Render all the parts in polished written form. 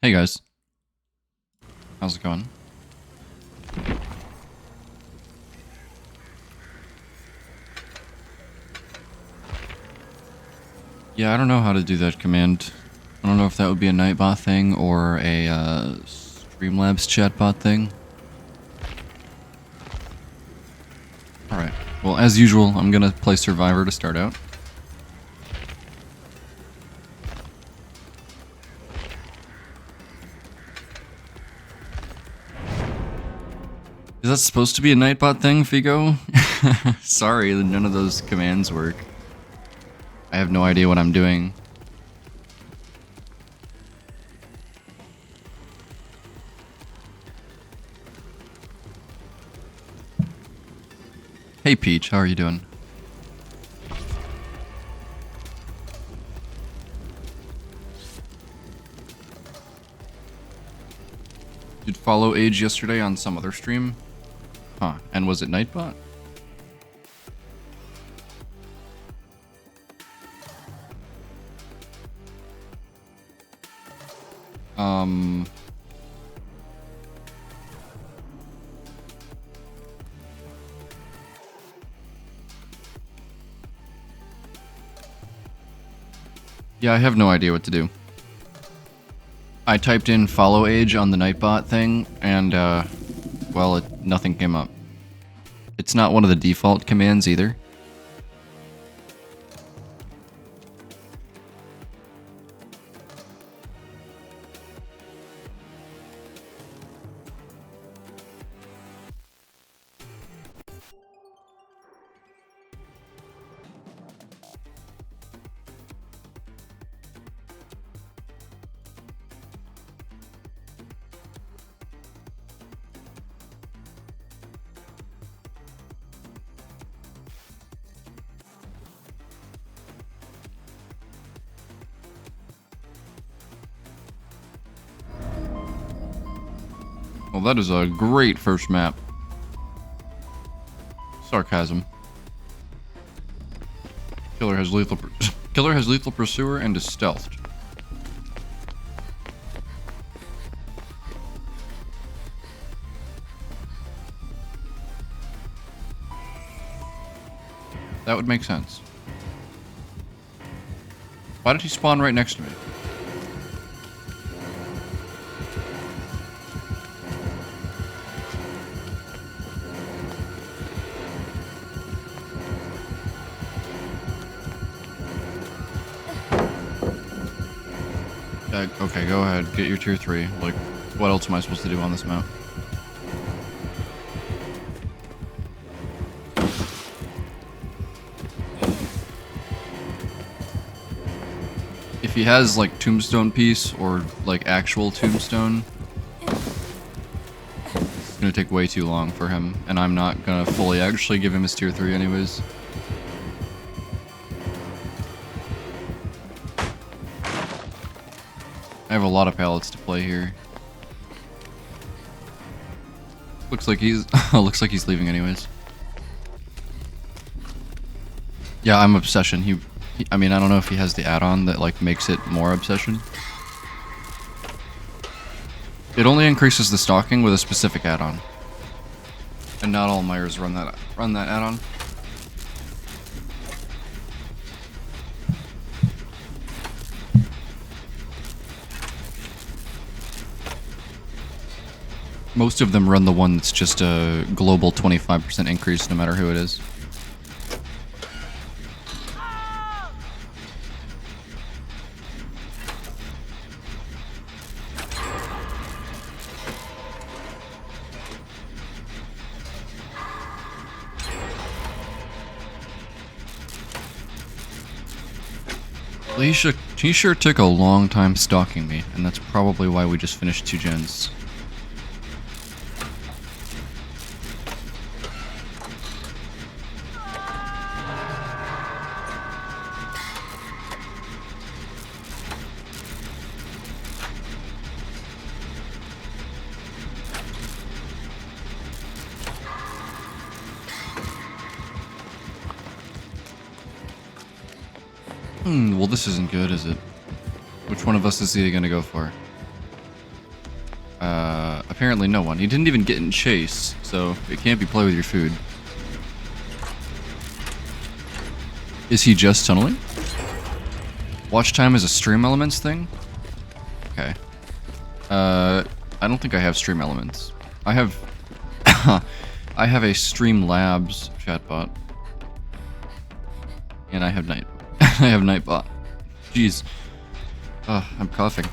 Hey guys, how's it going? Yeah, I don't know how to do that command. I don't know if that would be a Nightbot thing or a Streamlabs chatbot thing. Alright, well as usual, I'm gonna play Survivor to start out. Is that supposed to be a Nightbot thing, Figo? Sorry, none of those commands work. I have no idea what I'm doing. Hey Peach, how are you doing? Did follow Age yesterday on some other stream? Huh, and was it Nightbot? Yeah, I have no idea what to do. I typed in follow age on the Nightbot thing, and, well, nothing came up. It's not one of the default commands either. Well, that is a great first map. Sarcasm. Killer has lethal pursuer and is stealthed. That would make sense. Why did he spawn right next to me? Okay, go ahead. Get your tier 3. Like, what else am I supposed to do on this map? If he has, like, tombstone piece or, like, actual tombstone, it's gonna take way too long for him, and I'm not gonna fully actually give him his tier 3 anyways. I have a lot of pallets to play here. Looks like he's leaving anyways. Yeah, I'm Obsession. I mean, I don't know if he has the add-on that like makes it more Obsession. It only increases the stalking with a specific add-on. And not all Myers run that add-on. Most of them run the one that's just a global 25% increase no matter who it is. He sure took a long time stalking me, and that's probably why we just finished 2 gens. Well, this isn't good, is it? Which one of us is he gonna go for? Apparently no one. He didn't even get in chase, so it can't be play with your food. Is he just tunneling? Watch time is a stream elements thing? Okay. I don't think I have stream elements. I have... I have a Streamlabs chatbot. And I have Night... I have Nightbot. Jeez. I'm coughing.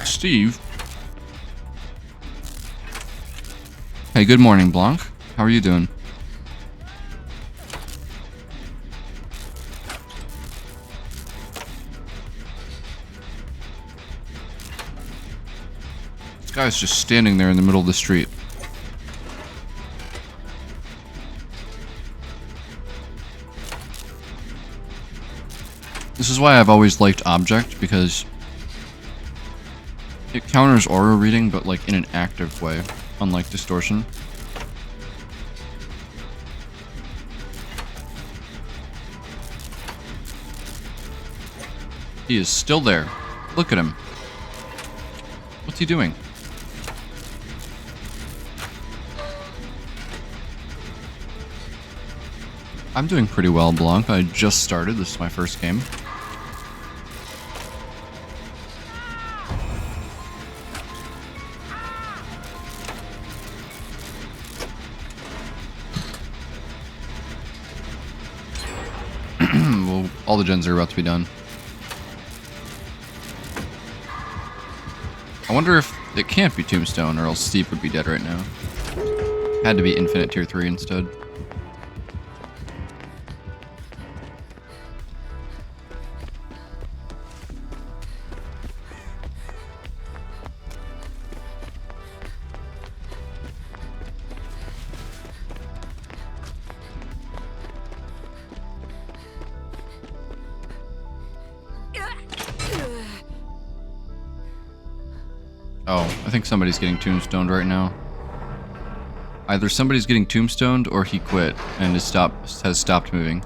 Steve. Hey, good morning, Blanc. How are you doing? This guy's just standing there in the middle of the street. This is why I've always liked Object, because it counters aura reading, but like in an active way, unlike Distortion. He is still there. Look at him. What's he doing? I'm doing pretty well, Blanc. I just started. This is my first game. Well, all the gens are about to be done. I wonder if it can't be Tombstone, or else Steve would be dead right now. Had to be Infinite Tier 3 instead. Oh, I think somebody's getting tombstoned right now. Either somebody's getting tombstoned or he quit and has stopped moving.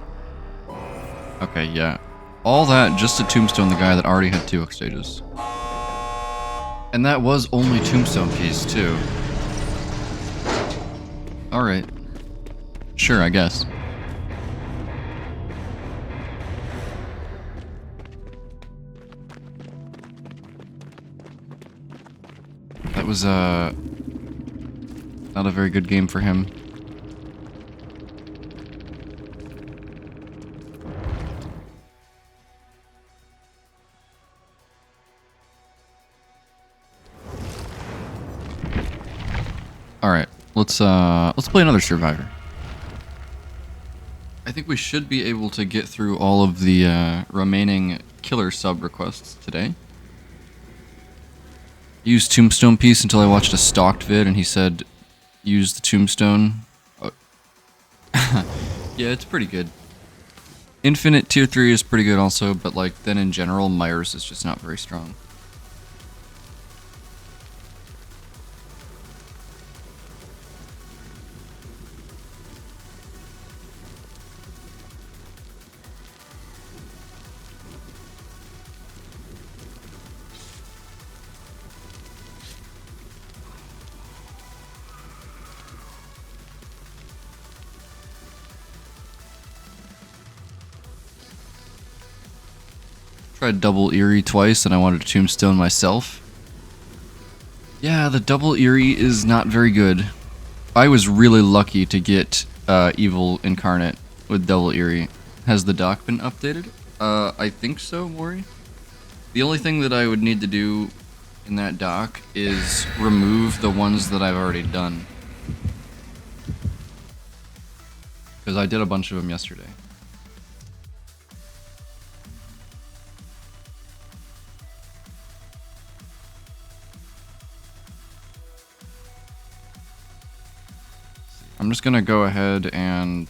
Okay, yeah. All that just to tombstone the guy that already had 2 X stages. And that was only tombstone piece too. Alright. Sure, I guess. That was, not a very good game for him. Alright, let's play another Survivor. I think we should be able to get through all of the, remaining killer sub requests today. Used Tombstone piece until I watched a stalked vid and he said, use the Tombstone. Oh. Yeah, it's pretty good. Infinite Tier 3 is pretty good also, but like, then in general, Myers is just not very strong. Tried double Eerie twice and I wanted to tombstone myself. Yeah, the double Eerie is not very good. I was really lucky to get Evil Incarnate with double Eerie. Has the doc been updated? I think so, Maury. The only thing that I would need to do in that doc is remove the ones that I've already done. Because I did a bunch of them yesterday. I'm just gonna go ahead and...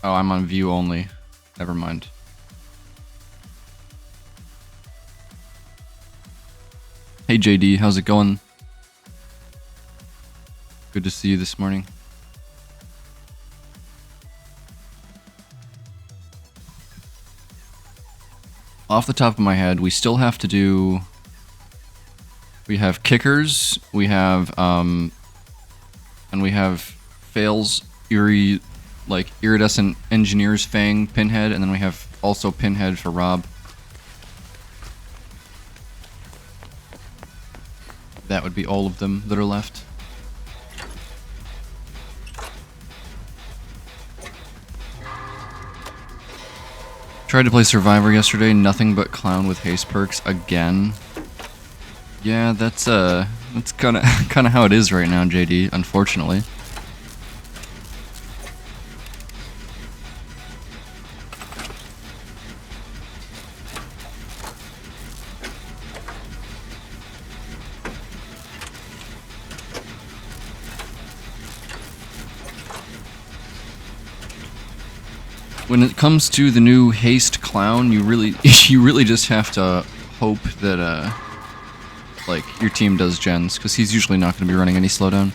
Oh, I'm on view only. Never mind. Hey JD, how's it going? Good to see you this morning. Off the top of my head, we still have to do... We have kickers, we have, and we have fails, iridescent engineer's fang, pinhead, and then we have also pinhead for Rob. That would be all of them that are left. Tried to play Survivor yesterday, nothing but clown with haste perks again. Yeah, that's kind of how it is right now, JD, unfortunately. When it comes to the new haste clown, you really just have to hope that like your team does gens, because he's usually not going to be running any slowdown.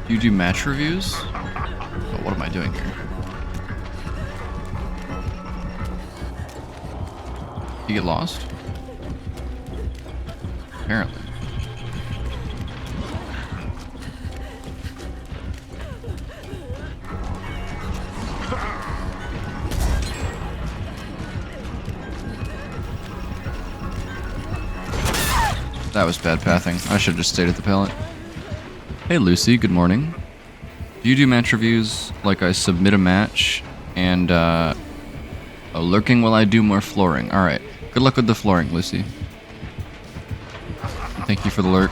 You do match reviews? Oh, what am I doing here? You get lost? Apparently. That was bad pathing. I should have just stayed at the pallet. Hey Lucy, good morning. Do you do match reviews? Like I submit a match and lurking while I do more flooring. Alright. Good luck with the flooring, Lucy. Thank you for the lurk.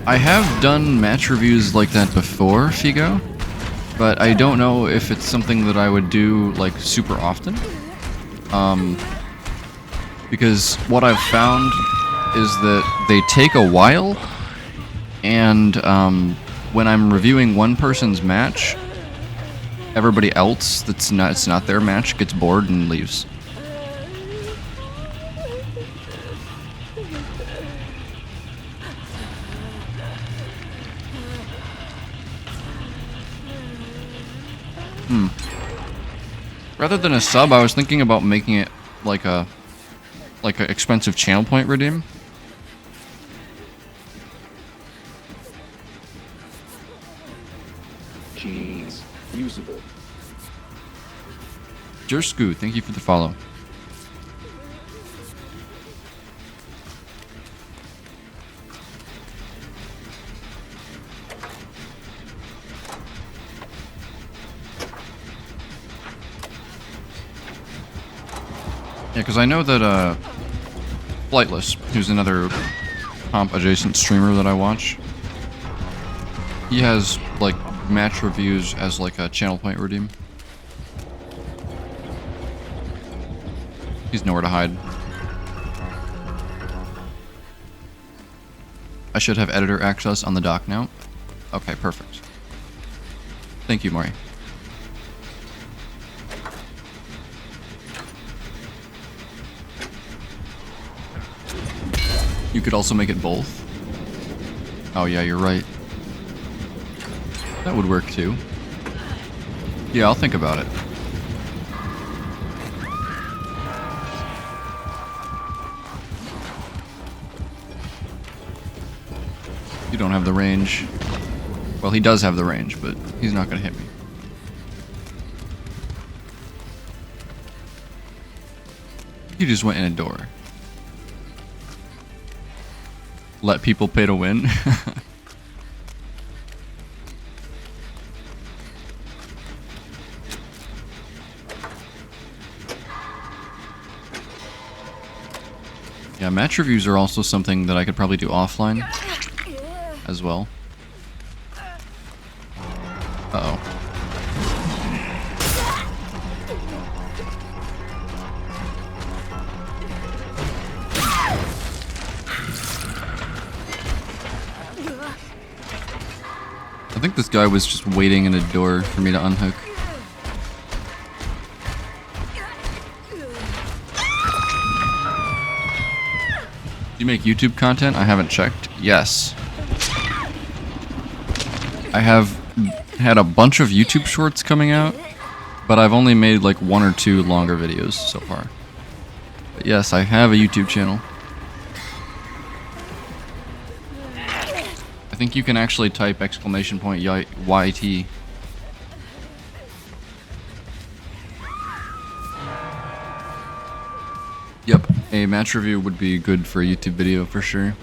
I have done match reviews like that before, Figo, but I don't know if it's something that I would do like super often. Because what I've found is that they take a while, and when I'm reviewing one person's match, everybody else it's not their match gets bored and leaves. Rather than a sub, I was thinking about making it like a expensive channel point redeem. Jeez, usable. Jersku, thank you for the follow. Yeah, because I know that Flightless, who's another comp adjacent streamer that I watch, he has like match reviews as like a channel point redeem. He's nowhere to hide. I should have editor access on the dock now. Okay, perfect. Thank you, Maury. You could also make it both. Oh yeah, you're right. That would work too. Yeah, I'll think about it. You don't have the range. Well, he does have the range, but he's not gonna hit me. He just went in a door. Let people pay to win. Yeah, match reviews are also something that I could probably do offline as well. like this guy was just waiting in a door for me to unhook. Do you make YouTube content? I haven't checked. Yes. I have had a bunch of YouTube shorts coming out, but I've only made like 1 or 2 longer videos so far. But yes, I have a YouTube channel. I think you can actually type exclamation point YT. Yep, a match review would be good for a YouTube video for sure.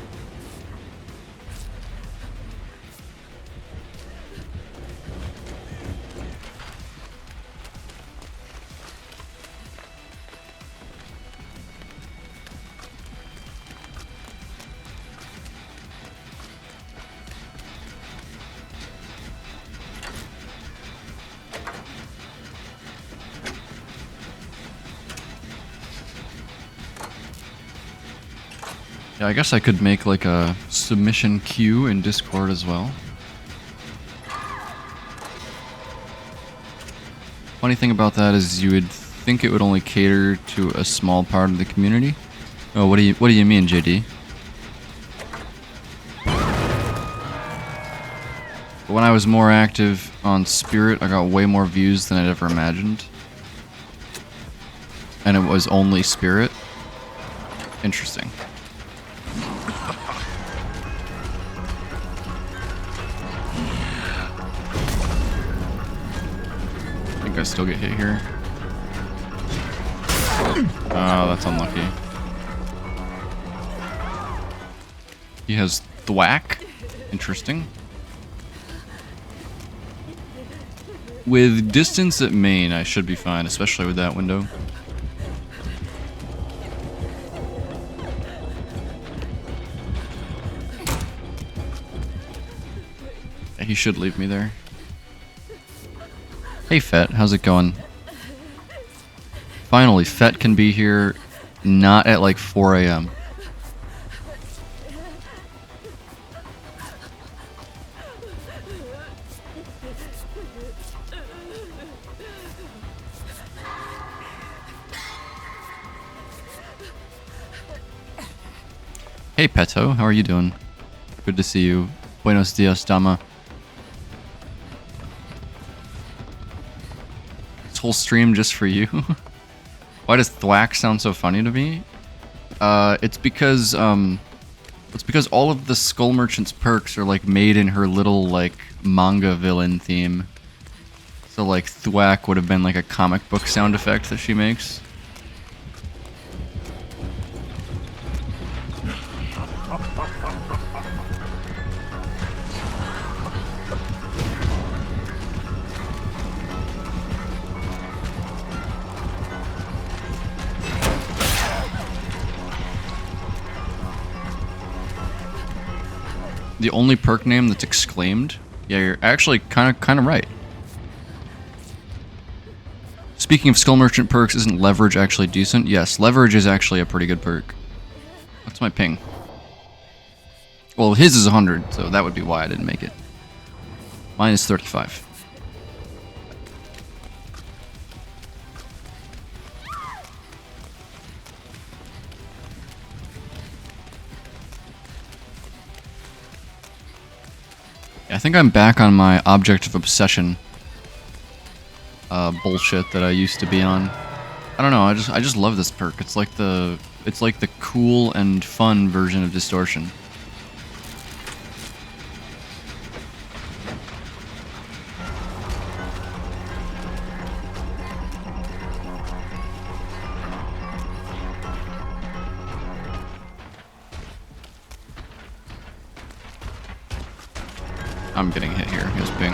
Yeah, I guess I could make like a submission queue in Discord as well. Funny thing about that is you would think it would only cater to a small part of the community. Oh, what do you mean, JD? But when I was more active on Spirit, I got way more views than I'd ever imagined. And it was only Spirit. Interesting. I still get hit here. Oh, that's unlucky. He has thwack. Interesting. With distance at main, I should be fine, especially with that window. Yeah, he should leave me there. Hey Fett, how's it going? Finally, Fett can be here, not at like 4 a.m. Hey Peto, how are you doing? Good to see you. Buenos dias, dama. Whole stream just for you. Why does thwack sound so funny to me? It's because all of the Skull Merchant's perks are like made in her little like manga villain theme. So like thwack would have been like a comic book sound effect that she makes. The only perk name that's exclaimed? Yeah, you're actually kind of right. Speaking of Skull Merchant perks, isn't Leverage actually decent? Yes, Leverage is actually a pretty good perk. What's my ping? Well, his is 100, so that would be why I didn't make it. Mine is 35. I think I'm back on my object of obsession bullshit that I used to be on. I don't know, I just love this perk. It's like the cool and fun version of distortion. I'm getting hit here. Here's ping.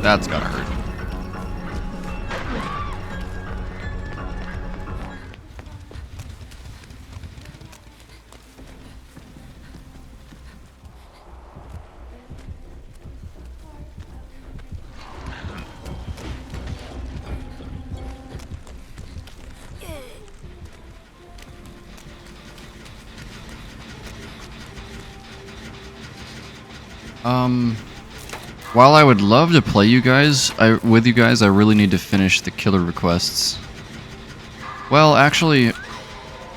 That's gotta hurt. While I would love to play with you guys, I really need to finish the killer requests. Well, actually,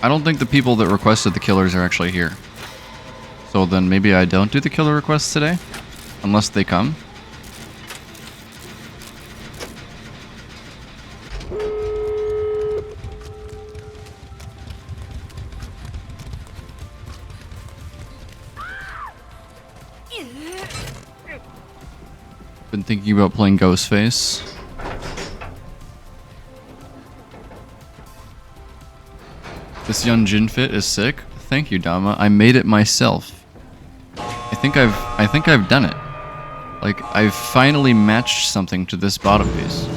I don't think the people that requested the killers are actually here. So then maybe I don't do the killer requests today, unless they come. Been thinking about playing Ghostface. This young Jin fit is sick. Thank you, Dama. I made it myself. I think I've done it. Like, I've finally matched something to this bottom piece.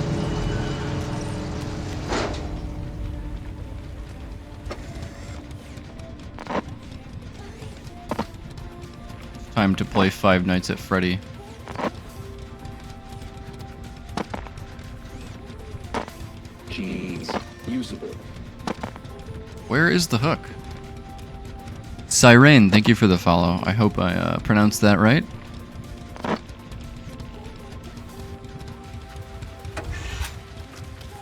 Time to play Five Nights at Freddy. Keys. Usable. Where is the hook? Siren, thank you for the follow. I hope I pronounced that right.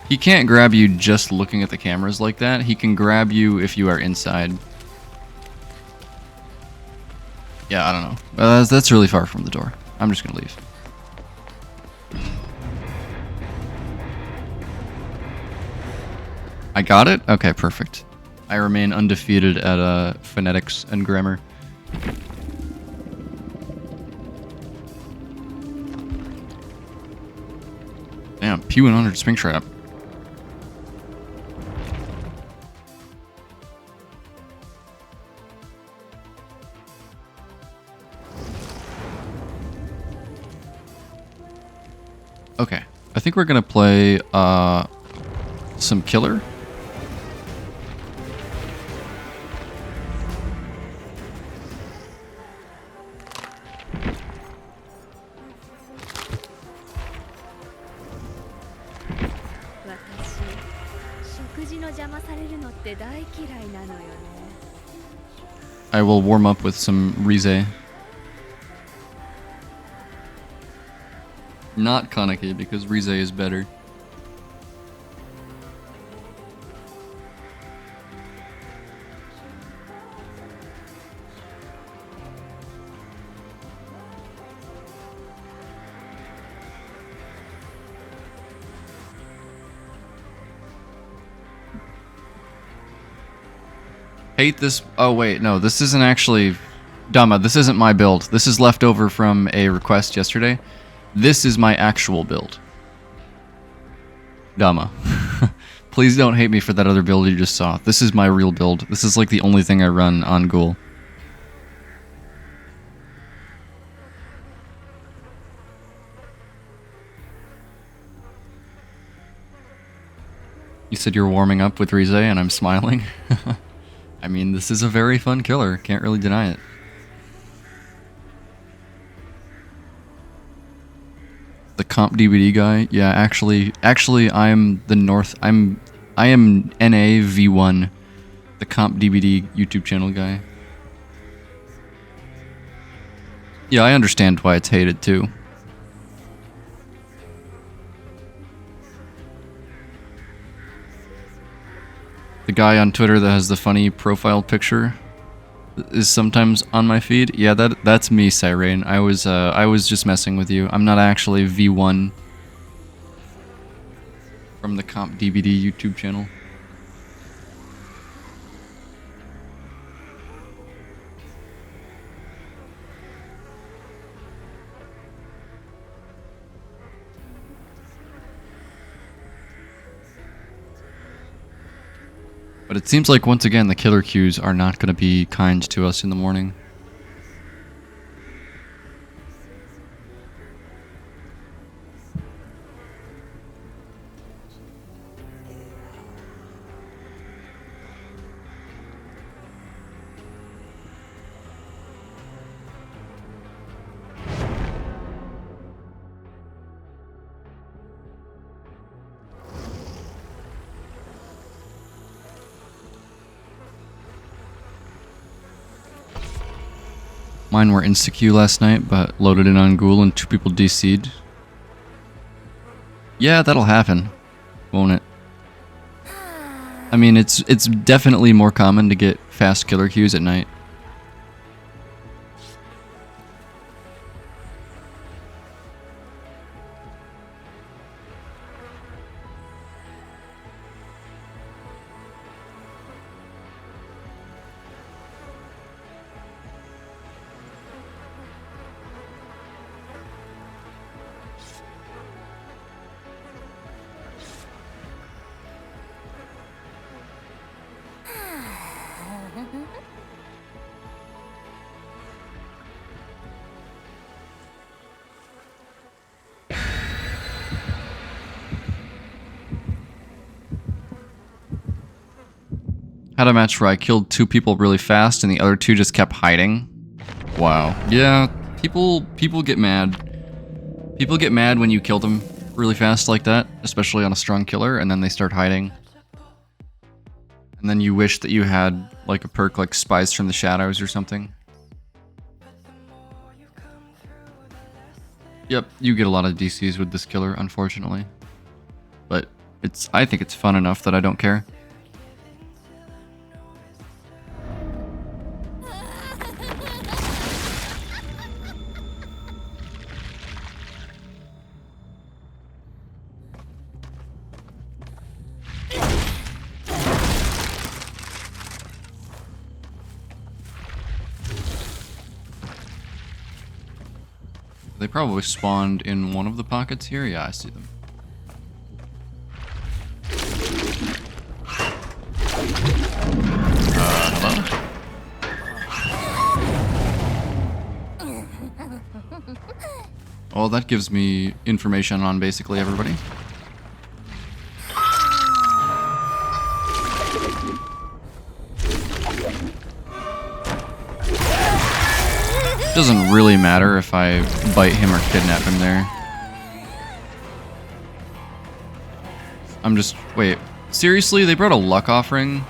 He can't grab you just looking at the cameras like that. He can grab you if you are inside. Yeah, I don't know. That's really far from the door. I'm just gonna leave. I got it? Okay, perfect. I remain undefeated at phonetics and grammar. Damn, P100 Springtrap. Okay, I think we're gonna play some killer. I will warm up with some Rize. Not Kaneki, because Rize is better. Hate this. Oh, wait, no, this isn't actually. Dama, this isn't my build. This is left over from a request yesterday. This is my actual build. Dama. Please don't hate me for that other build you just saw. This is my real build. This is like the only thing I run on Ghoul. You said you're warming up with Rize and I'm smiling. I mean, this is a very fun killer. Can't really deny it. The comp DVD guy? Yeah, actually, I'm the I am NA V1, the comp DVD YouTube channel guy. Yeah, I understand why it's hated too. The guy on Twitter that has the funny profile picture is sometimes on my feed. Yeah, that's me, Siren. I was just messing with you. I'm not actually V1 from the Comp DVD YouTube channel. But it seems like, once again, the killer queues are not going to be kind to us in the morning. Mine were insta-Q last night, but loaded in on Ghoul and 2 people DC'd. Yeah, that'll happen, won't it? I mean, it's definitely more common to get fast killer queues at night. Had a match where I killed 2 people really fast and the other 2 just kept hiding. Wow. Yeah, people get mad. People get mad when you kill them really fast like that, especially on a strong killer, and then they start hiding. And then you wish that you had like a perk like Spies from the Shadows or something. Yep, you get a lot of DCs with this killer, unfortunately. But I think it's fun enough that I don't care. They probably spawned in one of the pockets here. Yeah, I see them. Hello? Well, that gives me information on basically everybody. Doesn't really matter if I bite him or kidnap him there. I'm just... Wait. Seriously? They brought a luck offering?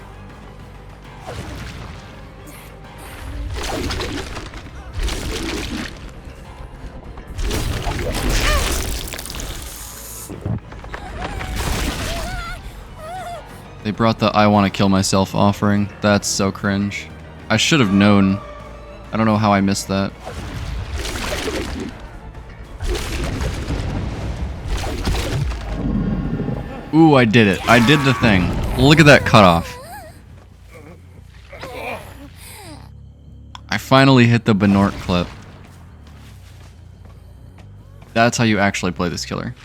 They brought the I want to kill myself offering. That's so cringe. I should have known. I don't know how I missed that. Ooh, I did it. I did the thing. Look at that cutoff. I finally hit the Benort clip. That's how you actually play this killer.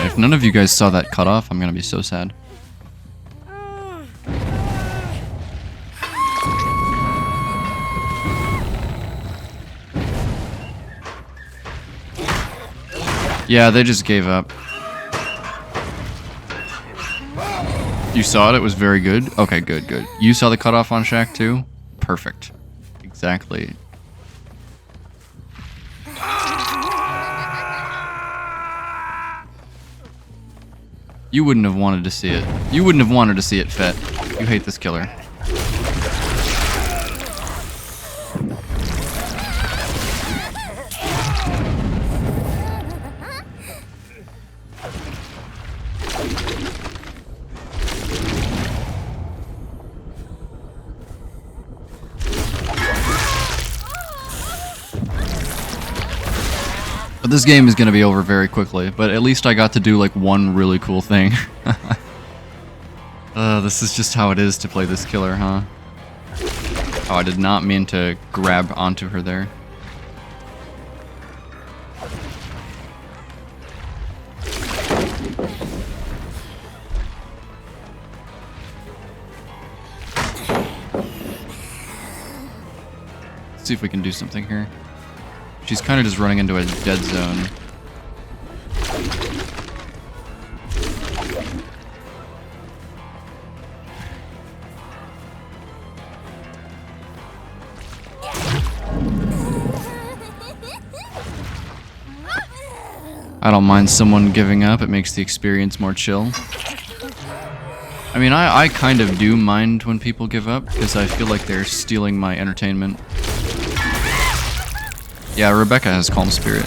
If none of you guys saw that cutoff, I'm gonna be so sad. Yeah, they just gave up. You saw it? It was very good? Okay, good, good. You saw the cutoff on Shaq too? Perfect. Exactly. You wouldn't have wanted to see it. You wouldn't have wanted to see it, Fett. You hate this killer. But this game is going to be over very quickly, but at least I got to do like one really cool thing. This is just how it is to play this killer, huh? Oh, I did not mean to grab onto her there. Let's see if we can do something here. She's kind of just running into a dead zone. I don't mind someone giving up. It makes the experience more chill. I mean, I kind of do mind when people give up, because I feel like they're stealing my entertainment. Yeah, Rebecca has Calm Spirit.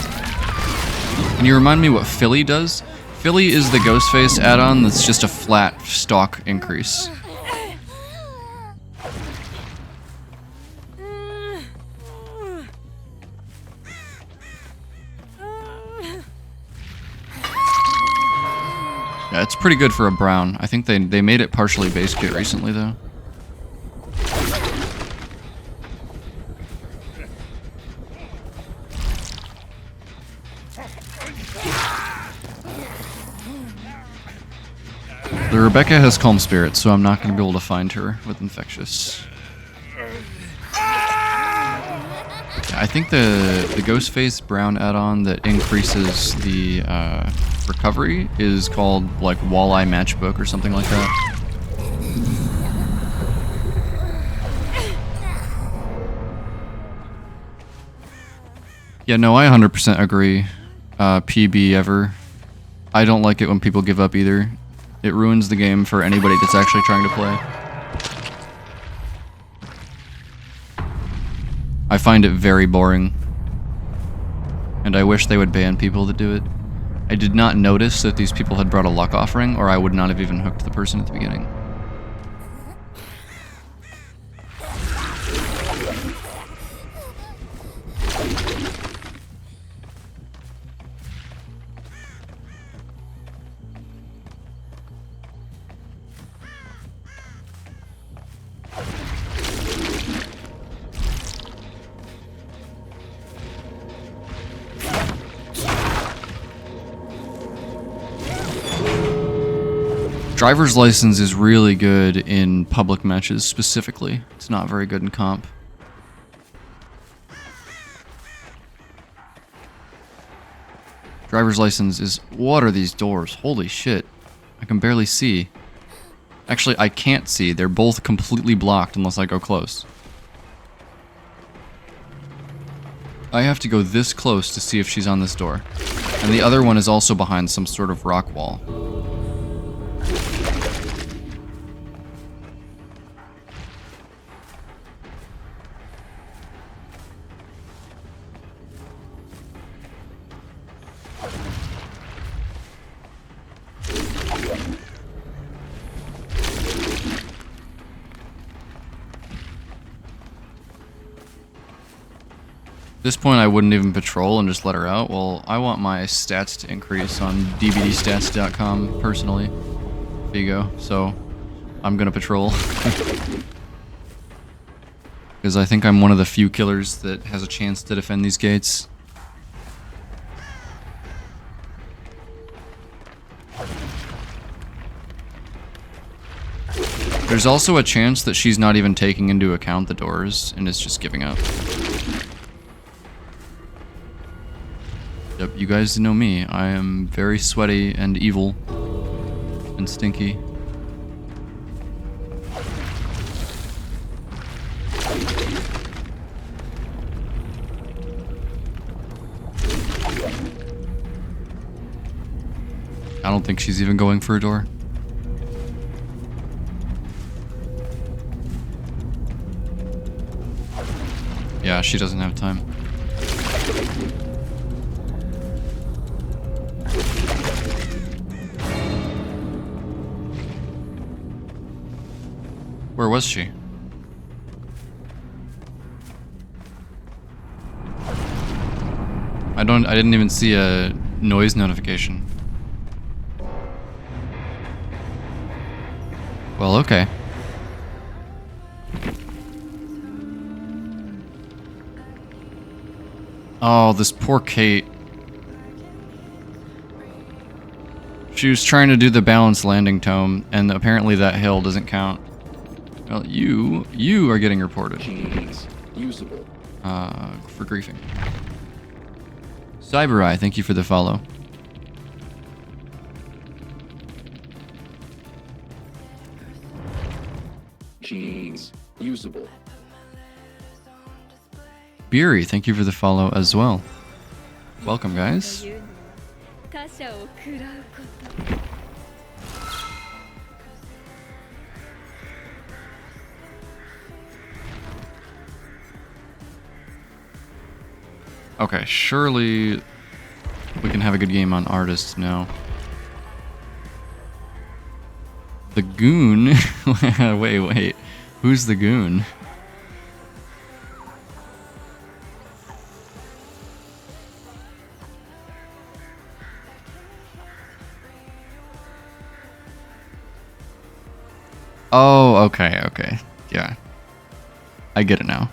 Can you remind me what Philly does? Philly is the Ghostface add-on that's just a flat stock increase. Yeah, it's pretty good for a brown. I think they made it partially base kit recently, though. The Rebecca has Calm Spirit, so I'm not going to be able to find her with Infectious. I think the Ghostface Brown add-on that increases the recovery is called like Walleye Matchbook or something like that. Yeah, no, I 100% agree. PB ever. I don't like it when people give up either. It ruins the game for anybody that's actually trying to play. I find it very boring. And I wish they would ban people that do it. I did not notice that these people had brought a luck offering, or I would not have even hooked the person at the beginning. Driver's license is really good in public matches specifically. It's not very good in comp. Driver's license is... What are these doors? Holy shit. I can barely see. Actually, I can't see. They're both completely blocked unless I go close. I have to go this close to see if she's on this door. And the other one is also behind some sort of rock wall. At this point, I wouldn't even patrol and just let her out. Well, I want my stats to increase on dbdstats.com personally. There you go. So, I'm gonna patrol. Because I think I'm one of the few killers that has a chance to defend these gates. There's also a chance that she's not even taking into account the doors and is just giving up. Yep, you guys know me. I am very sweaty and evil and stinky. I don't think she's even going for a door. Yeah, she doesn't have time. Where was she? I didn't even see a noise notification. Well, okay. Oh, this poor Kate. She was trying to do the balanced landing tome, and apparently that hill doesn't count. Well, you are getting reported. Keys. Usable. For griefing. CyberEye, thank you for the follow. Keys. Usable. Beery, thank you for the follow as well. Welcome, guys. 貨車を食らうこと。 Okay, surely we can have a good game on artists now. The goon? Wait. Who's the goon? Oh, okay. Yeah. I get it now.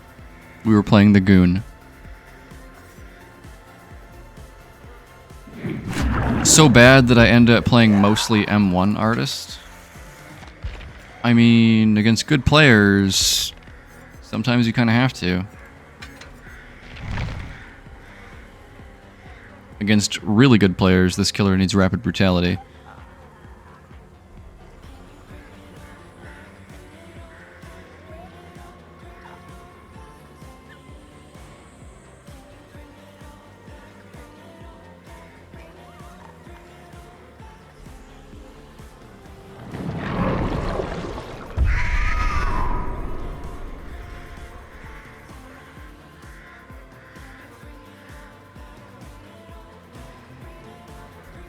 We were playing the goon. So bad that I end up playing mostly M1 artists. I mean, against good players, sometimes you kind of have to. Against really good players, this killer needs rapid brutality.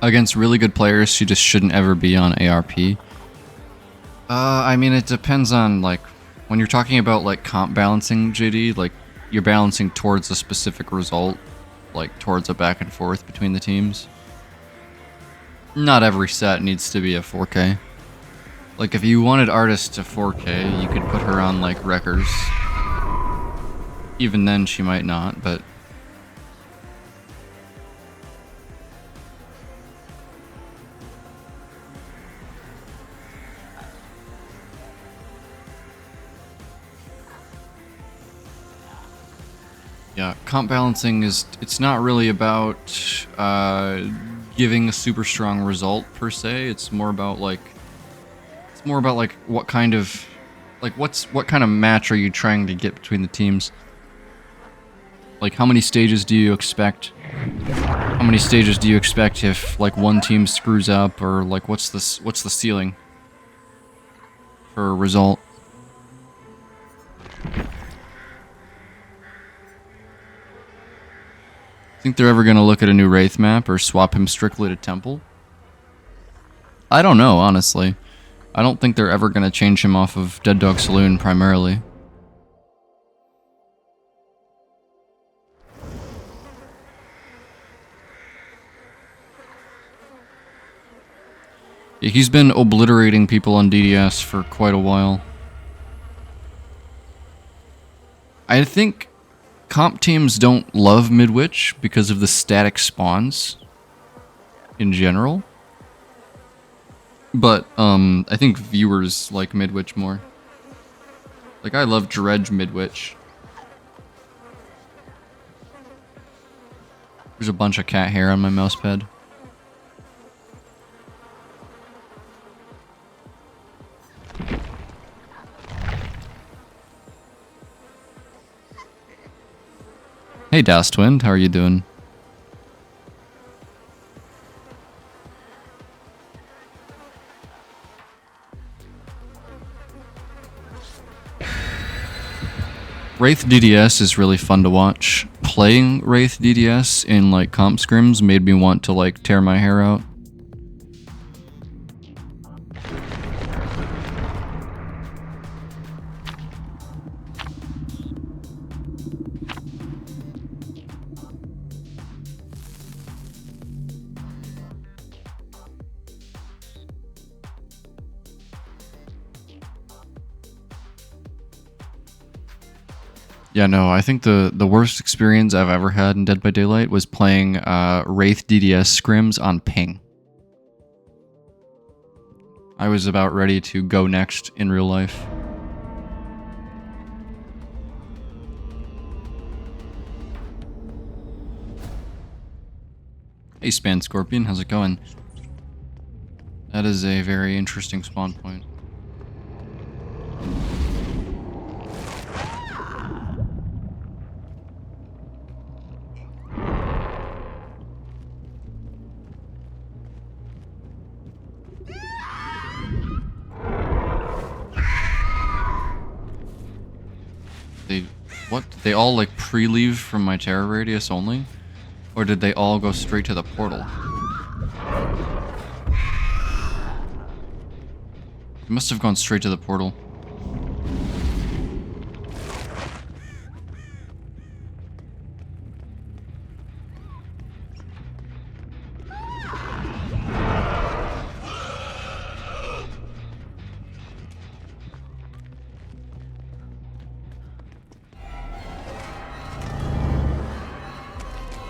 Against really good players, she just shouldn't ever be on ARP. I mean, it depends on, like, when you're talking about, like, comp balancing, JD, like, you're balancing towards a specific result, like, towards a back and forth between the teams. Not every set needs to be a 4K. Like, if you wanted Artist to 4K, you could put her on, like, Wreckers. Even then, she might not, but... Yeah, comp balancing is, it's not really about giving a super strong result per se. It's more about like what kind of match are you trying to get between the teams? Like how many stages do you expect? How many stages do you expect if like one team screws up, or like what's the ceiling for a result? Think they're ever gonna look at a new Wraith map or swap him strictly to Temple? I don't know, honestly. I don't think they're ever gonna change him off of Dead Dog Saloon primarily. Yeah, he's been obliterating people on DDS for quite a while. I think comp teams don't love Midwich because of the static spawns in general. But, I think viewers like Midwich more. Like, I love Dredge Midwich. There's a bunch of cat hair on my mousepad. Hey, Das Twin, how are you doing? Wraith DDS is really fun to watch. Playing Wraith DDS in like comp scrims made me want to like tear my hair out. Yeah, no, I think the worst experience I've ever had in Dead by Daylight was playing Wraith DDS scrims on ping. I was about ready to go next in real life. Hey, Span Scorpion, how's it going? That is a very interesting spawn point. What? Did they all like pre-leave from my terror radius only? Or did they all go straight to the portal? They must have gone straight to the portal.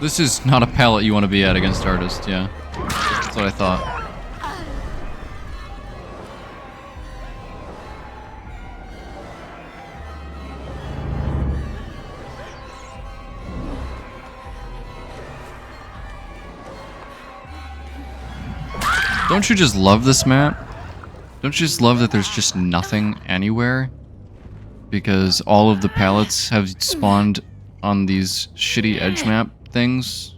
This is not a palette you want to be at against artists, yeah. That's what I thought. Don't you just love this map? Don't you just love that there's just nothing anywhere? Because all of the palettes have spawned on these shitty edge map things.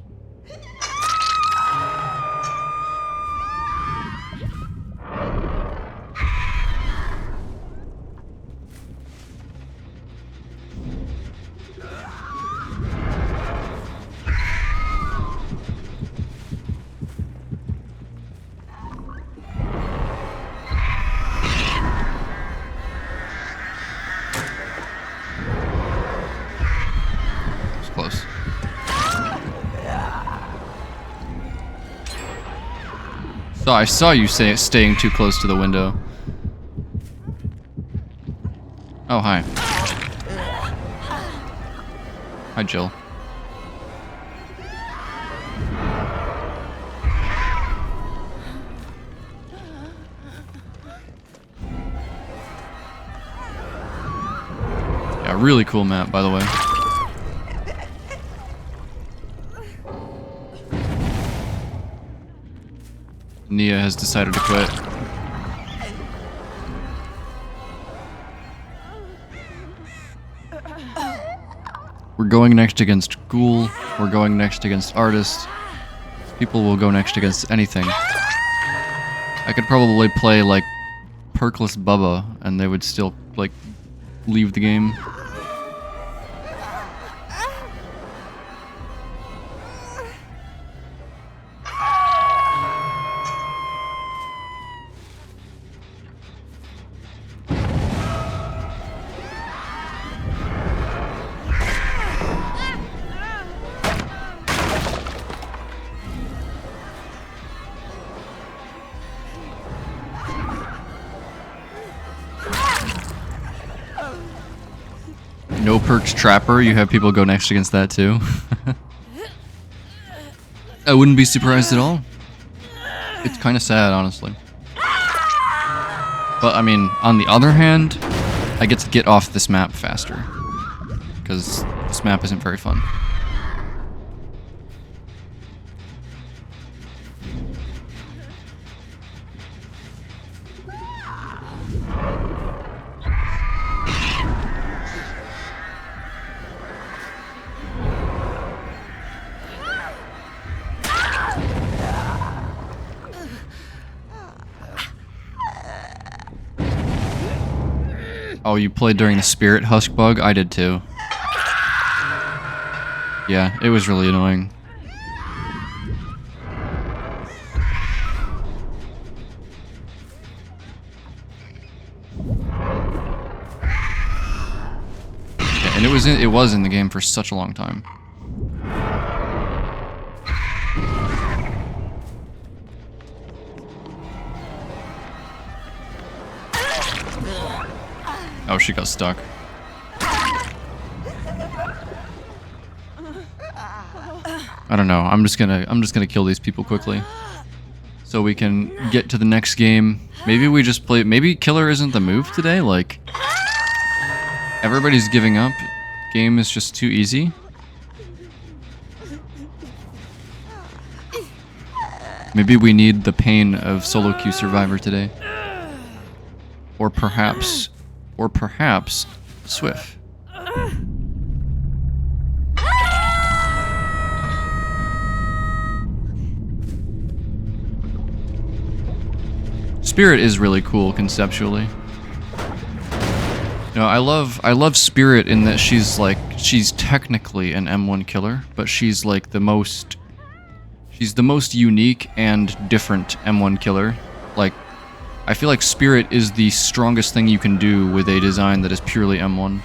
It's close. So I saw you staying too close to the window. Oh, hi. Hi, Jill. Yeah, really cool map, by the way. Nia has decided to quit. We're going next against Ghoul. We're going next against Artist. People will go next against anything. I could probably play like Perkless Bubba and they would still like leave the game. No Perks Trapper, you have people go next against that too. I wouldn't be surprised at all. It's kind of sad, honestly. But I mean, on the other hand, I get to get off this map faster. Because this map isn't very fun. Oh, you played during the Spirit Husk bug? I did too. Yeah, it was really annoying. Yeah, and it was in the game for such a long time. Oh, she got stuck. I don't know. I'm just gonna kill these people quickly, so we can get to the next game. Maybe we just play. Maybe killer isn't the move today. Like everybody's giving up. Game is just too easy. Maybe we need the pain of solo queue Survivor today, or perhaps Swift. Spirit is really cool conceptually. You know, I love Spirit in that she's she's technically an M1 killer, but she's like the most... She's the most unique and different M1 killer. Like, I feel like Spirit is the strongest thing you can do with a design that is purely M1.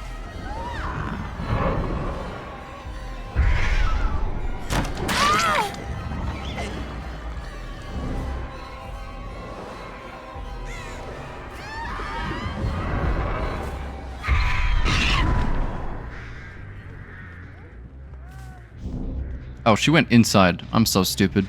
Oh, she went inside. I'm so stupid.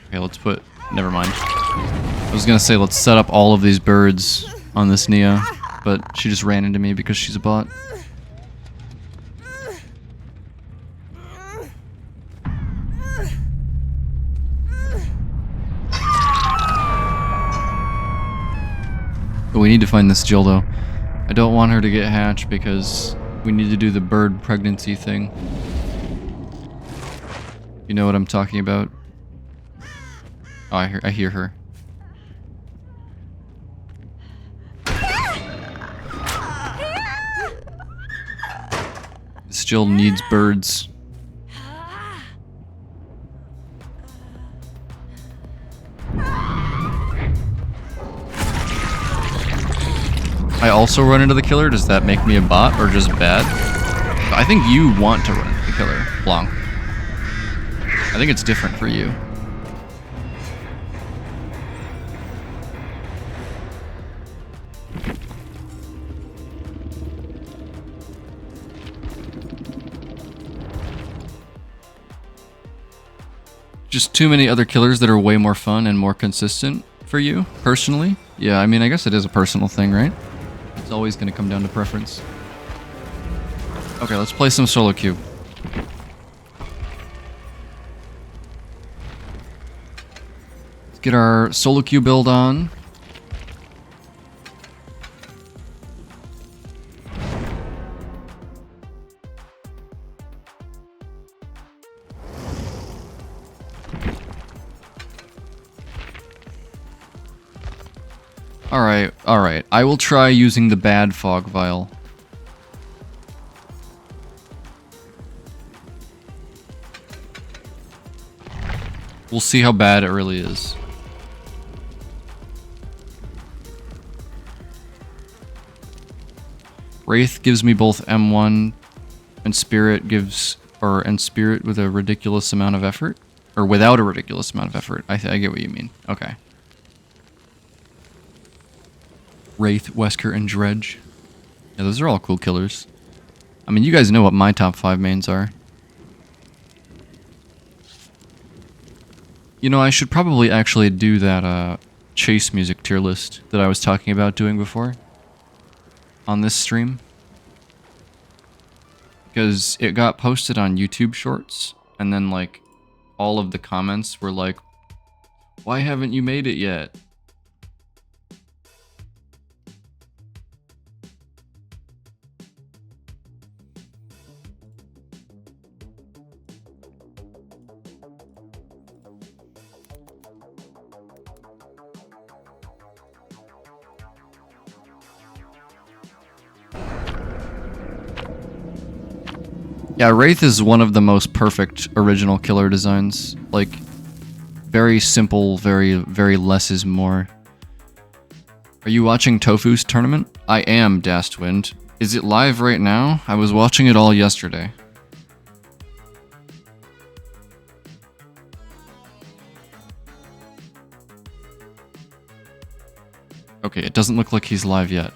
Okay, let's put... Never mind. I was gonna say, let's set up all of these birds on this Nia, but she just ran into me because she's a bot. But we need to find this Jill, though. I don't want her to get hatched because we need to do the bird pregnancy thing. You know what I'm talking about? Oh, I hear her. This Jill needs birds. I also run into the killer. Does that make me a bot or just bad? I think you want to run into the killer, Blanc. I think it's different for you. Just too many other killers that are way more fun and more consistent for you, personally. Yeah, I mean, I guess it is a personal thing, right? It's always going to come down to preference. Okay, let's play some solo queue. Let's get our solo queue build on. Alright. I will try using the bad fog vial. We'll see how bad it really is. Wraith gives me both M1 and Spirit gives... and Spirit with a ridiculous amount of effort? Or without a ridiculous amount of effort. I get what you mean. Okay. Wraith, Wesker, and Dredge. Yeah, those are all cool killers. I mean, you guys know what my top 5 mains are. You know, I should probably actually do that chase music tier list that I was talking about doing before on this stream. Because it got posted on YouTube Shorts, and then, like, all of the comments were like, why haven't you made it yet? Yeah, Wraith is one of the most perfect original killer designs. Like, very simple, very less is more. Are you watching Tofu's tournament? I am, Dastwind. Is it live right now? I was watching it all yesterday. Okay, it doesn't look like he's live yet.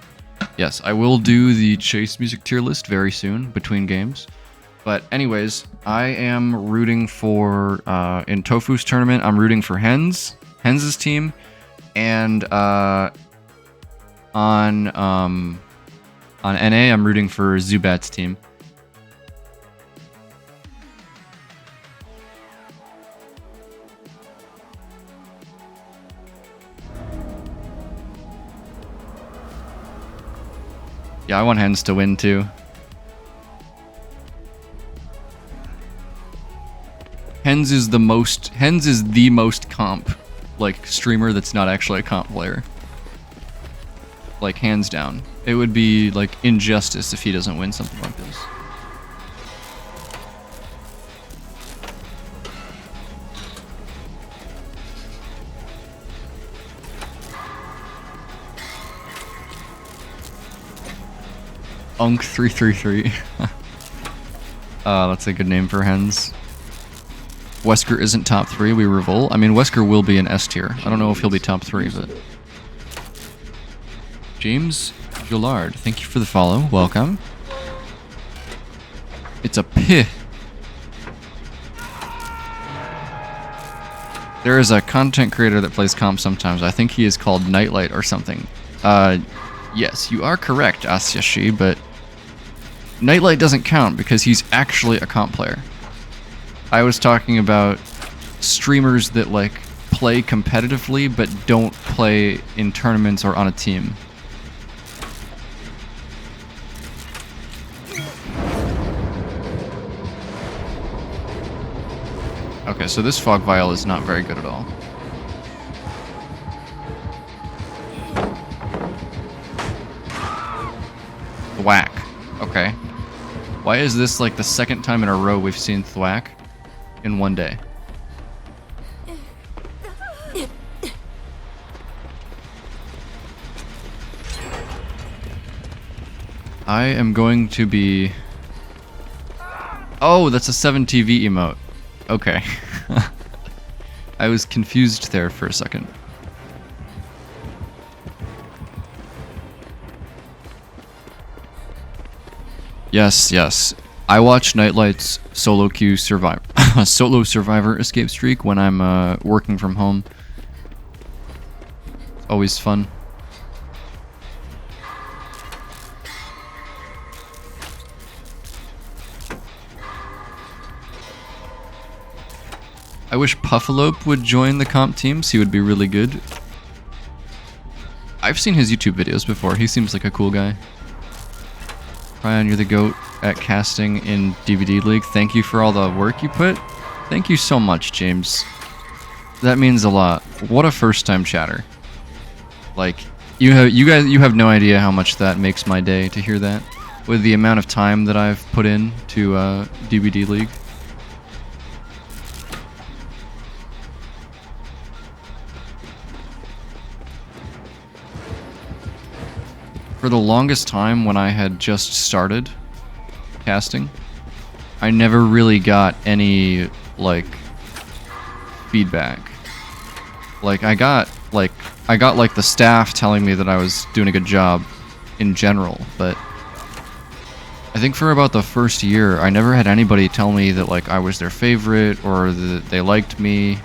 Yes, I will do the chase music tier list very soon, between games. But anyways, I am rooting for, in Tofu's tournament, I'm rooting for Hens' team, and on NA, I'm rooting for Zubat's team. Yeah, I want Hens to win too. Hens is the most comp, like streamer that's not actually a comp player. Like hands down. It would be like injustice if he doesn't win something like this. Unk333. That's a good name for hens. Wesker isn't top 3, we revolt. I mean, Wesker will be an S tier. I don't know if he'll be top 3, but... James Gillard, thank you for the follow. Welcome. It's a pih. There is a content creator that plays comp sometimes. I think he is called Nightlight or something. Yes, you are correct, Asyashi, but Nightlight doesn't count because he's actually a comp player. I was talking about streamers that like play competitively but don't play in tournaments or on a team. Okay, so this fog vial is not very good at all. Thwack. Okay. Why is this like the second time in a row we've seen Thwack in one day? I am going to be... Oh, that's a 7TV emote. Okay. I was confused there for a second. Yes, yes. I watch Nightlight's solo queue survive solo survivor escape streak when I'm working from home. It's always fun. I wish Puffalope would join the comp teams. He would be really good. I've seen his YouTube videos before. He seems like a cool guy. Ryan, you're the GOAT at casting in DVD League. Thank you for all the work you put. Thank you so much, James. That means a lot. What a first-time chatter. Like, you have no idea how much that makes my day to hear that. With the amount of time that I've put in to DVD League. For the longest time when I had just started casting, I never really got any, like, feedback. Like, I got the staff telling me that I was doing a good job in general, but I think for about the first year, I never had anybody tell me that, like, I was their favorite or that they liked me.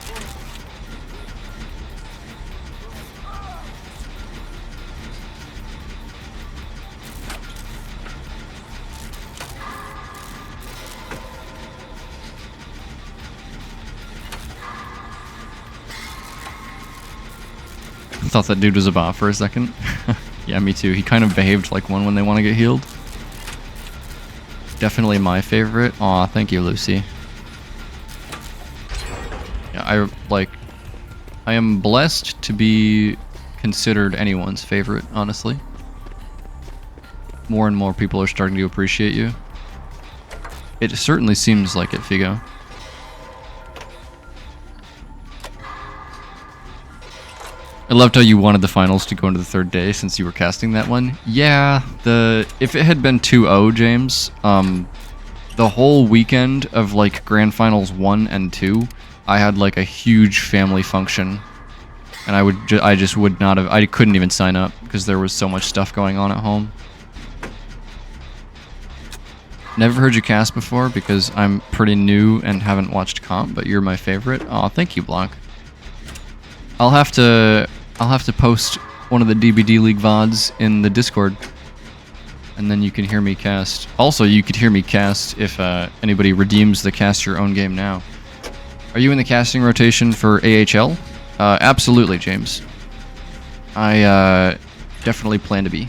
I thought that dude was a bot for a second. Yeah, me too. He kind of behaved like one when they want to get healed. Definitely my favorite. Aw, thank you, Lucy. Yeah, I am blessed to be considered anyone's favorite, honestly. More and more people are starting to appreciate you. It certainly seems like it, Figo. I loved how you wanted the finals to go into the third day since you were casting that one. Yeah, if it had been 2-0, James, the whole weekend of like Grand Finals 1 and 2, I had like a huge family function, and I just would not have. I couldn't even sign up because there was so much stuff going on at home. Never heard you cast before because I'm pretty new and haven't watched comp, but you're my favorite. Aw, thank you, Blanc. I'll have to post one of the DBD League VODs in the Discord, and then you can hear me cast. Also, you could hear me cast if anybody redeems the cast your own game now. Are you in the casting rotation for AHL? Absolutely, James. I definitely plan to be.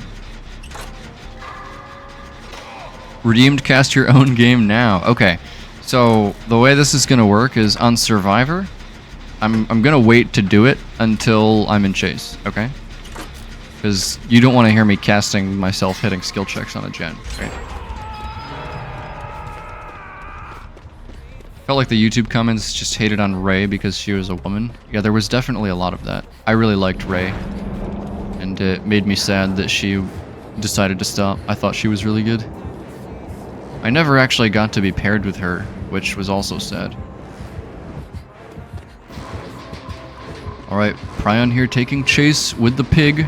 Redeemed cast your own game now. Okay, so the way this is going to work is on Survivor, I'm gonna wait to do it until I'm in chase, okay? Because you don't want to hear me casting myself hitting skill checks on a gen, right? Felt like the YouTube comments just hated on Ray because she was a woman. Yeah, there was definitely a lot of that. I really liked Ray, and it made me sad that she decided to stop. I thought she was really good. I never actually got to be paired with her, which was also sad. Alright, Prion here taking chase with the pig.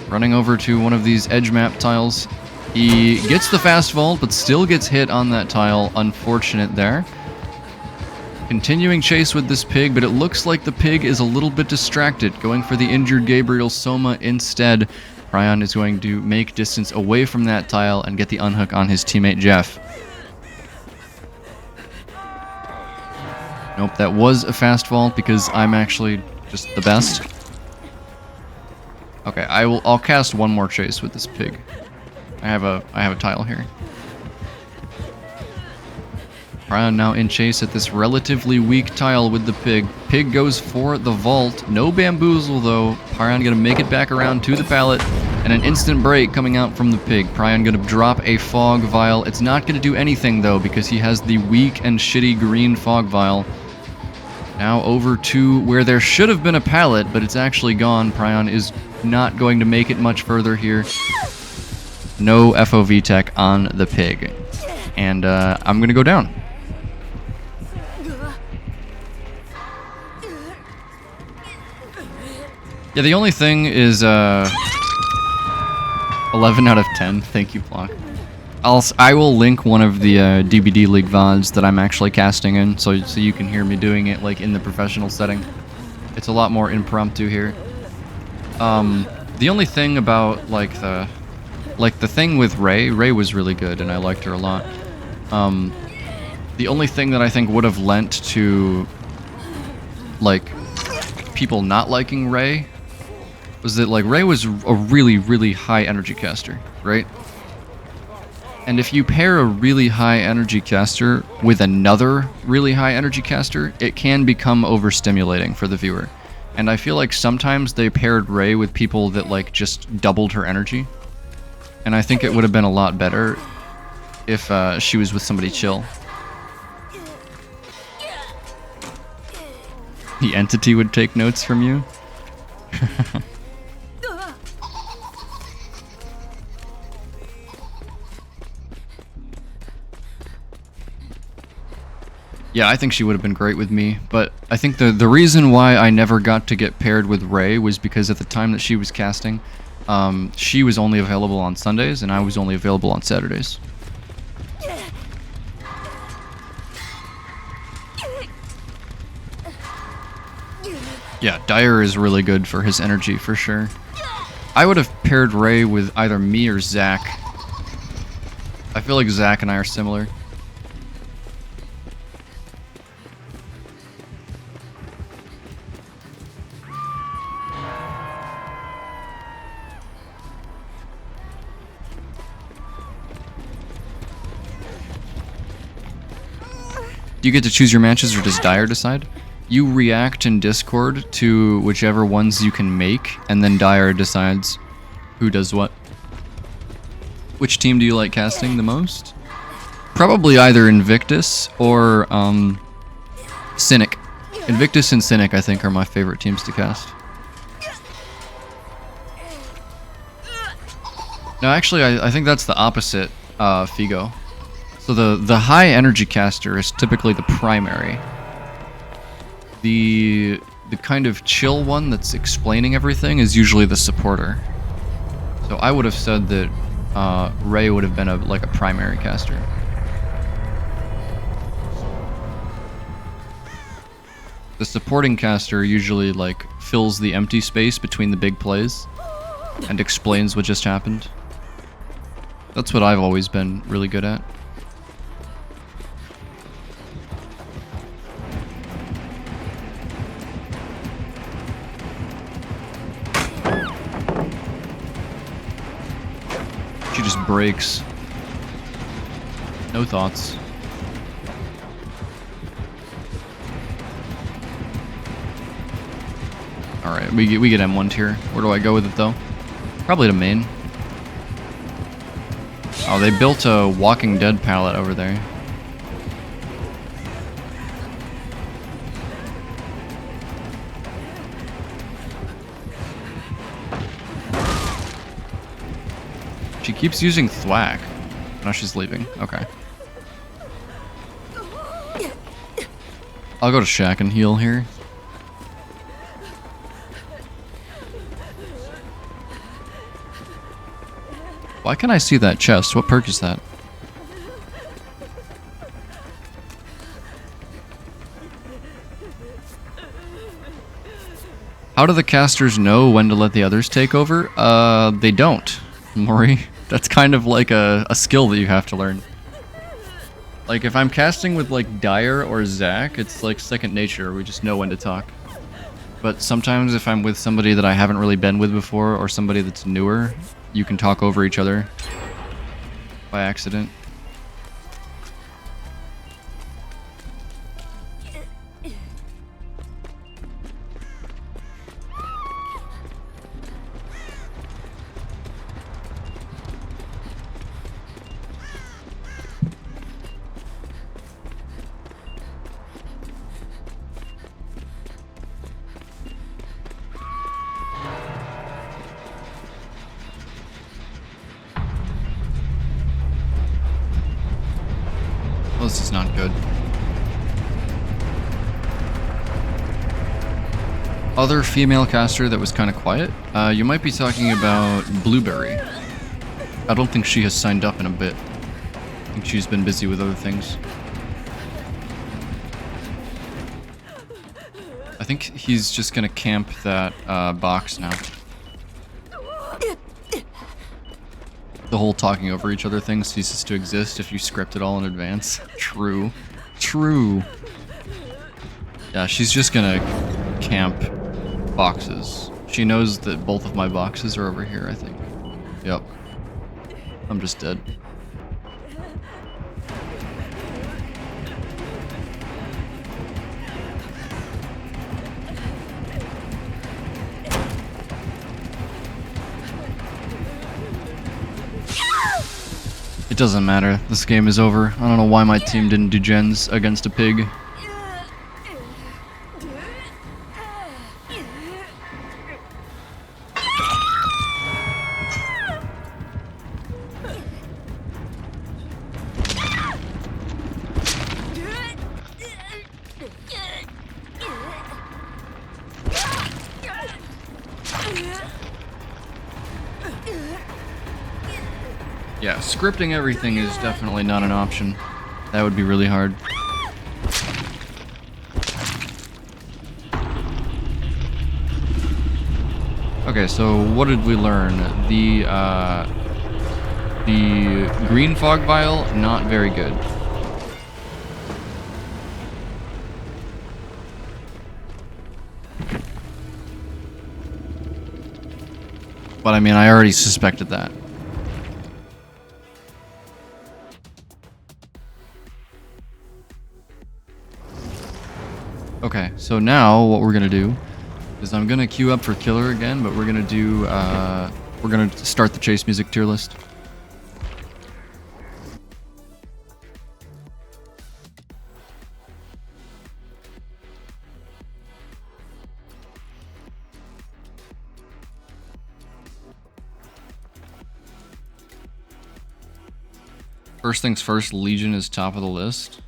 Running over to one of these edge map tiles. He gets the fast vault, but still gets hit on that tile. Unfortunate there. Continuing chase with this pig, but it looks like the pig is a little bit distracted. Going for the injured Gabriel Soma instead. Prion is going to make distance away from that tile and get the unhook on his teammate Jeff. Nope, that was a fast vault because I'm actually just the best. Okay, I'll cast one more chase with this pig. I have a tile here. Prion now in chase at this relatively weak tile with the pig. Pig goes for the vault. No bamboozle though. Prion gonna make it back around to the pallet. And an instant break coming out from the pig. Prion gonna drop a fog vial. It's not gonna do anything though because he has the weak and shitty green fog vial. Now over to where there should have been a pallet, but it's actually gone. Prion is not going to make it much further here. No FOV tech on the pig. And I'm gonna go down. Yeah, the only thing is 11 out of 10. Thank you, Flock. I will link one of the DBD League VODs that I'm actually casting in, so you can hear me doing it like in the professional setting. It's a lot more impromptu here. The only thing about like the thing with Ray was really good, and I liked her a lot. The only thing that I think would have lent to like people not liking Ray was that like Ray was a really, really high energy caster, right? And if you pair a really high energy caster with another really high energy caster, it can become overstimulating for the viewer. And I feel like sometimes they paired Ray with people that like just doubled her energy. And I think it would have been a lot better if she was with somebody chill. The entity would take notes from you? Yeah, I think she would have been great with me, but I think the reason why I never got to get paired with Ray was because at the time that she was casting, she was only available on Sundays and I was only available on Saturdays. Yeah, Dyer is really good for his energy for sure. I would have paired Ray with either me or Zach. I feel like Zach and I are similar. Do you get to choose your matches or does Dyer decide? You react in Discord to whichever ones you can make, and then Dyer decides who does what. Which team do you like casting the most? Probably either Invictus or Cynic. Invictus and Cynic I think are my favorite teams to cast. No, actually I think that's the opposite, Figo. So the high energy caster is typically the primary. The kind of chill one that's explaining everything is usually the supporter. So I would have said that Ray would have been like a primary caster. The supporting caster usually like fills the empty space between the big plays and explains what just happened. That's what I've always been really good at. She just breaks. No thoughts. Alright, we get M1 tier. Where do I go with it though? Probably to main. Oh, they built a Walking Dead palette over there. She keeps using thwack. Now she's leaving. Okay. I'll go to Shack and heal here. Why can't I see that chest? What perk is that? How do the casters know when to let the others take over? They don't, Maury. That's kind of like a skill that you have to learn. Like, if I'm casting with, like, Dyer or Zach, it's, like, second nature. We just know when to talk. But sometimes if I'm with somebody that I haven't really been with before, or somebody that's newer, you can talk over each other by accident. Well, this is not good. Other female caster that was kind of quiet. You might be talking about Blueberry. I don't think she has signed up in a bit. I think she's been busy with other things. I think he's just gonna camp that box now. The whole talking over each other thing ceases to exist if you script it all in advance. True. True. Yeah, she's just gonna camp boxes. She knows that both of my boxes are over here, I think. Yep. I'm just dead. It doesn't matter. This game is over. I don't know why my team didn't do gens against a pig. Yeah, scripting everything is definitely not an option. That would be really hard. Okay, so what did we learn? The green fog vial, not very good. But I mean, I already suspected that. Okay, so now what we're gonna do is I'm gonna queue up for killer again, but we're gonna do we're gonna start the chase music tier list. First things first, Legion is top of the list.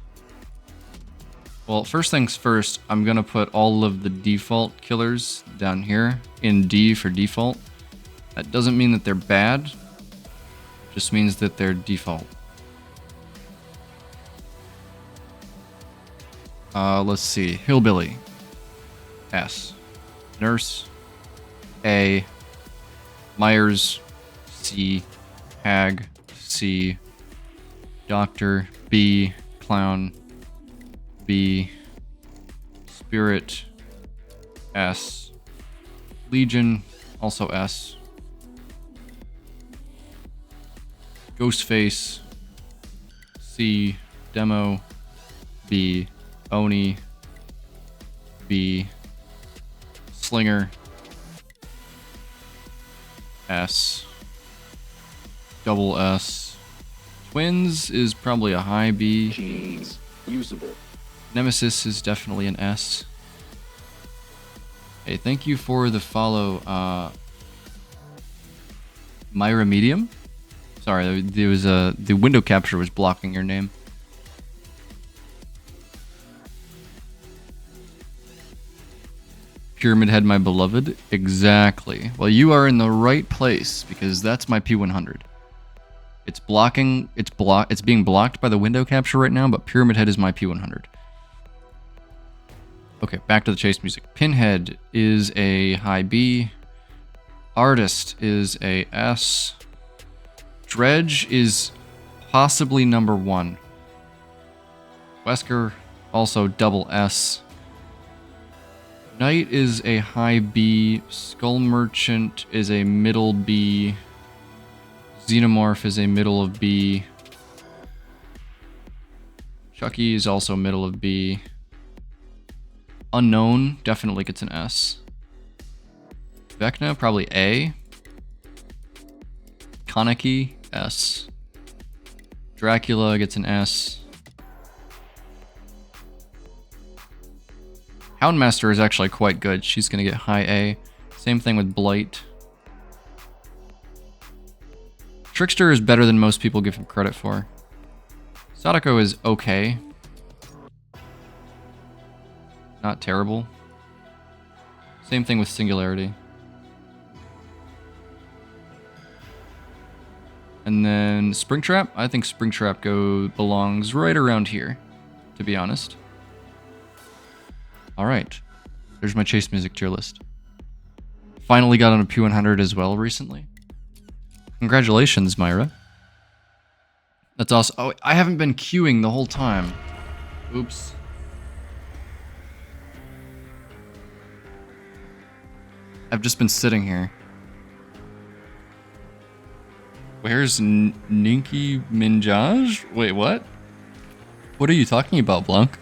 Well, first things first, I'm gonna put all of the default killers down here in D for default. That doesn't mean that they're bad, just means that they're default. Let's see, Hillbilly, S. Nurse, A. Myers, C. Hag, C. Doctor, B. Clown, B. Spirit, S. Legion, also S. Ghostface, C. Demo, B. Oni, B. Slinger, S. Double S. Twins is probably a high B. Genes. Usable. Nemesis is definitely an S. Hey, thank you for the follow, Myra Medium? Sorry, there was the window capture was blocking your name. Pyramid Head, my beloved? Exactly. Well, you are in the right place, because that's my P100. It's blocking, it's being blocked by the window capture right now, but Pyramid Head is my P100. Okay, back to the chase music. Pinhead is a high B. Artist is a S. Dredge is possibly number 1. Wesker, also double S. Knight is a high B. Skull Merchant is a middle B. Xenomorph is a middle of B. Chucky is also middle of B. Unknown definitely gets an S. Vecna, probably A. Kaneki, S. Dracula gets an S. Houndmaster is actually quite good. She's going to get high A. Same thing with Blight. Trickster is better than most people give him credit for. Sadako is okay. Not terrible. Same thing with Singularity. And then Springtrap. I think Springtrap belongs right around here, to be honest. Alright. There's my chase music tier list. Finally got on a P100 as well recently. Congratulations, Myra. That's awesome. Oh, I haven't been queuing the whole time. Oops. I've just been sitting here. Where's Nicki Minaj? Wait, what? What are you talking about, Blanc?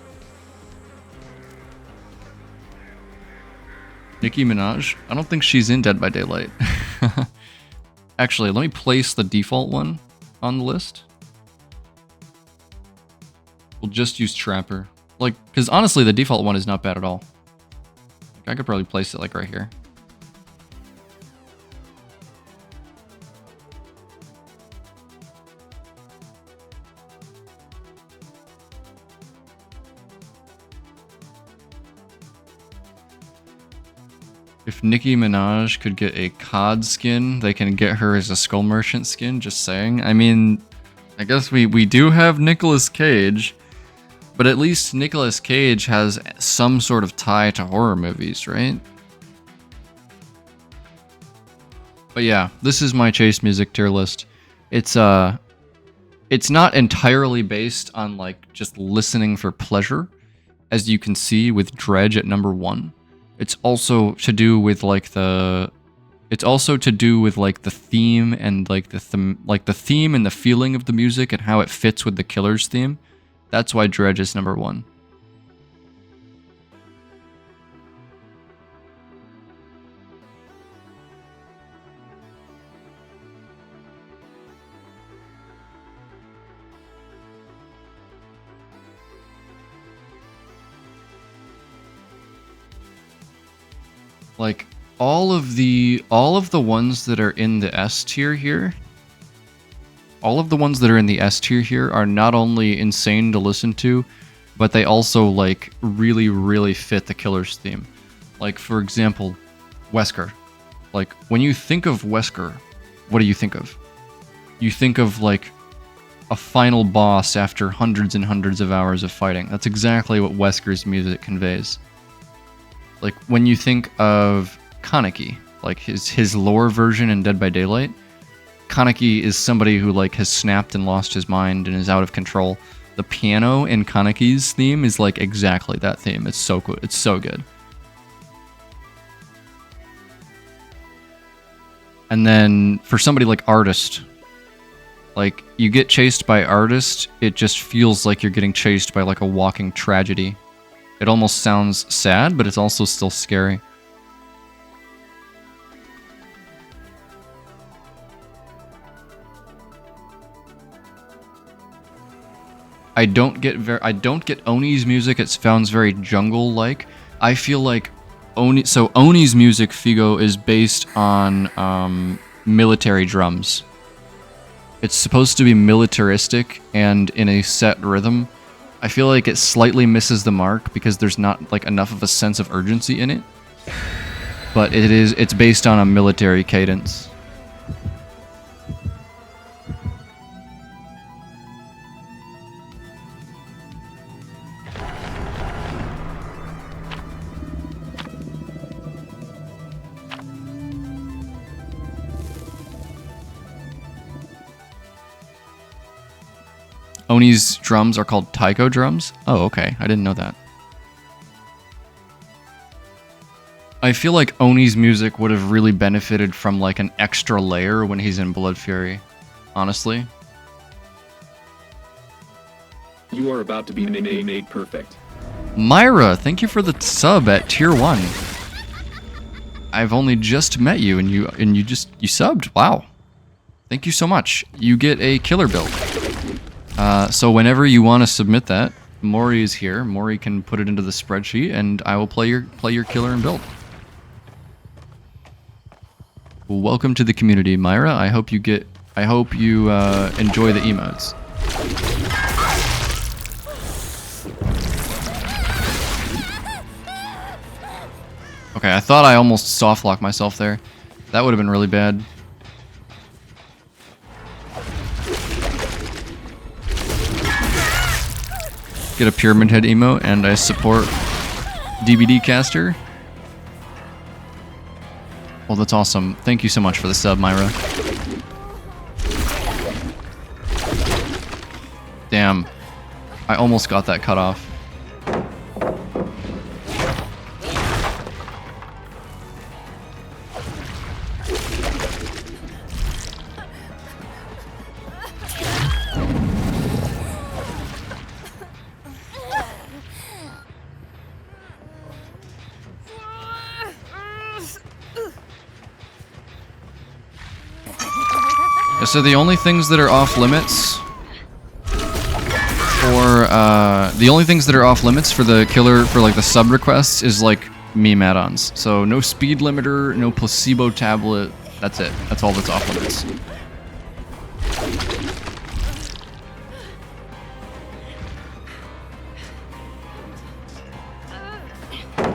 Nicki Minaj? I don't think she's in Dead by Daylight. Actually, let me place the default one on the list. We'll just use Trapper. Like, because honestly, the default one is not bad at all. Like, I could probably place it like right here. If Nicki Minaj could get a COD skin, they can get her as a Skull Merchant skin, just saying. I mean, I guess we do have Nicolas Cage, but at least Nicolas Cage has some sort of tie to horror movies, right? But yeah, this is my chase music tier list. It's not entirely based on like just listening for pleasure, as you can see with Dredge at number 1. It's also to do with like the theme and like the theme and the feeling of the music and how it fits with the Killer's theme. That's why Dredge is number 1. Like all of the ones that are in the S tier here, all of the ones that are in the S tier here are not only insane to listen to, but they also like really, really fit the Killer's theme. Like for example, Wesker. Like when you think of Wesker, what do you think of? You think of like a final boss after hundreds and hundreds of hours of fighting. That's exactly what Wesker's music conveys. Like when you think of Kaneki, like his lore version in Dead by Daylight, Kaneki is somebody who like has snapped and lost his mind and is out of control. The piano in Kaneki's theme is like exactly that theme. It's so good. It's so good. And then for somebody like Artist, like you get chased by Artist, it just feels like you're getting chased by like a walking tragedy. It almost sounds sad, but it's also still scary. I don't get Oni's music. It sounds very jungle-like. I feel like Oni's music, Figo, is based on military drums. It's supposed to be militaristic and in a set rhythm. I feel like it slightly misses the mark because there's not like enough of a sense of urgency in it. But it's based on a military cadence. Oni's drums are called taiko drums? Oh, okay. I didn't know that. I feel like Oni's music would have really benefited from like an extra layer when he's in Blood Fury. Honestly. You are about to be made perfect. Myra, thank you for the sub at tier 1. I've only just met you and you subbed. Wow. Thank you so much. You get a killer build. So whenever you want to submit that, Mori is here. Mori can put it into the spreadsheet, and I will play your killer and build. Welcome to the community, Myra. I hope you enjoy the emotes. Okay, I thought I almost soft locked myself there. That would have been really bad. Get a Pyramid Head emote, and I support DBD caster. Well, that's awesome. Thank you so much for the sub, Myra. Damn. I almost got that cut off. So the only things that are off limits for the killer for like the sub requests is like meme add-ons. So no speed limiter, no placebo tablet. That's it. That's all that's off limits.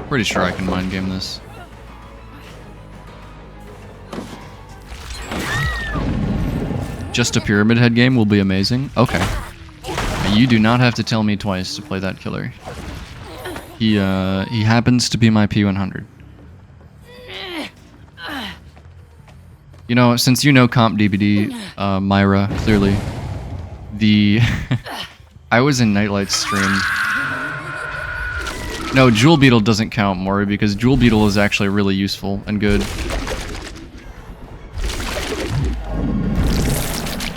Pretty sure I can mind game this. Just a Pyramid Head game will be amazing. Okay. You do not have to tell me twice to play that killer. He happens to be my P100. You know, since you know Comp DBD, Myra, clearly, I was in Nightlight's stream. No, Jewel Beetle doesn't count, Mori, because Jewel Beetle is actually really useful and good.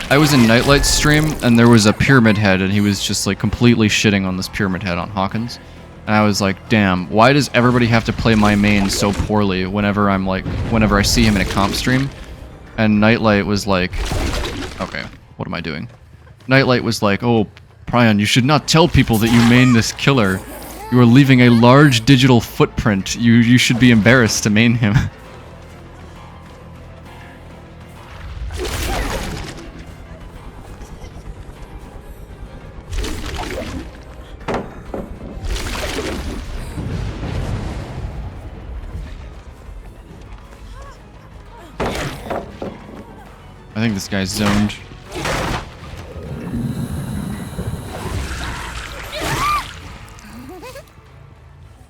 I was in Nightlight's stream, and there was a Pyramid Head, and he was just like completely shitting on this Pyramid Head on Hawkins. And I was like, damn, why does everybody have to play my main so poorly whenever I see him in a comp stream? And Nightlight was like, okay, what am I doing? Nightlight was like, oh, Prion, you should not tell people that you main this killer. You are leaving a large digital footprint. You should be embarrassed to main him. I think this guy's zoned.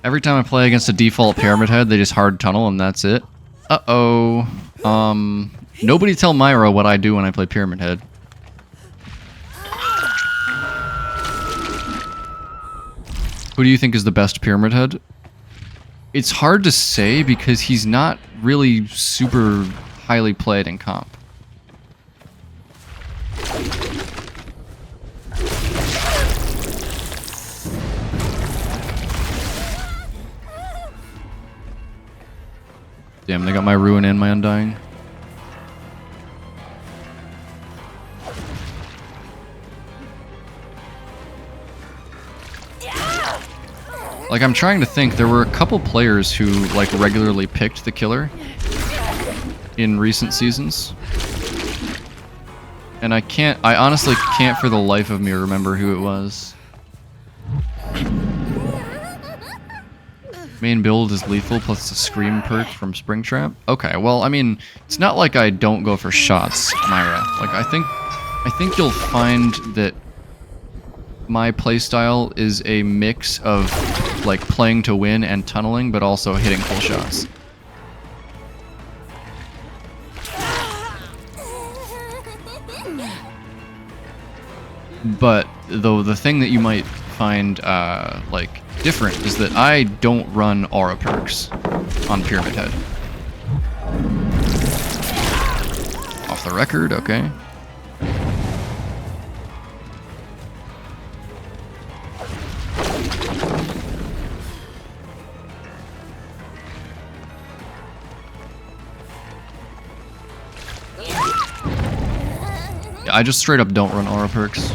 Every time I play against a default Pyramid Head, they just hard tunnel and that's it. Uh-oh. Nobody tell Myra what I do when I play Pyramid Head. Who do you think is the best Pyramid Head? It's hard to say because he's not really super highly played in comp. Damn, they got my Ruin and my Undying. Like, I'm trying to think, there were a couple players who, like, regularly picked the killer in recent seasons. And I honestly can't for the life of me remember who it was. Main build is lethal plus the scream perk from Springtrap. Okay, well, I mean, it's not like I don't go for shots, Myra. Like, I think you'll find that my playstyle is a mix of, like, playing to win and tunneling, but also hitting full shots. But, though, the thing that you might find, like, different is that I don't run aura perks on Pyramid Head. Off the record, okay. Yeah, I just straight up don't run aura perks.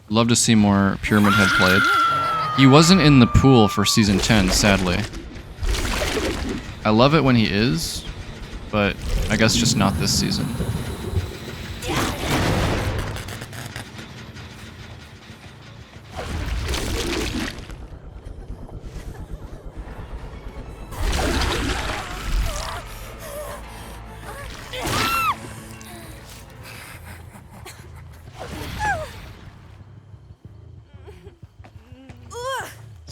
Love to see more Pyramid Head played. He wasn't in the pool for Season 10, sadly. I love it when he is, but I guess just not this season.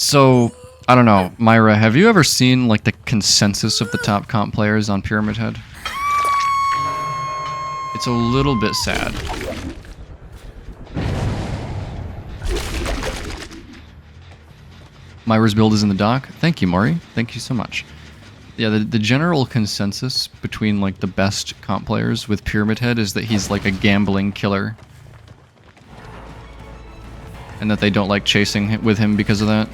So, I don't know, Myra, have you ever seen, like, the consensus of the top comp players on Pyramid Head? It's a little bit sad. Myra's build is in the dock. Thank you, Maury. Thank you so much. Yeah, the general consensus between, like, the best comp players with Pyramid Head is that he's, like, a gambling killer. And that they don't like chasing with him because of that.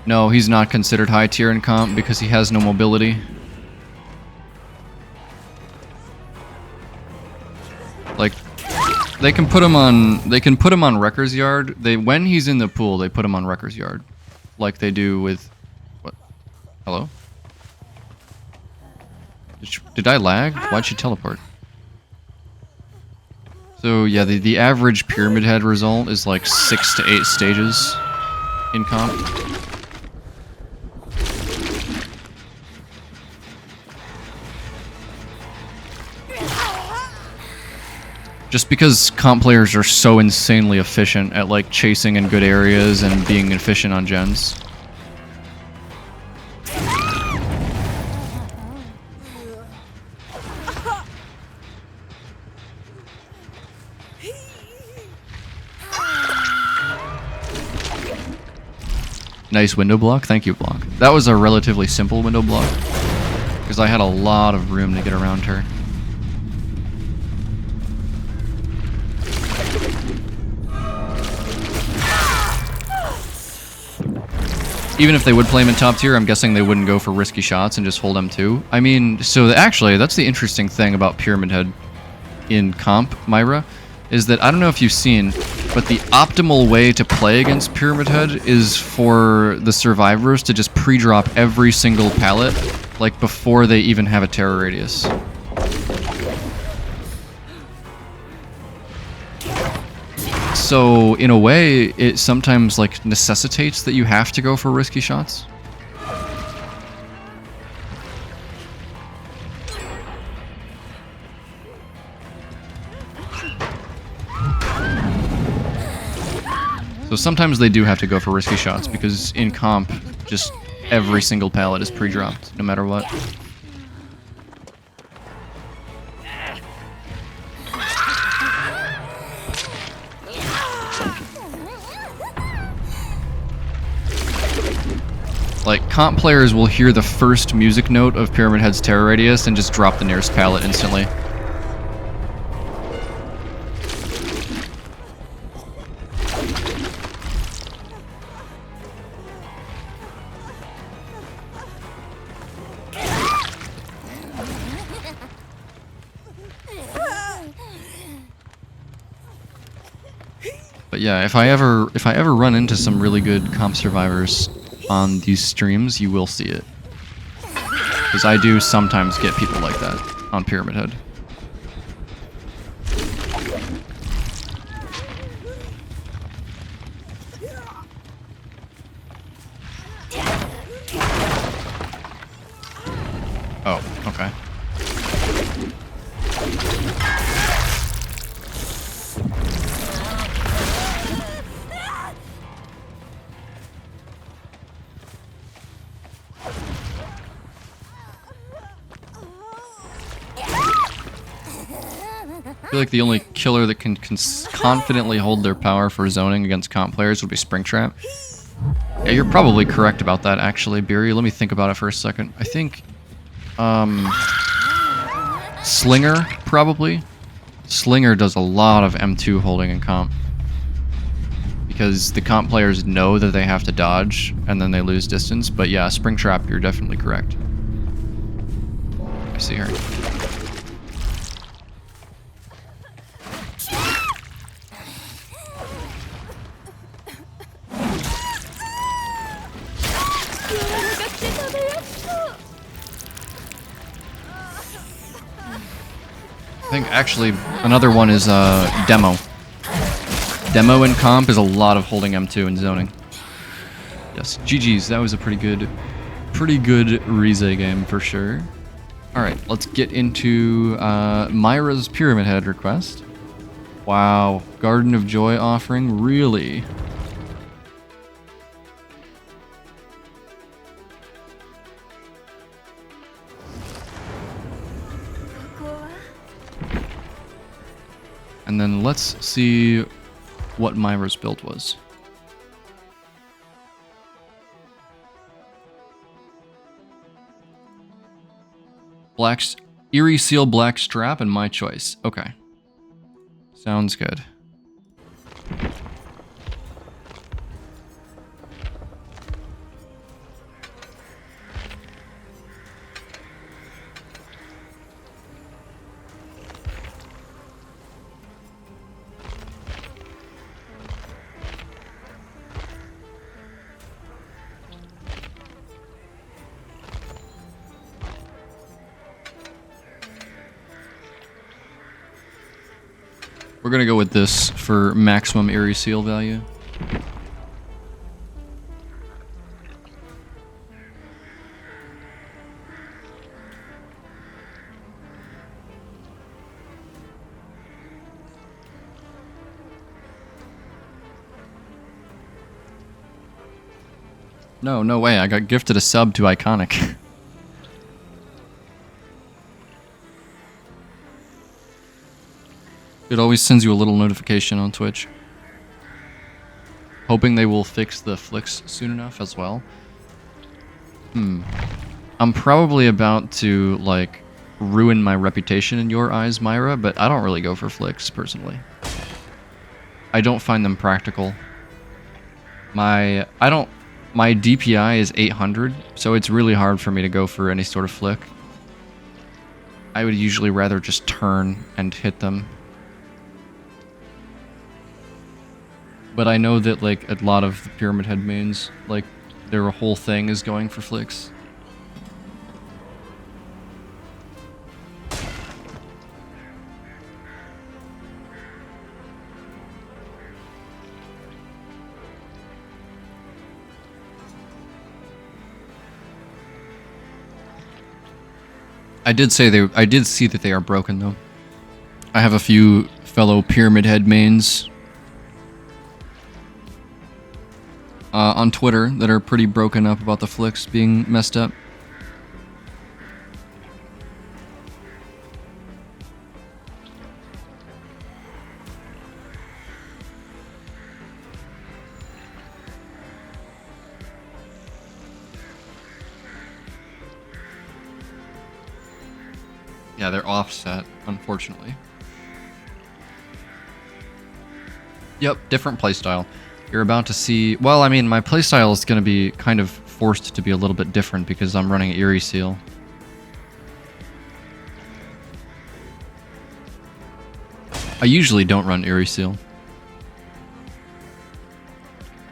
No, he's not considered high tier in comp because he has no mobility. Like, they can put him on Wrecker's Yard. When he's in the pool, they put him on Wrecker's Yard. Like they do with what? Hello? Did I lag? Why'd she teleport? So yeah, the average Pyramid Head result is like 6 to 8 stages in comp. Just because comp players are so insanely efficient at, like, chasing in good areas and being efficient on gens. Nice window block. Thank you, block. That was a relatively simple window block, because I had a lot of room to get around her. Even if they would play him in top tier, I'm guessing they wouldn't go for risky shots and just hold M2. I mean, so actually, that's the interesting thing about Pyramid Head in comp, Myra, is that, I don't know if you've seen, but the optimal way to play against Pyramid Head is for the survivors to just pre-drop every single pallet, like, before they even have a terror radius. So, in a way, it sometimes, like, necessitates that you have to go for risky shots. So sometimes they do have to go for risky shots, because in comp, just every single pallet is pre-dropped, no matter what. Like, comp players will hear the first music note of Pyramid Head's terror radius and just drop the nearest pallet instantly. But yeah, if I ever run into some really good comp survivors on these streams, you will see it. Because I do sometimes get people like that on Pyramid Head. Oh, okay. I feel like the only killer that can confidently hold their power for zoning against comp players would be Springtrap. Yeah, you're probably correct about that, actually, Beery. Let me think about it for a second. I think, Slinger, probably. Slinger does a lot of M2 holding in comp. Because the comp players know that they have to dodge, and then they lose distance. But yeah, Springtrap, you're definitely correct. I see her. I think actually another one is Demo. Demo in comp is a lot of holding M2 and zoning. Yes, GG's, that was a pretty good Rize game for sure. Alright, let's get into Myra's Pyramid Head request. Wow, Garden of Joy offering, really? And then let's see what Myra's build was. Eerie Seal Black Strap and my choice. Okay. Sounds good. We're gonna go with this for maximum Eerie Seal value. No way, I got gifted a sub to Iconic. It always sends you a little notification on Twitch. Hoping they will fix the flicks soon enough as well. I'm probably about to, like, ruin my reputation in your eyes, Myra, but I don't really go for flicks, personally. I don't find them practical. My DPI is 800, so it's really hard for me to go for any sort of flick. I would usually rather just turn and hit them. But I know that, like, a lot of the Pyramid Head mains, like, their whole thing is going for flicks. I did see that they are broken, though. I have a few fellow Pyramid Head mains on Twitter that are pretty broken up about the flicks being messed up. Yeah, they're offset, unfortunately. Yep, different playstyle. You're about to see... Well, I mean, my playstyle is going to be kind of forced to be a little bit different because I'm running Eerie Seal. I usually don't run Eerie Seal.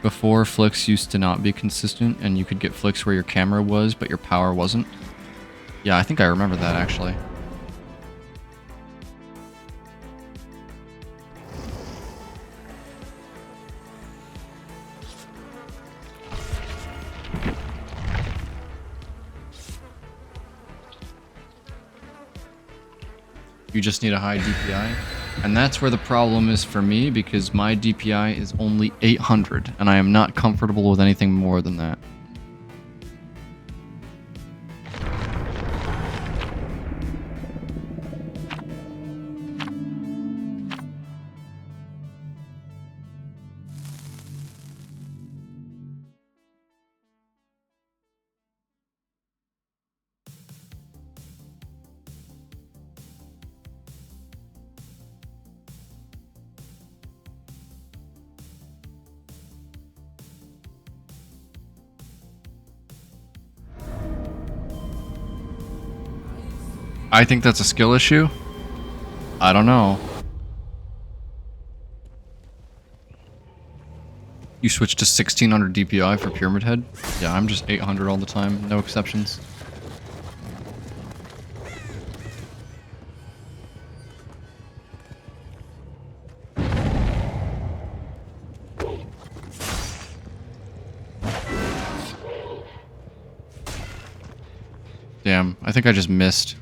before flicks used to not be consistent, and you could get flicks where your camera was, but your power wasn't. Yeah, I think I remember that, actually. You just need a high DPI. And that's where the problem is for me, because my DPI is only 800, and I am not comfortable with anything more than that. I think that's a skill issue. I don't know. You switch to 1600 DPI for Pyramid Head? Yeah, I'm just 800 all the time, no exceptions. Damn, I think I just missed.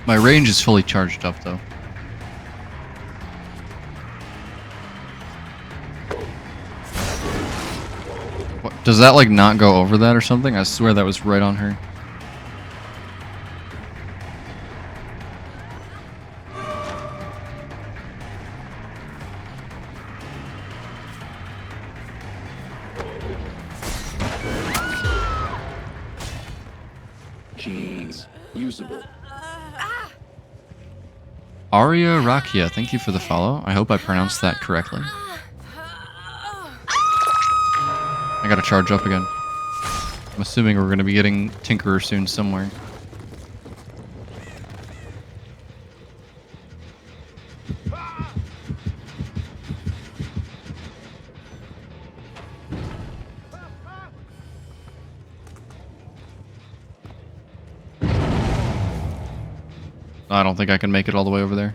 My range is fully charged up, though. What, does that, like, not go over that or something? I swear that was right on her. Jeez. Usable. Arya Rakia, thank you for the follow. I hope I pronounced that correctly. I gotta charge up again. I'm assuming we're gonna be getting Tinkerer soon somewhere. I don't think I can make it all the way over there.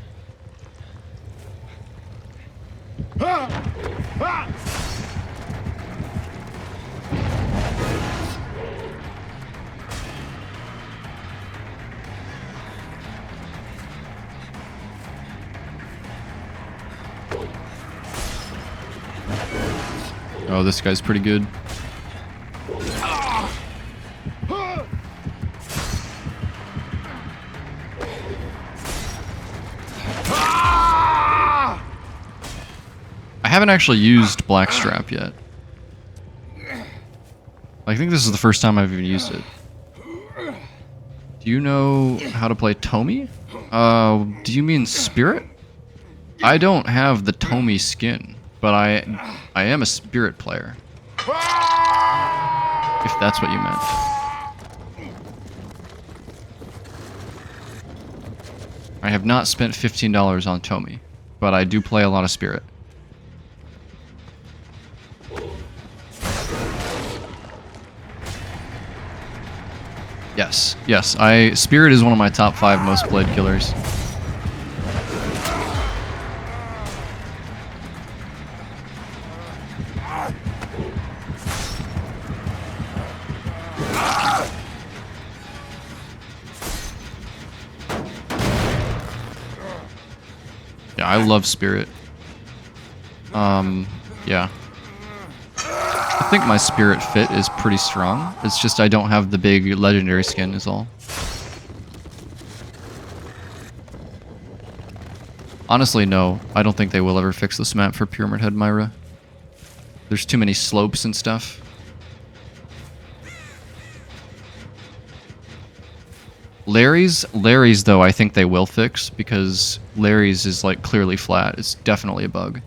Oh, this guy's pretty good. I haven't actually used Blackstrap yet. I think this is the first time I've even used it. Do you know how to play Tomi? Do you mean Spirit? I don't have the Tomi skin, but I am a Spirit player. If that's what you meant. I have not spent $15 on Tomi, but I do play a lot of Spirit. Yes, yes. Spirit is one of my top 5 most played killers. Yeah, I love Spirit. Yeah. I think my Spirit fit is pretty strong. It's just I don't have the big legendary skin is all. Honestly, no. I don't think they will ever fix this map for Pyramid Head Myra. There's too many slopes and stuff. Larry's though, I think they will fix because Larry's is like clearly flat. It's definitely a bug.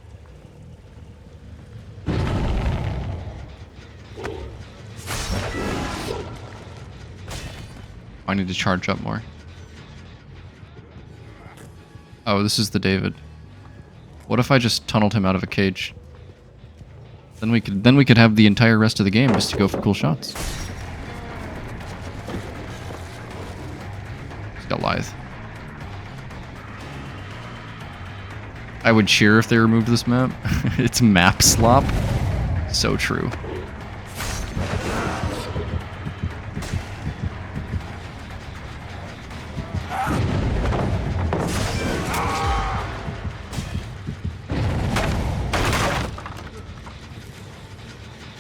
I need to charge up more. Oh, this is the David. What if I just tunneled him out of a cage? Then we could have the entire rest of the game just to go for cool shots. He's got Lithe. I would cheer if they removed this map. It's map slop. So true.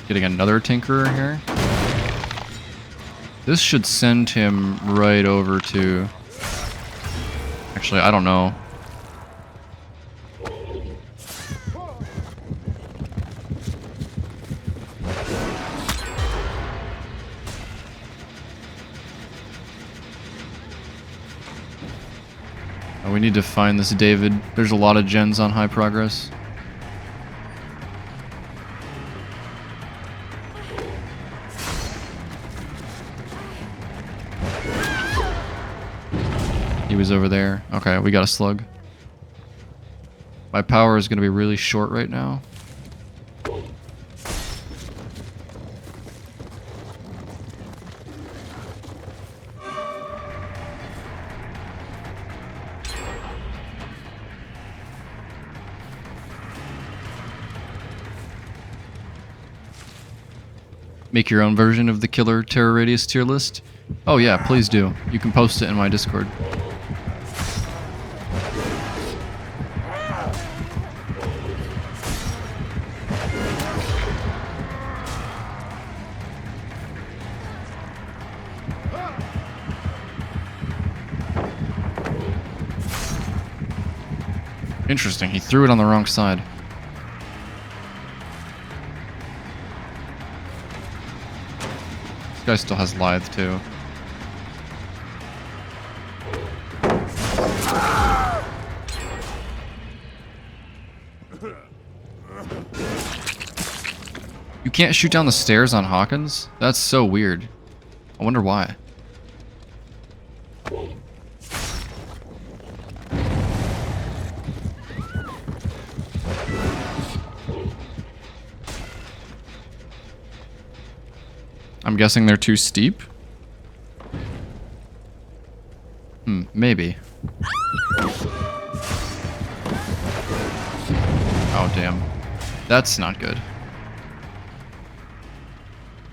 Getting another Tinkerer here. This should send him right over to... Actually, I don't know. We need to find this David. There's a lot of gens on high progress. He was over there. Okay, we got a slug. My power is going to be really short right now. Make your own version of the killer terror radius tier list? Oh yeah, please do. You can post it in my Discord. Interesting, he threw it on the wrong side. This guy still has Lithe too. You can't shoot down the stairs on Hawkins? That's so weird. I wonder why. I'm guessing they're too steep? Maybe. Oh, damn. That's not good.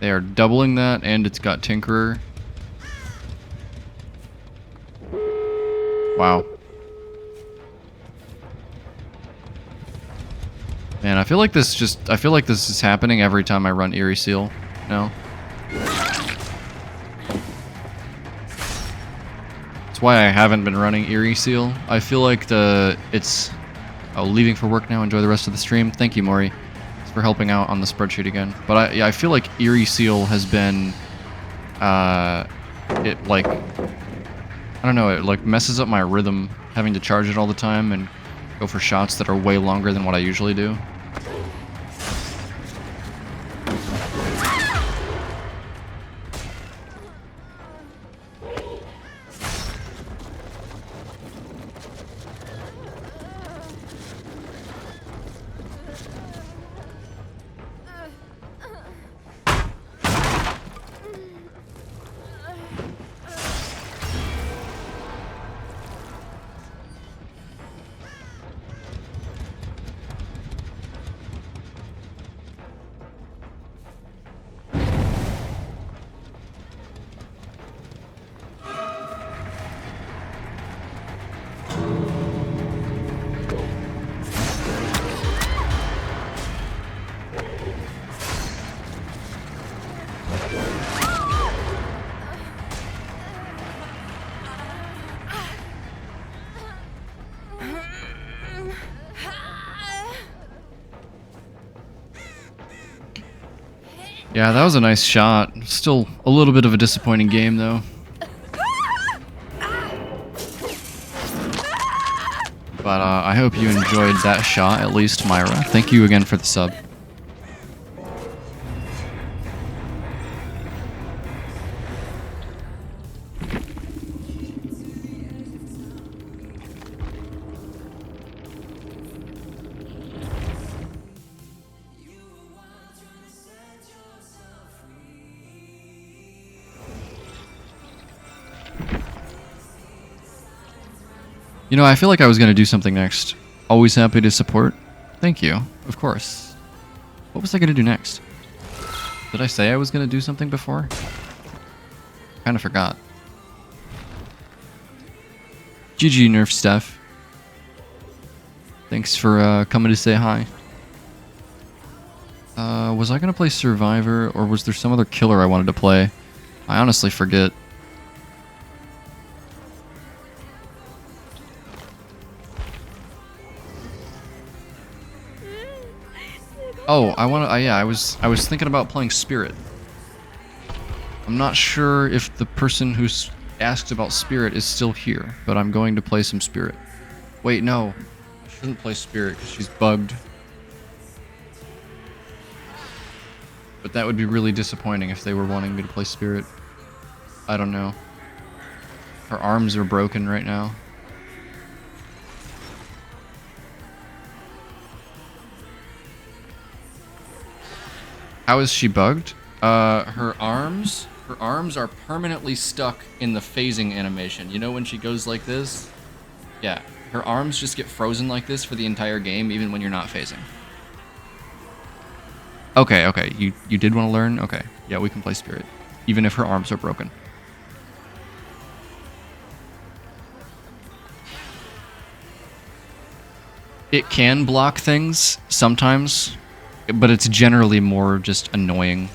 They are doubling that, and it's got Tinkerer. Wow. Man, I feel like this is happening every time I run Eerie Seal now. That's why I haven't been running Eerie Seal. I feel like leaving for work now. Enjoy the rest of the stream. Thank you, Maury. Thanks for helping out on the spreadsheet again. But I feel like Eerie Seal has been, I don't know, it like messes up my rhythm having to charge it all the time and go for shots that are way longer than what I usually do. Yeah, that was a nice shot. Still a little bit of a disappointing game, though. But I hope you enjoyed that shot, at least, Myra. Thank you again for the sub. You know, I feel like I was going to do something next. Always happy to support. Thank you. Of course. What was I going to do next? Did I say I was going to do something before? Kind of forgot. GG Nerf Steph. Thanks for coming to say hi. Was I going to play Survivor, or was there some other killer I wanted to play? I honestly forget. Oh, yeah, I was thinking about playing Spirit. I'm not sure if the person who's asked about Spirit is still here, but I'm going to play some Spirit. Wait, no. I shouldn't play Spirit because she's bugged. But that would be really disappointing if they were wanting me to play Spirit. I don't know. Her arms are broken right now. How is she bugged? Her arms are permanently stuck in the phasing animation. You know when she goes like this? Yeah, her arms just get frozen like this for the entire game, even when you're not phasing. Okay, you did want to learn? Okay, yeah, we can play Spirit, even if her arms are broken. It can block things sometimes, but it's generally more just annoying.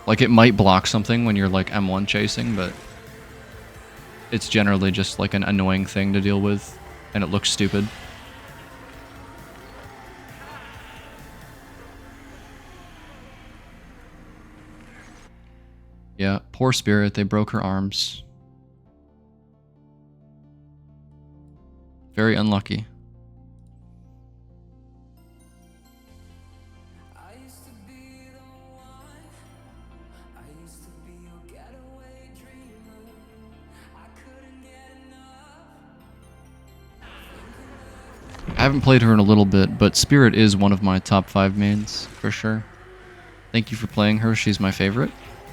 Like, it might block something when you're, like, M1 chasing, but it's generally just, like, an annoying thing to deal with, and it looks stupid. Yeah, poor Spirit, they broke her arms. Very unlucky. I haven't played her in a little bit, but Spirit is one of my top 5 mains, for sure. Thank you for playing her, she's my favorite.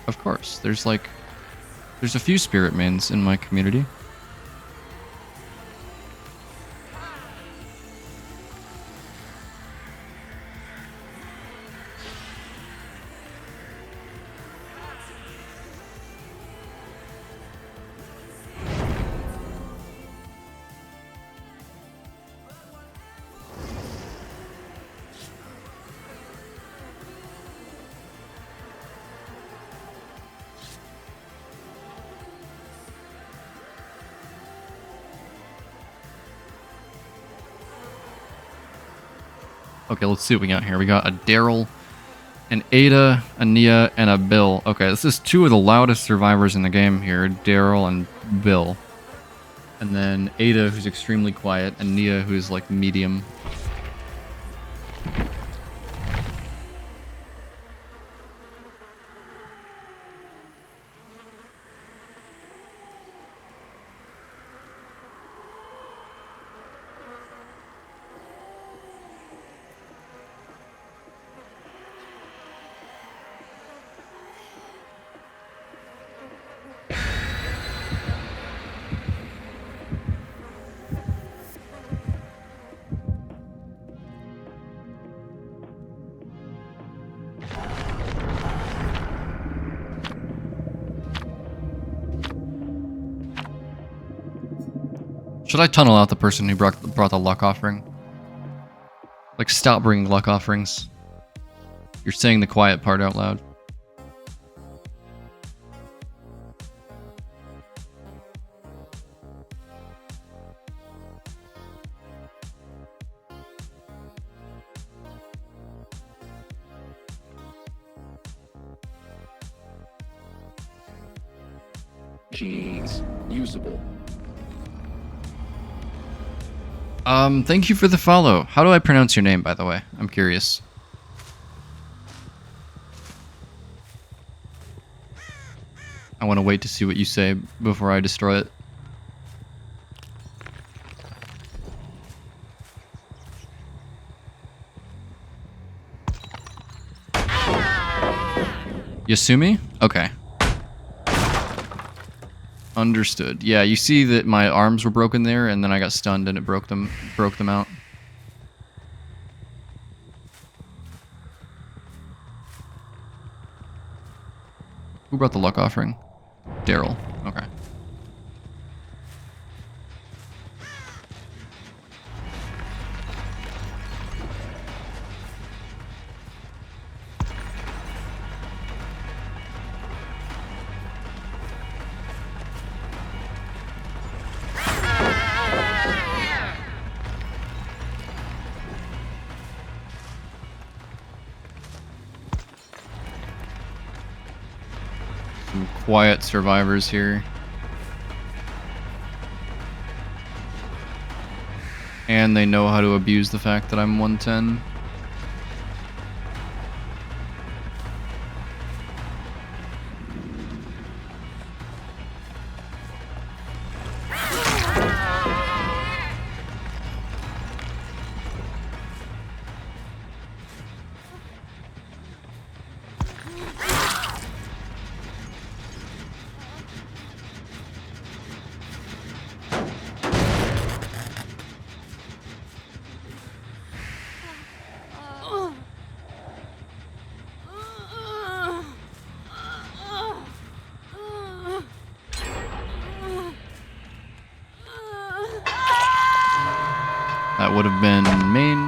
Of course, there's a few Spirit mains in my community. Okay, let's see what we got here. We got a Daryl, an Ada, a Nia, and a Bill. Okay, this is 2 of the loudest survivors in the game here, Daryl and Bill. And then Ada, who's extremely quiet, and Nia, who's like medium. Should I tunnel out the person who brought the luck offering? Like, stop bringing luck offerings. You're saying the quiet part out loud. Jeez. Usable. Thank you for the follow. How do I pronounce your name, by the way? I'm curious. I want to wait to see what you say before I destroy it. Yasumi? Okay. Understood. Yeah, you see that my arms were broken there, and then I got stunned and it broke them out. Who brought the luck offering? Daryl. Okay. Some quiet survivors here. And they know how to abuse the fact that I'm 110. That would have been main.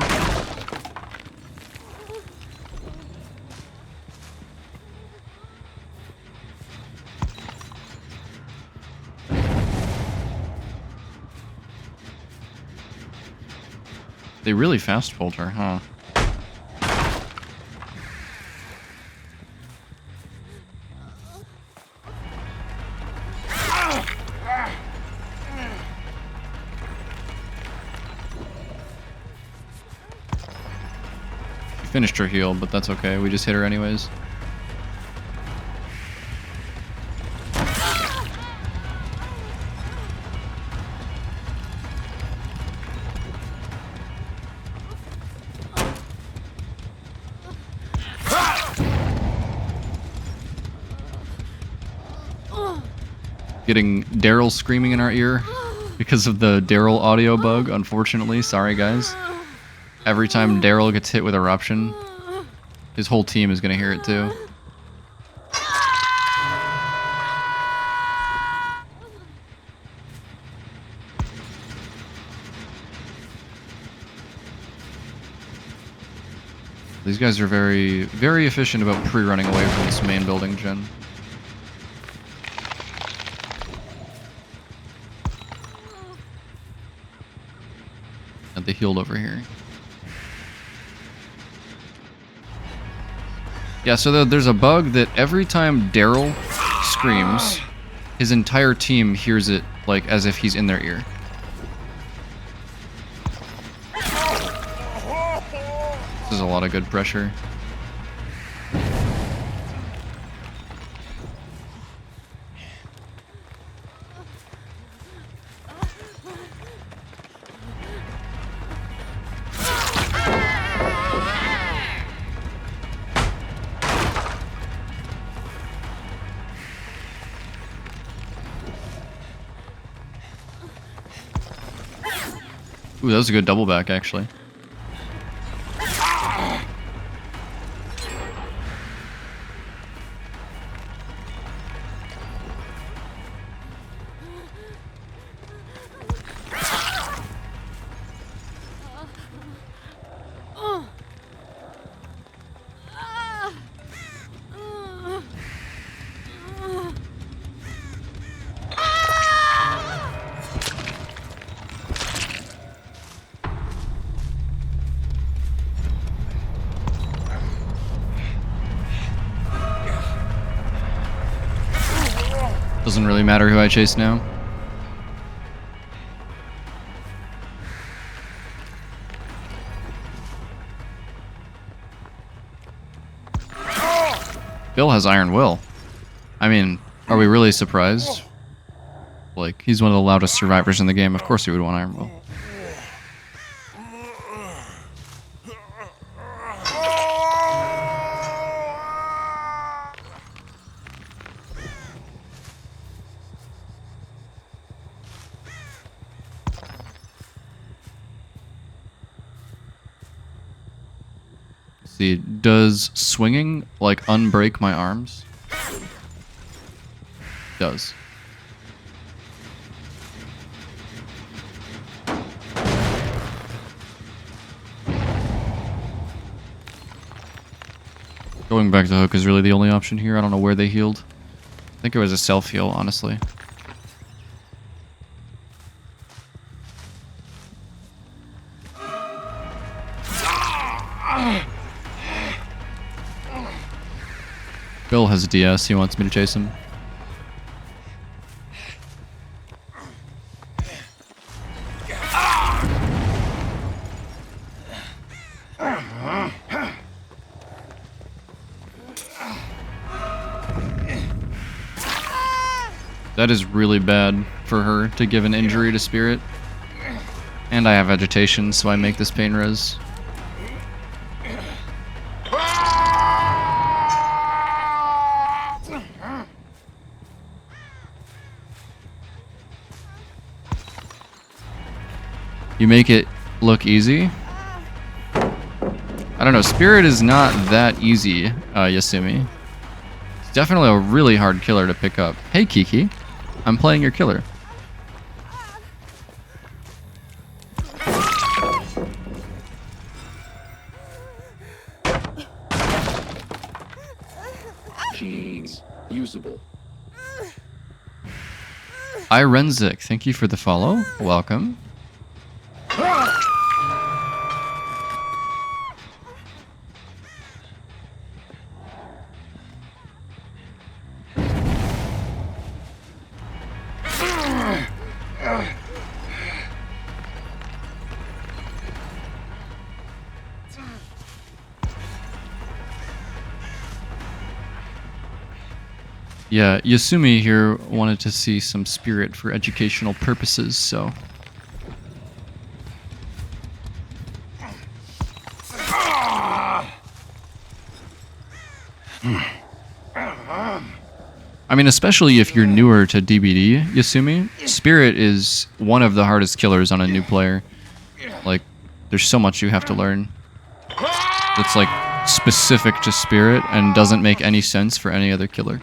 They really fast pulled her, huh? Finished her heal, but that's okay. We just hit her anyways. Getting Daryl screaming in our ear because of the Daryl audio bug, unfortunately. Sorry, guys. Every time Daryl gets hit with Eruption, his whole team is going to hear it too. These guys are very, very efficient about pre-running away from this main building gen. And they healed over here. Yeah, so there's a bug that every time Daryl screams, his entire team hears it like as if he's in their ear. This is a lot of good pressure. Ooh, that was a good double back, actually. Doesn't really matter who I chase now. Bill has Iron Will. I mean, are we really surprised? Like, he's one of the loudest survivors in the game. Of course he would want Iron Will. See, does swinging, like, unbreak my arms? Does. Going back to hook is really the only option here. I don't know where they healed. I think it was a self-heal, honestly. Bill has DS. He wants me to chase him. That is really bad for her to give an injury to Spirit. And I have agitation, so I make this pain res. You make it look easy? I don't know, Spirit is not that easy, Yasumi. It's definitely a really hard killer to pick up. Hey Kiki, I'm playing your killer. Jeez. Usable. Irenzik, thank you for the follow. Welcome. Yeah, Yasumi here wanted to see some Spirit for educational purposes, so... I mean, especially if you're newer to DBD, Yasumi, Spirit is one of the hardest killers on a new player. Like, there's so much you have to learn. That's like specific to Spirit and doesn't make any sense for any other killer.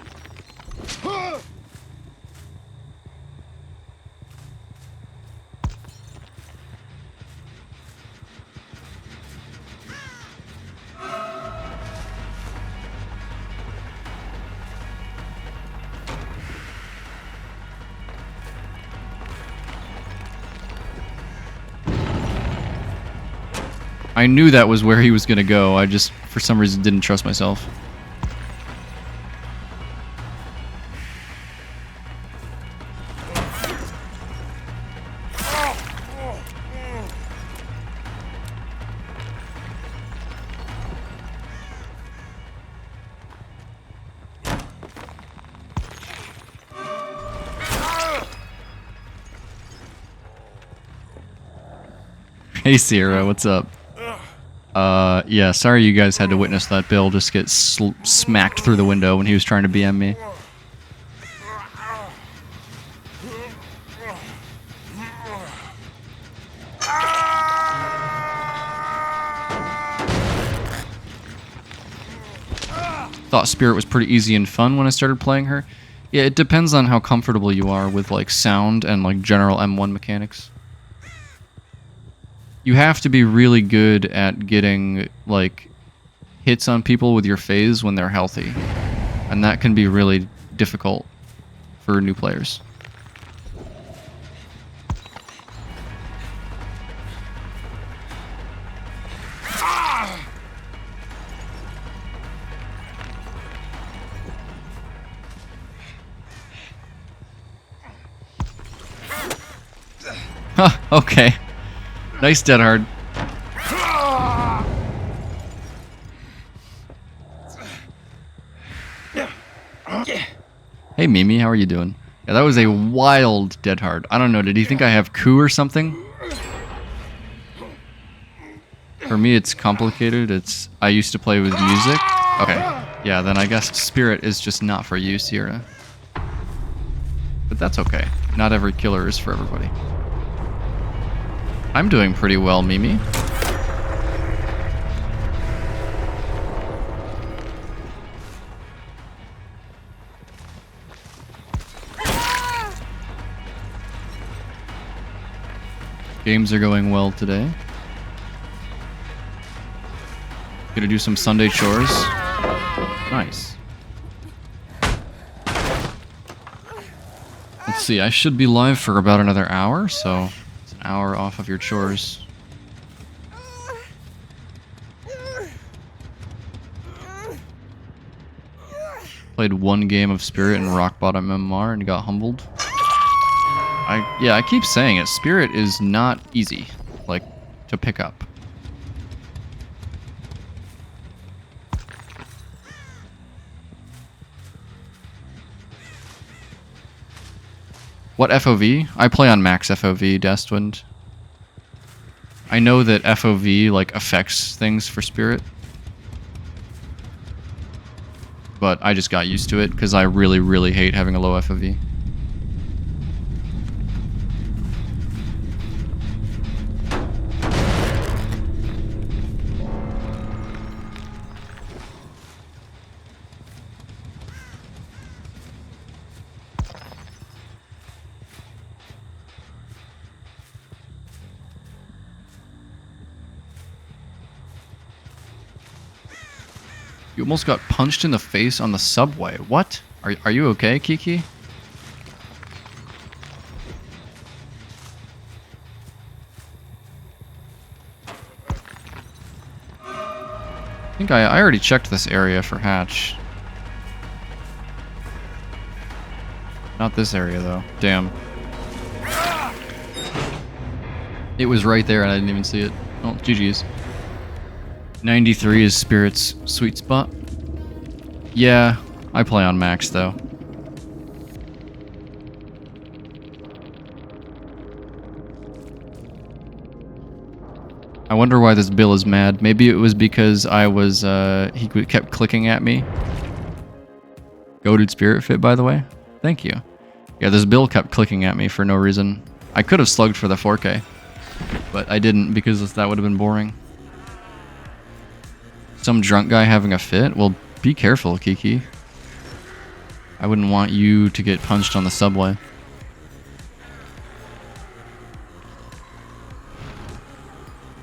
I knew that was where he was gonna go, I just, for some reason, didn't trust myself. Hey Sierra, what's up? Yeah, sorry you guys had to witness that Bill just get smacked through the window when he was trying to BM me. Thought Spirit was pretty easy and fun when I started playing her. Yeah, it depends on how comfortable you are with like sound and like general M1 mechanics. You have to be really good at getting, like, hits on people with your phase when they're healthy. And that can be really difficult for new players. Huh, okay. Nice dead hard. Hey Mimi, how are you doing? Yeah, that was a wild dead hard. I don't know, did he think I have coup or something? For me it's complicated. I used to play with music. Okay. Yeah, then I guess Spirit is just not for you, Sierra. But that's okay. Not every killer is for everybody. I'm doing pretty well, Mimi. Games are going well today. Gonna do some Sunday chores. Nice. Let's see, I should be live for about another hour, so it's an hour off of your chores. Played one game of Spirit and Rock Bottom MMR and got humbled. I keep saying it. Spirit is not easy, like, to pick up. What FOV? I play on max FOV, Destwind. I know that FOV, like, affects things for Spirit. But I just got used to it, because I really, really hate having a low FOV. You almost got punched in the face on the subway. What? Are you okay, Kiki? I think I already checked this area for Hatch. Not this area, though. Damn. It was right there and I didn't even see it. Oh, GG's. 93 is Spirit's sweet spot. Yeah, I play on max though. I wonder why this Bill is mad. Maybe it was because I was, he kept clicking at me. Goated Spirit Fit, by the way. Thank you. Yeah, this Bill kept clicking at me for no reason. I could have slugged for the 4K, but I didn't because that would have been boring. Some drunk guy having a fit? Well, be careful, Kiki. I wouldn't want you to get punched on the subway.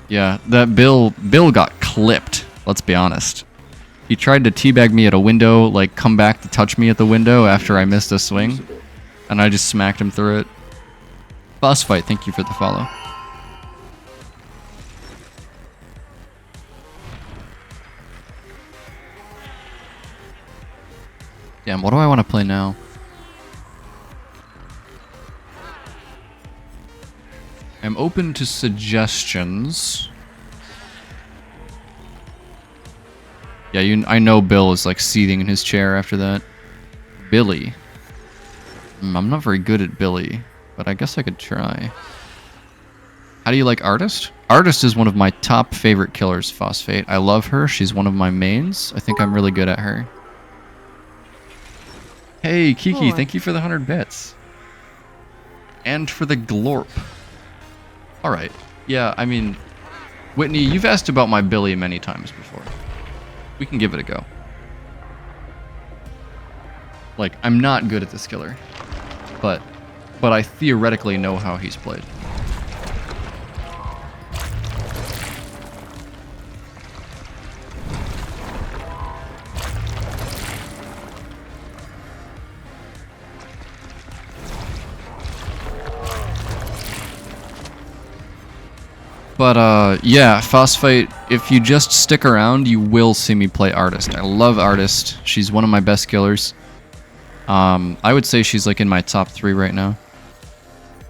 Yeah, that Bill got clipped, let's be honest. He tried to teabag me at a window, like come back to touch me at the window after I missed a swing, and I just smacked him through it. Boss fight, thank you for the follow. Damn, what do I want to play now? I'm open to suggestions. Yeah, I know Bill is like seething in his chair after that. Billy. I'm not very good at Billy, but I guess I could try. How do you like Artist? Artist is one of my top favorite killers, Phosphate. I love her. She's one of my mains. I think I'm really good at her. Hey, Kiki, thank you for the 100 bits. And for the glorp. Alright. Yeah, I mean, Whitney, you've asked about my Billy many times before. We can give it a go. Like, I'm not good at this killer. But I theoretically know how he's played. But, yeah, Phosphate, if you just stick around, you will see me play Artist. I love Artist. She's one of my best killers. I would say she's, like, in my top 3 right now.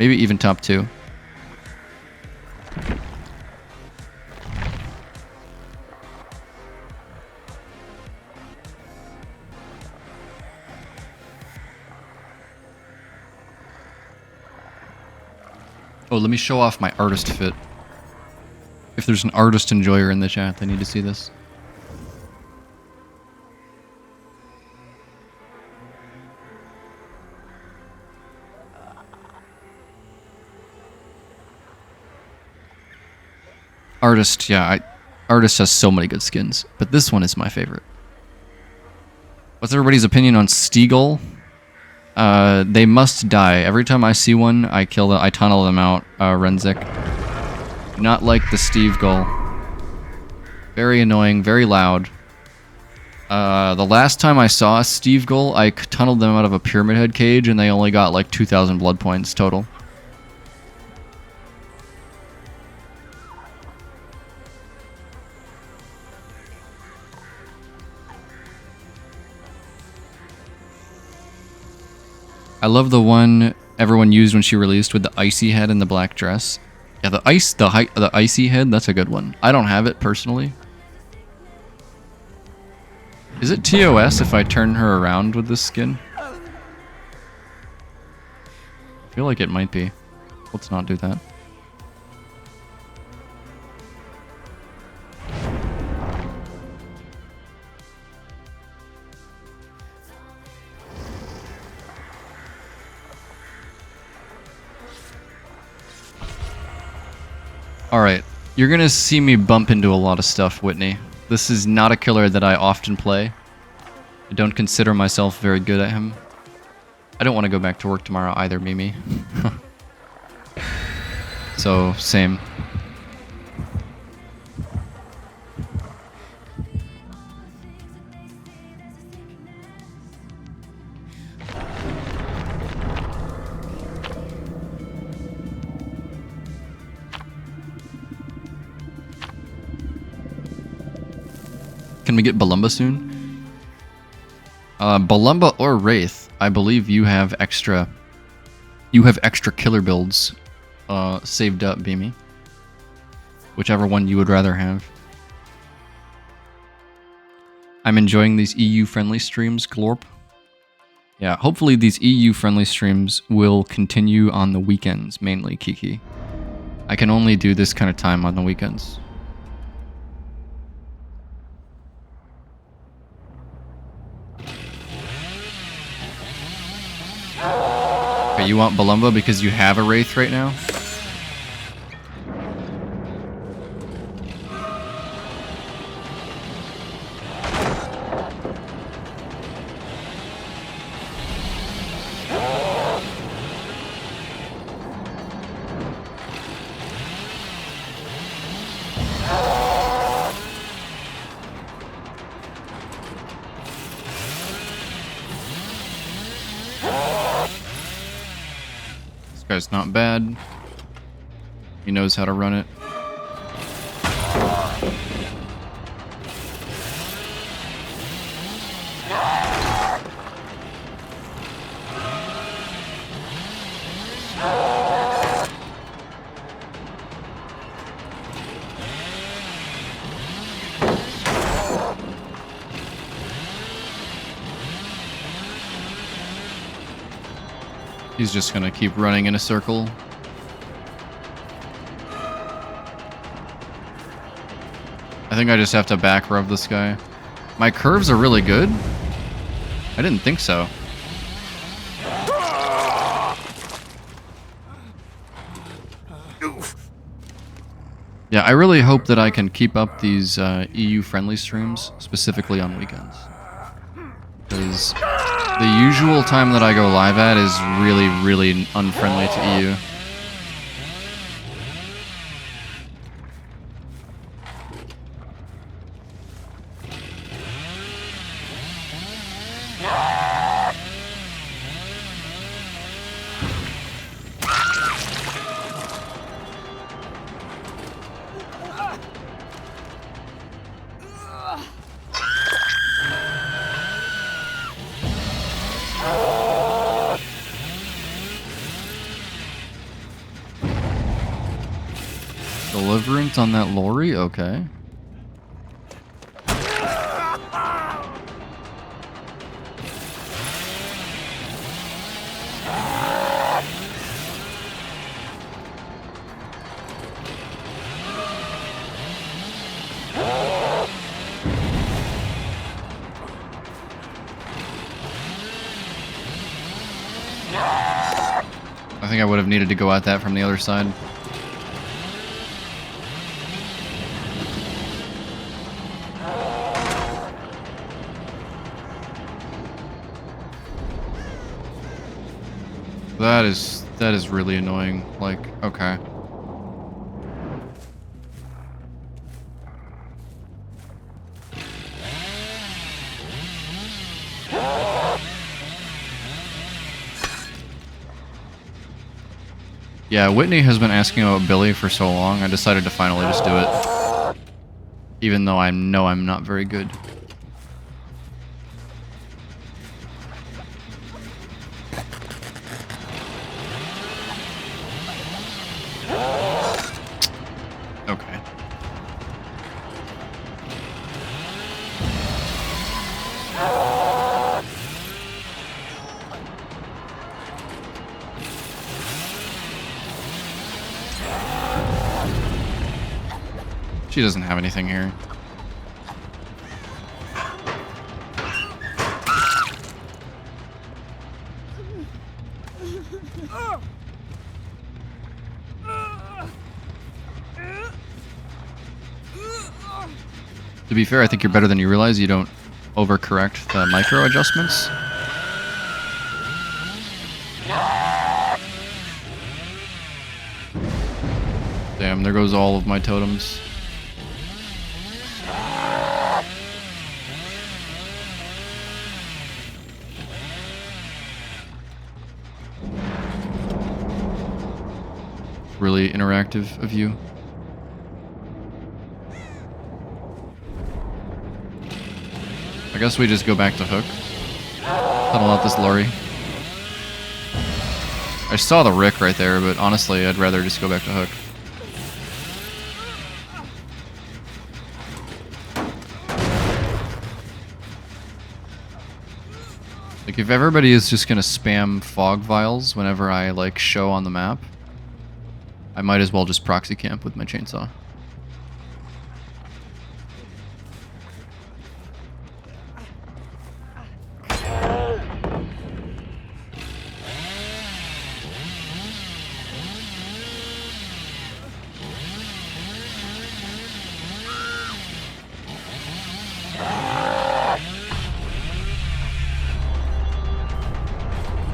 Maybe even top 2. Oh, let me show off my artist fit. If there's an artist enjoyer in the chat, they need to see this. Artist, yeah, Artist has so many good skins, but this one is my favorite. What's everybody's opinion on Steagle? They must die. Every time I see one, I kill them. I tunnel them out. Renzik. Not like the Steve Gull. Very annoying. Very loud. The last time I saw a Steve Gull, I tunneled them out of a Pyramid Head cage, and they only got like 2,000 blood points total. I love the one everyone used when she released with the icy head and the black dress. Yeah, the icy head, that's a good one. I don't have it personally. Is it TOS if I turn her around with this skin? I feel like it might be. Let's not do that. Alright, you're gonna see me bump into a lot of stuff, Whitney. This is not a killer that I often play. I don't consider myself very good at him. I don't want to go back to work tomorrow either, Mimi. So, same. Can we get Balumba soon? Balumba or Wraith, I believe you have extra killer builds saved up, Beamy. Whichever one you would rather have. I'm enjoying these EU-friendly streams, Glorp. Yeah, hopefully these EU-friendly streams will continue on the weekends, mainly, Kiki. I can only do this kind of time on the weekends. Okay, you want Balumba because you have a Wraith right now? Guy's not bad. He knows how to run it. He's just gonna keep running in a circle. I think I just have to back rub this guy. My curves are really good? I didn't think so. Yeah, I really hope that I can keep up these EU-friendly streams, specifically on weekends. Because the usual time that I go live at is really, really unfriendly to EU. Deliverance on that lorry? Okay. think I would have needed to go at that from the other side. That is really annoying. Like, okay. Yeah, Whitney has been asking about Billy for so long, I decided to finally just do it. Even though I know I'm not very good. Okay. She doesn't have anything here. To be fair, I think you're better than you realize. You don't overcorrect the micro adjustments. Damn, there goes all of my totems. Really interactive of you. I guess we just go back to Hook. Tunnel out this lorry. I saw the Rick right there, but honestly, I'd rather just go back to Hook. Like, if everybody is just gonna spam fog vials whenever I, like, show on the map, I might as well just proxy camp with my chainsaw.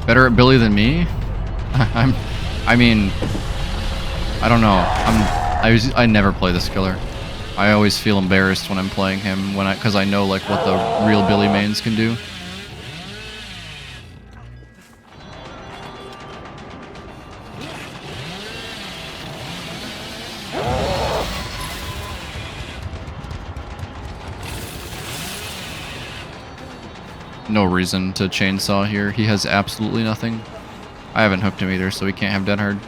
Better at Billy than me? I mean, I don't know. I never play this killer. I always feel embarrassed when I'm playing him because I know like what the real Billy mains can do. No reason to chainsaw here. He has absolutely nothing. I haven't hooked him either, so he can't have Dead Hard.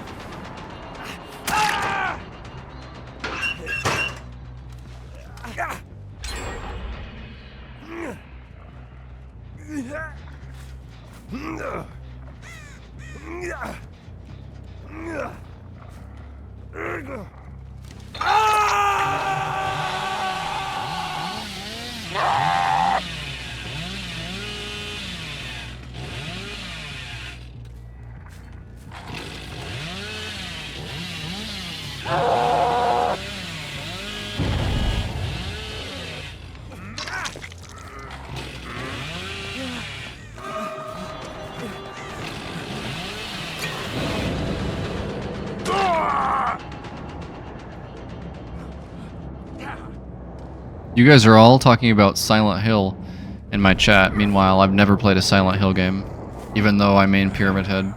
You guys are all talking about Silent Hill in my chat. Meanwhile, I've never played a Silent Hill game, even though I main Pyramid Head.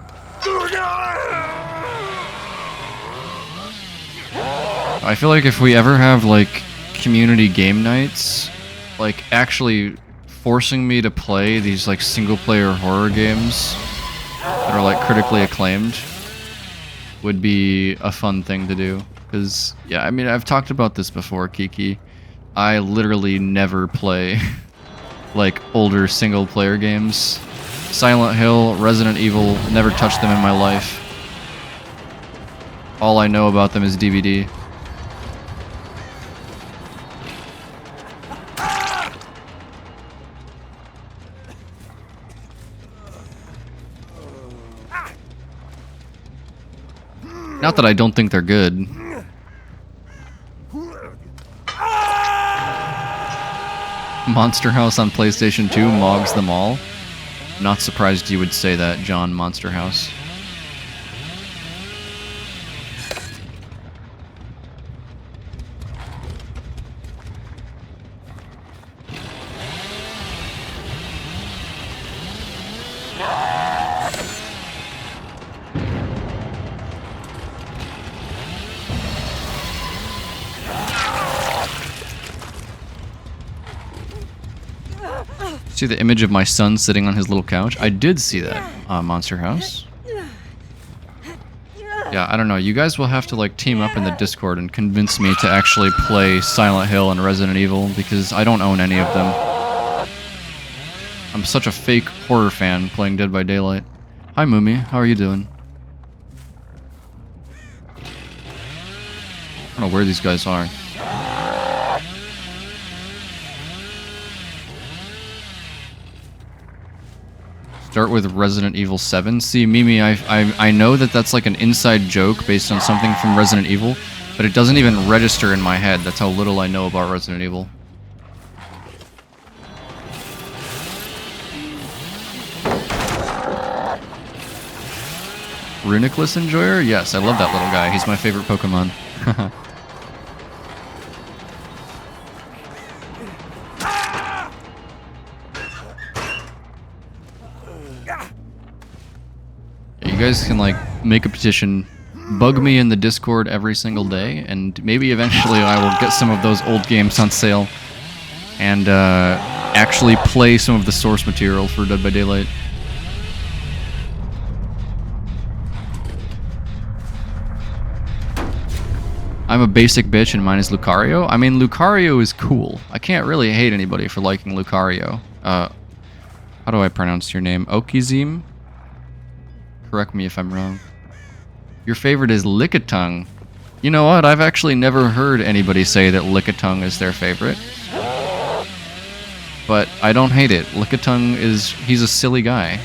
I feel like if we ever have, like, community game nights, like, actually forcing me to play these, like, single-player horror games that are, like, critically acclaimed would be a fun thing to do. Because, yeah, I mean, I've talked about this before, Kiki. I literally never play, like, older single-player games. Silent Hill, Resident Evil, never touched them in my life. All I know about them is DVD. Not that I don't think they're good. Monster House on PlayStation 2 mogs them all. Not surprised you would say that, John Monster House. See the image of my son sitting on his little couch? I did see that, Monster House. Yeah, I don't know. You guys will have to like team up in the Discord and convince me to actually play Silent Hill and Resident Evil because I don't own any of them. I'm such a fake horror fan playing Dead by Daylight. Hi Moomy, how are you doing? I don't know where these guys are. Start with Resident Evil 7. See, Mimi, I know that that's like an inside joke based on something from Resident Evil, but it doesn't even register in my head. That's how little I know about Resident Evil. Runicless Enjoyer? Yes, I love that little guy. He's my favorite Pokemon. You guys can like make a petition, bug me in the Discord every single day, and maybe eventually I will get some of those old games on sale and actually play some of the source material for Dead by Daylight. I'm a basic bitch and mine is Lucario. I mean, Lucario is cool. I can't really hate anybody for liking Lucario. How do I pronounce your name? Okizim? Correct me if I'm wrong. Your favorite is Lickitung. You know what? I've actually never heard anybody say that Lickitung is their favorite. But I don't hate it. Lickitung he's a silly guy.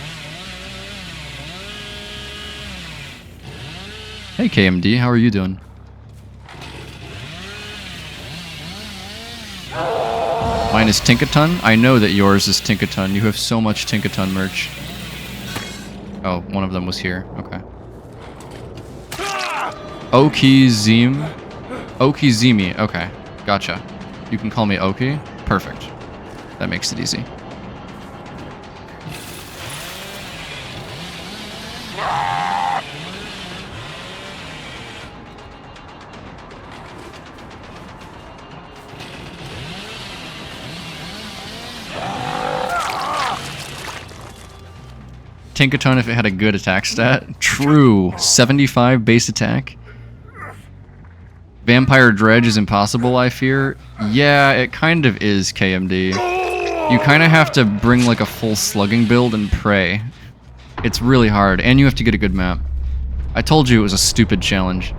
Hey KMD, how are you doing? Mine is Tinkaton. I know that yours is Tinkaton. You have so much Tinkaton merch. Oh, one of them was here. Okay. Okizim. Okizimi. Okay. Gotcha. You can call me Oki. Perfect. That makes it easy. Tinkaton if it had a good attack stat. True. 75 base attack. Vampire Dredge is impossible, I fear. Yeah, it kind of is, KMD. You kind of have to bring like a full slugging build and pray. It's really hard, and you have to get a good map. I told you it was a stupid challenge.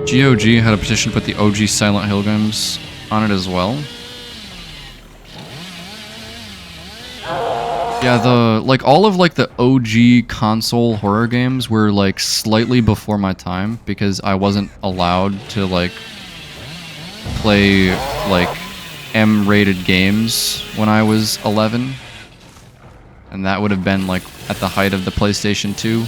GOG had a petition to put the OG Silent Hill games on it as well. Yeah, all of like the OG console horror games were like slightly before my time because I wasn't allowed to like play like M-rated games when I was 11. And that would have been like at the height of the PlayStation 2.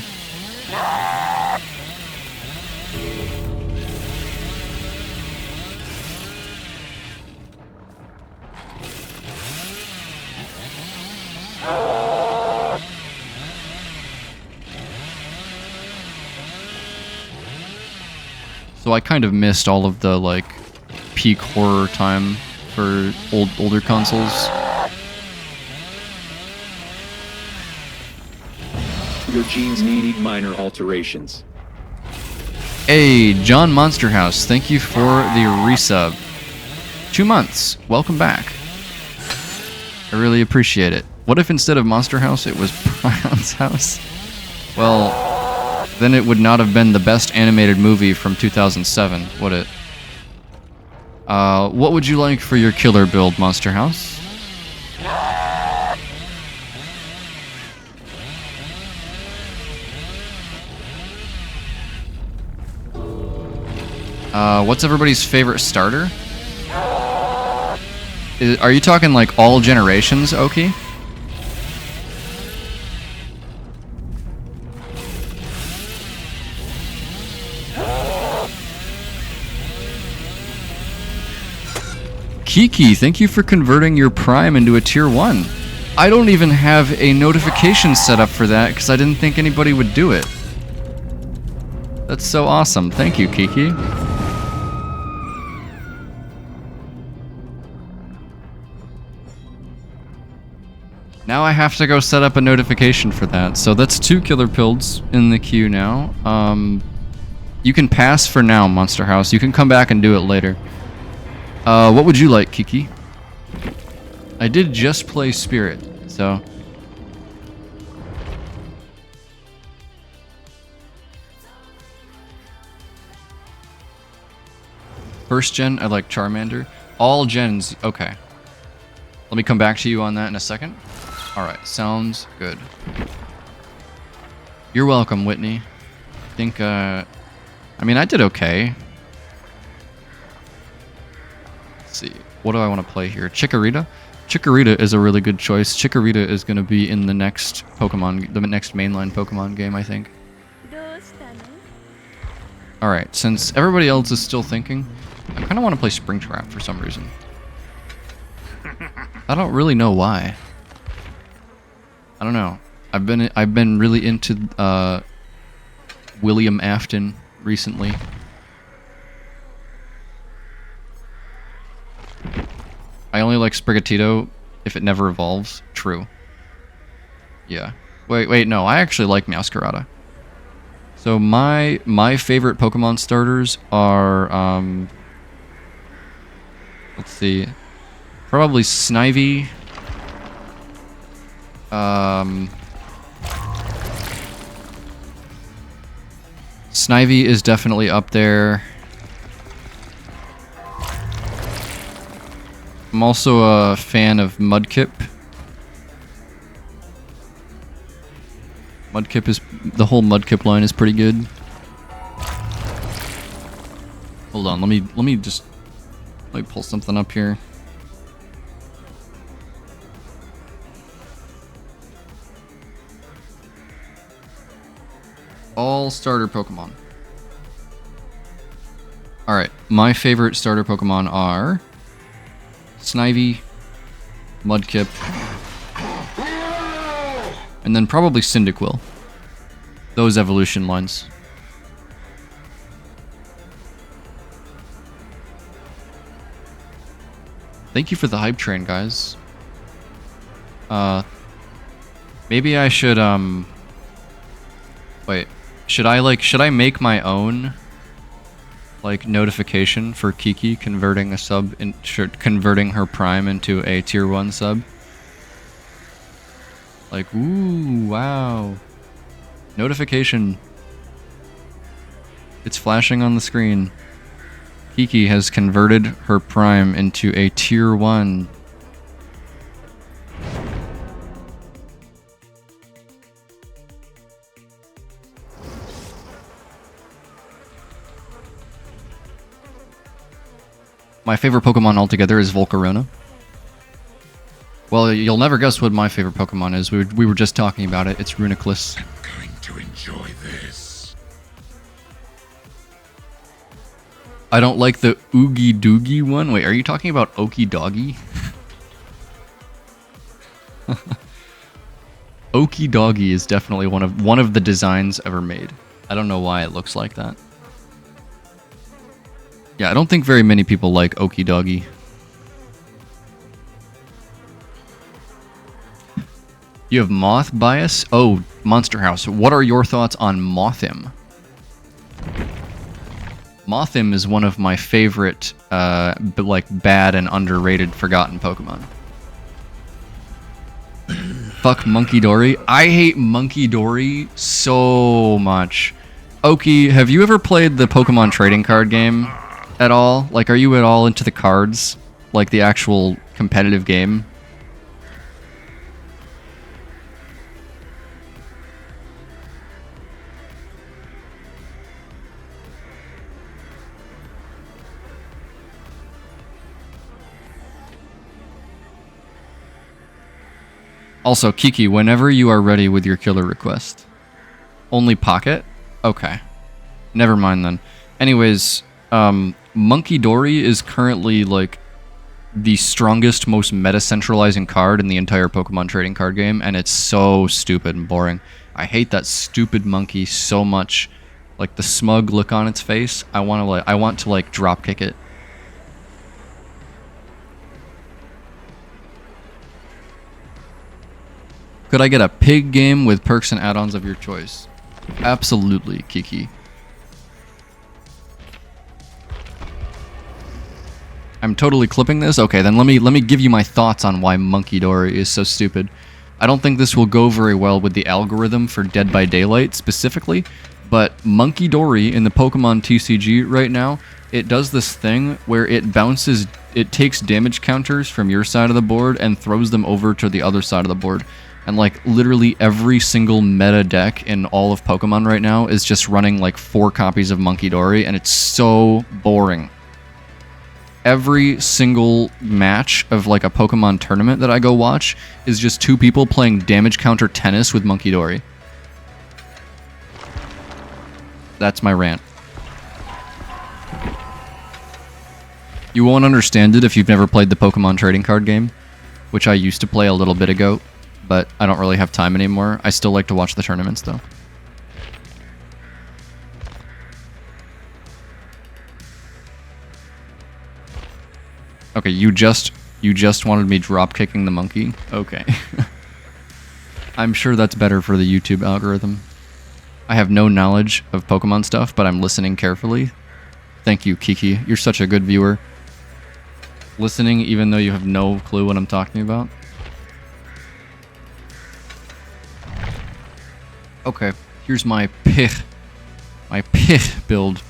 So I kind of missed all of the like peak horror time for older consoles. Your genes need minor alterations. Hey, John Monster House, thank you for the resub. 2 months. Welcome back. I really appreciate it. What if instead of Monster House it was Prion's house? Well, then it would not have been the best animated movie from 2007, would it? What would you like for your killer build, Monster House? What's everybody's favorite starter? Are you talking like all generations, Oki? Kiki, thank you for converting your Prime into a Tier 1. I don't even have a notification set up for that because I didn't think anybody would do it. That's so awesome. Thank you, Kiki. Now I have to go set up a notification for that. So that's 2 killer builds in the queue now. You can pass for now, Monster House. You can come back and do it later. What would you like, Kiki? I did just play Spirit, so... First gen, I like Charmander. All gens, okay. Let me come back to you on that in a second. Alright, sounds good. You're welcome, Whitney. I think, I mean, I did okay. Let's see. What do I want to play here? Chikorita? Chikorita is a really good choice. Chikorita is going to be in the next Pokemon, the next mainline Pokemon game, I think. Alright, since everybody else is still thinking, I kind of want to play Springtrap for some reason. I don't really know why. I don't know. I've been really into William Afton recently. I only like Sprigatito if it never evolves. True. Yeah. Wait, no. I actually like Meowscarada. So my favorite Pokemon starters are let's see. Probably Snivy. Snivy is definitely up there. I'm also a fan of Mudkip. The whole Mudkip line is pretty good. Hold on, let me pull something up here. All starter Pokemon. Alright, my favorite starter Pokemon are Snivy, Mudkip, and then probably Cyndaquil. Those evolution lines. Thank you for the hype train, guys. Maybe I should, wait. Should I make my own, like, notification for Kiki converting a sub, converting her Prime into a Tier 1 sub? Like, ooh, wow. Notification. It's flashing on the screen. Kiki has converted her Prime into a Tier 1. My favorite Pokemon altogether is Volcarona. Well, you'll never guess what my favorite Pokemon is. We were just talking about it. It's Reuniclus. I'm going to enjoy this. I don't like the Oogie Doogie one. Wait, are you talking about Okie Doggy? Okie Doggy is definitely one of the designs ever made. I don't know why it looks like that. Yeah, I don't think very many people like Okie Doggy. You have Moth bias? Oh, Monster House. What are your thoughts on Mothim? Mothim is one of my favorite, like, bad and underrated forgotten Pokemon. Fuck Monkey Dory. I hate Monkey Dory so much. Oki, have you ever played the Pokemon trading card game at all? Like, are you at all into the cards? Like, the actual competitive game? Also, Kiki, whenever you are ready with your killer request. Only pocket? Okay. Never mind then. Anyways, Monkey Dory is currently, like, the strongest, most meta-centralizing card in the entire Pokemon trading card game, and it's so stupid and boring. I hate that stupid monkey so much. Like, the smug look on its face, I want to, like, drop kick it. Could I get a pig game with perks and add-ons of your choice? Absolutely, Kiki. I'm totally clipping this? Okay, then let me give you my thoughts on why Monkey Dory is so stupid. I don't think this will go very well with the algorithm for Dead by Daylight specifically, but Monkey Dory in the Pokemon TCG right now, it does this thing where it takes damage counters from your side of the board and throws them over to the other side of the board. And like literally every single meta deck in all of Pokemon right now is just running like 4 copies of Monkey Dory, and it's so boring. Every single match of like a Pokemon tournament that I go watch is just 2 people playing damage counter tennis with Monkey Dory. That's my rant. You won't understand it if you've never played the Pokemon trading card game, which I used to play a little bit ago, but I don't really have time anymore. I still like to watch the tournaments though. Okay, you just wanted me drop kicking the monkey? Okay. I'm sure that's better for the YouTube algorithm. I have no knowledge of Pokemon stuff, but I'm listening carefully. Thank you, Kiki. You're such a good viewer. Listening even though you have no clue what I'm talking about. Okay, here's my pih build.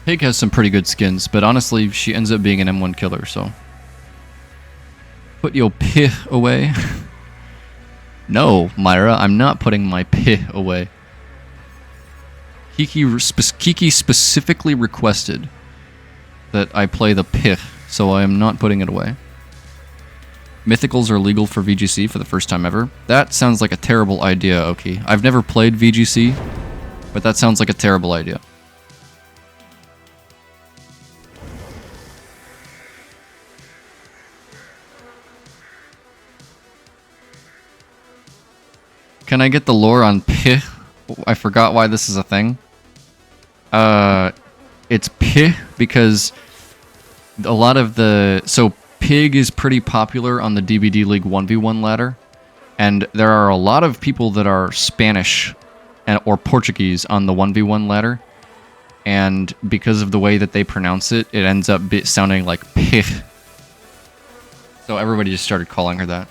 Pig has some pretty good skins, but honestly, she ends up being an M1 killer, so... Put your pih away. No, Myra, I'm not putting my pih away. Kiki specifically requested that I play the pih, so I am not putting it away. Mythicals are legal for VGC for the first time ever. That sounds like a terrible idea, Oki. I've never played VGC, but that sounds like a terrible idea. Can I get the lore on Pih? I forgot why this is a thing. It's Pih because a lot of the... So Pig is pretty popular on the DBD League 1v1 ladder. And there are a lot of people that are Spanish or Portuguese on the 1v1 ladder. And because of the way that they pronounce it, it ends up sounding like Pih. So everybody just started calling her that.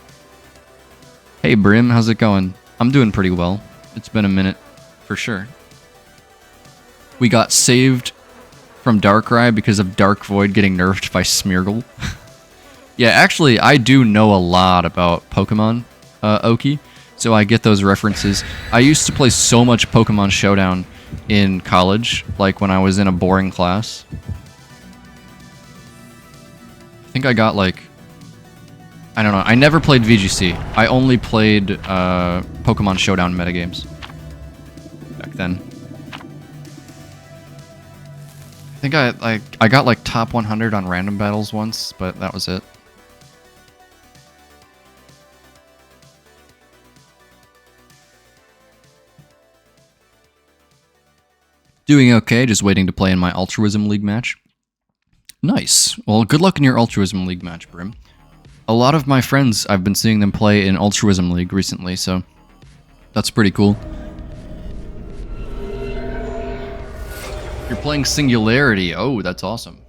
Hey Brim, how's it going? I'm doing pretty well. It's been a minute, for sure. We got saved from Darkrai because of Dark Void getting nerfed by Smeargle. Yeah, actually, I do know a lot about Pokemon, Oki, so I get those references. I used to play so much Pokemon Showdown in college, like when I was in a boring class. I think I got like... I don't know. I never played VGC. I only played Pokemon Showdown metagames back then. I think I got like top 100 on random battles once, but that was it. Doing okay, just waiting to play in my Altruism League match. Nice. Well, good luck in your Altruism League match, Brim. A lot of my friends, I've been seeing them play in Altruism League recently, so that's pretty cool. You're playing Singularity. Oh, that's awesome.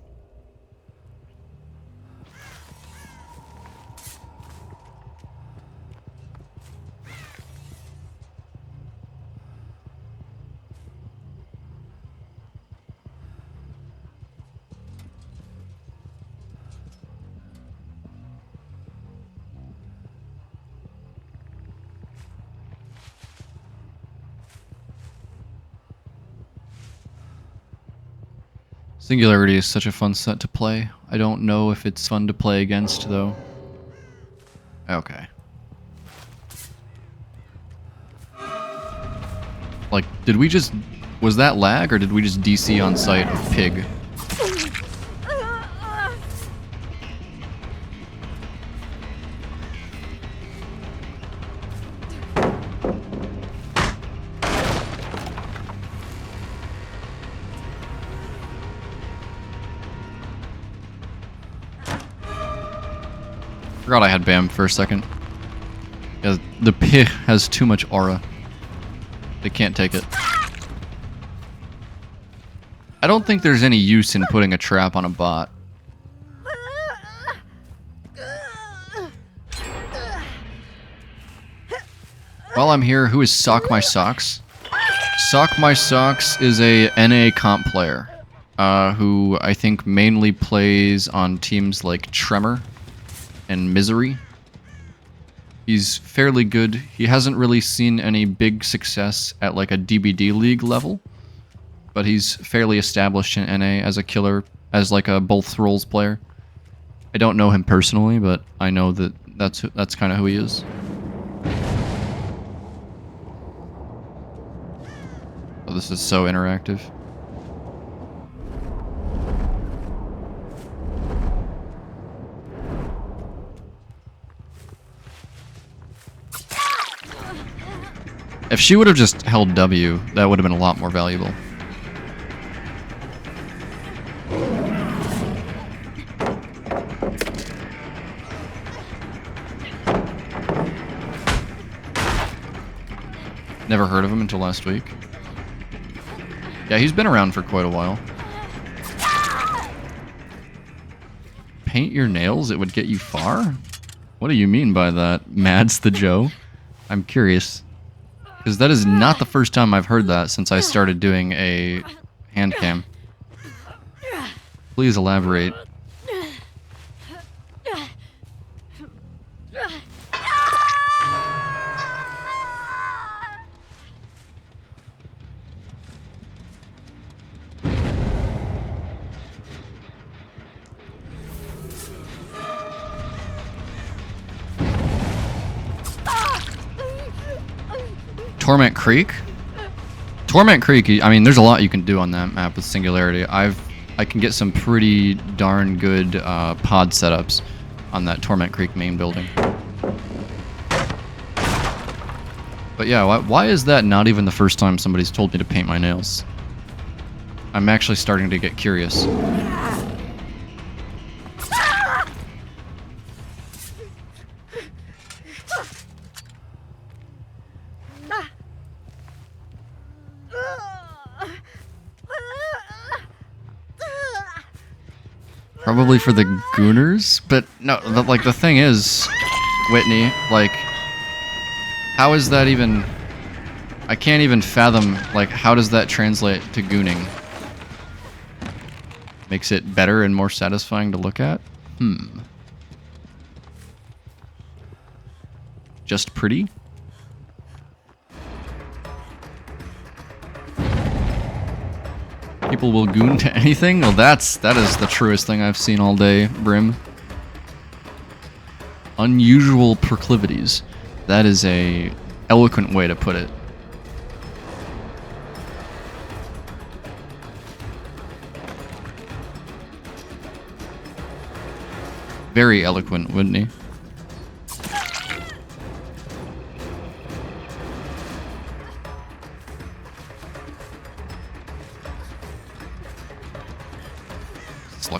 Singularity is such a fun set to play. I don't know if it's fun to play against, though. Okay. Like, did we just... Was that lag, or did we just DC on sight of Pig? Forgot I had BAM for a second. Yeah, the Pig has too much aura. They can't take it. I don't think there's any use in putting a trap on a bot. While I'm here, who is Sock My Socks? Sock My Socks is a NA comp player, who I think mainly plays on teams like Tremor and Misery. He's fairly good. He hasn't really seen any big success at like a DBD league level, but he's fairly established in NA as a killer, as like a both roles player. I don't know him personally, but I know that that's kind of who he is. Oh, this is so interactive. If she would have just held W, that would have been a lot more valuable. Never heard of him until last week. Yeah, he's been around for quite a while. Paint your nails, it would get you far? What do you mean by that, Mads the Joe? I'm curious. Because that is not the first time I've heard that since I started doing a hand cam. Please elaborate. Torment Creek? Torment Creek, I mean, there's a lot you can do on that map with Singularity. I can get some pretty darn good pod setups on that Torment Creek main building. But yeah, why is that not even the first time somebody's told me to paint my nails? I'm actually starting to get curious. Probably for the Gooners, but no, like the thing is, Whitney, like, how is that even, I can't even fathom, like, how does that translate to gooning? Makes it better and more satisfying to look at? Just pretty? People will goon to anything? Well, that is the truest thing I've seen all day, Brim. Unusual proclivities. That is a eloquent way to put it. Very eloquent, wouldn't he?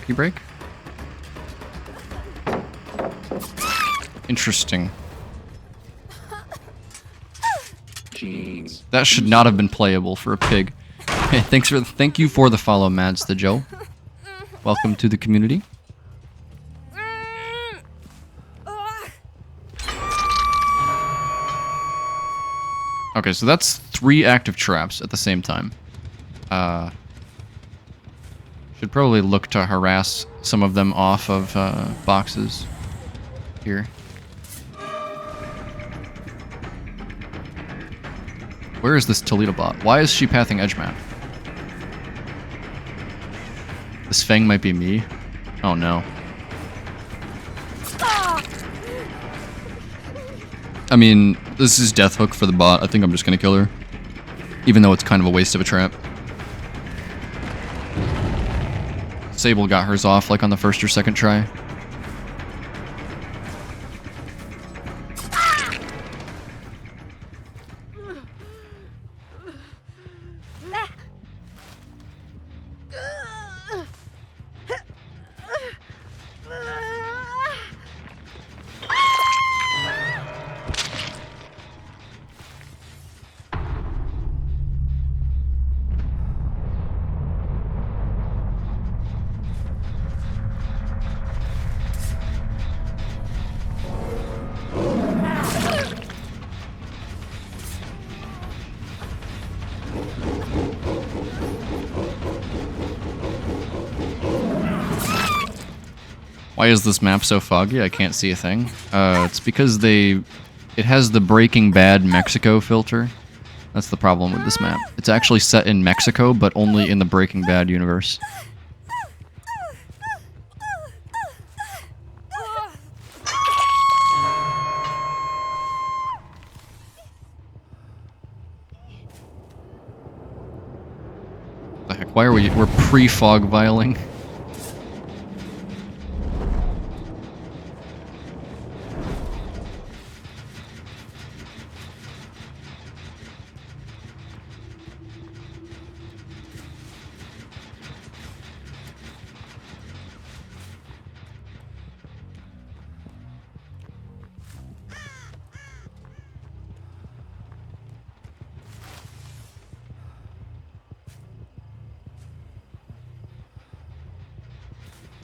Safety break? Interesting. Genes. That should not have been playable for a pig. Hey, thank you for the follow, Mads the Joe. Welcome to the community. Okay, so that's 3 active traps at the same time. Should probably look to harass some of them off of boxes here. Where is this Toledo bot? Why is she pathing edge map? This Fang might be me. Oh no. I mean, this is death hook for the bot. I think I'm just gonna kill her. Even though it's kind of a waste of a trap. Sable got hers off like on the first or second try. Why is this map so foggy? I can't see a thing. It's because it has the Breaking Bad Mexico filter. That's the problem with this map. It's actually set in Mexico, but only in the Breaking Bad universe. The heck? Why are we're pre-fog vialing?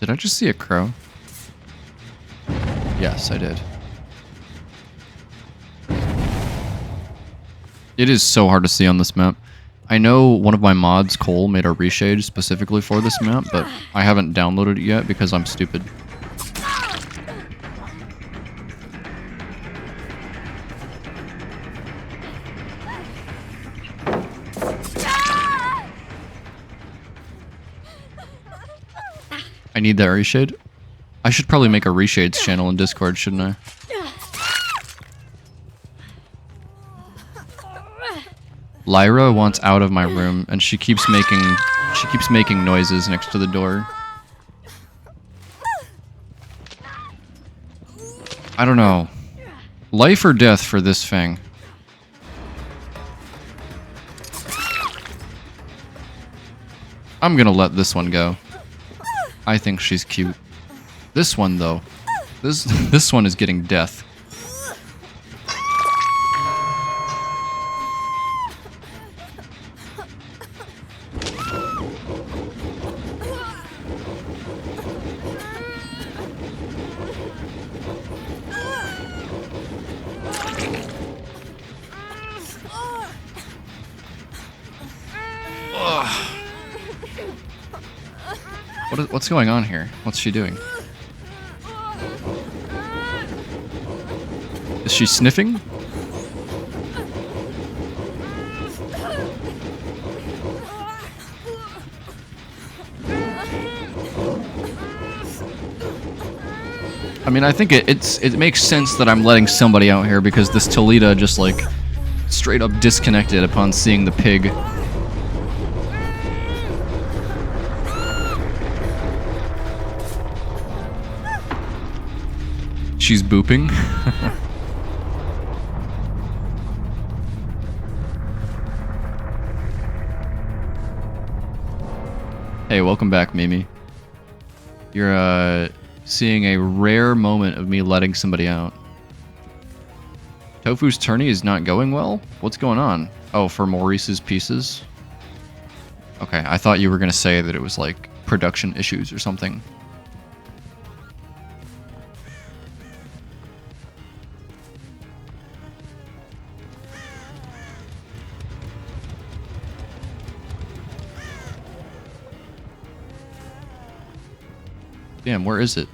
Did I just see a crow? Yes, I did. It is so hard to see on this map. I know one of my mods, Cole, made a reshade specifically for this map, but I haven't downloaded it yet because I'm stupid. I need that reshade. I should probably make a reshades channel in Discord, shouldn't I? Lyra wants out of my room, and she keeps making noises next to the door. I don't know. Life or death for this Fang? I'm gonna let this one go. I think she's cute. This one, though. This one is getting death. What's going on here? What's she doing? Is she sniffing? I mean, I think it makes sense that I'm letting somebody out here because this Toledo just like straight up disconnected upon seeing the pig. She's booping. Hey, welcome back, Mimi. You're seeing a rare moment of me letting somebody out. Tofu's tourney is not going well? What's going on? Oh, for Maurice's pieces? Okay, I thought you were going to say that it was like production issues or something. Damn, where is it?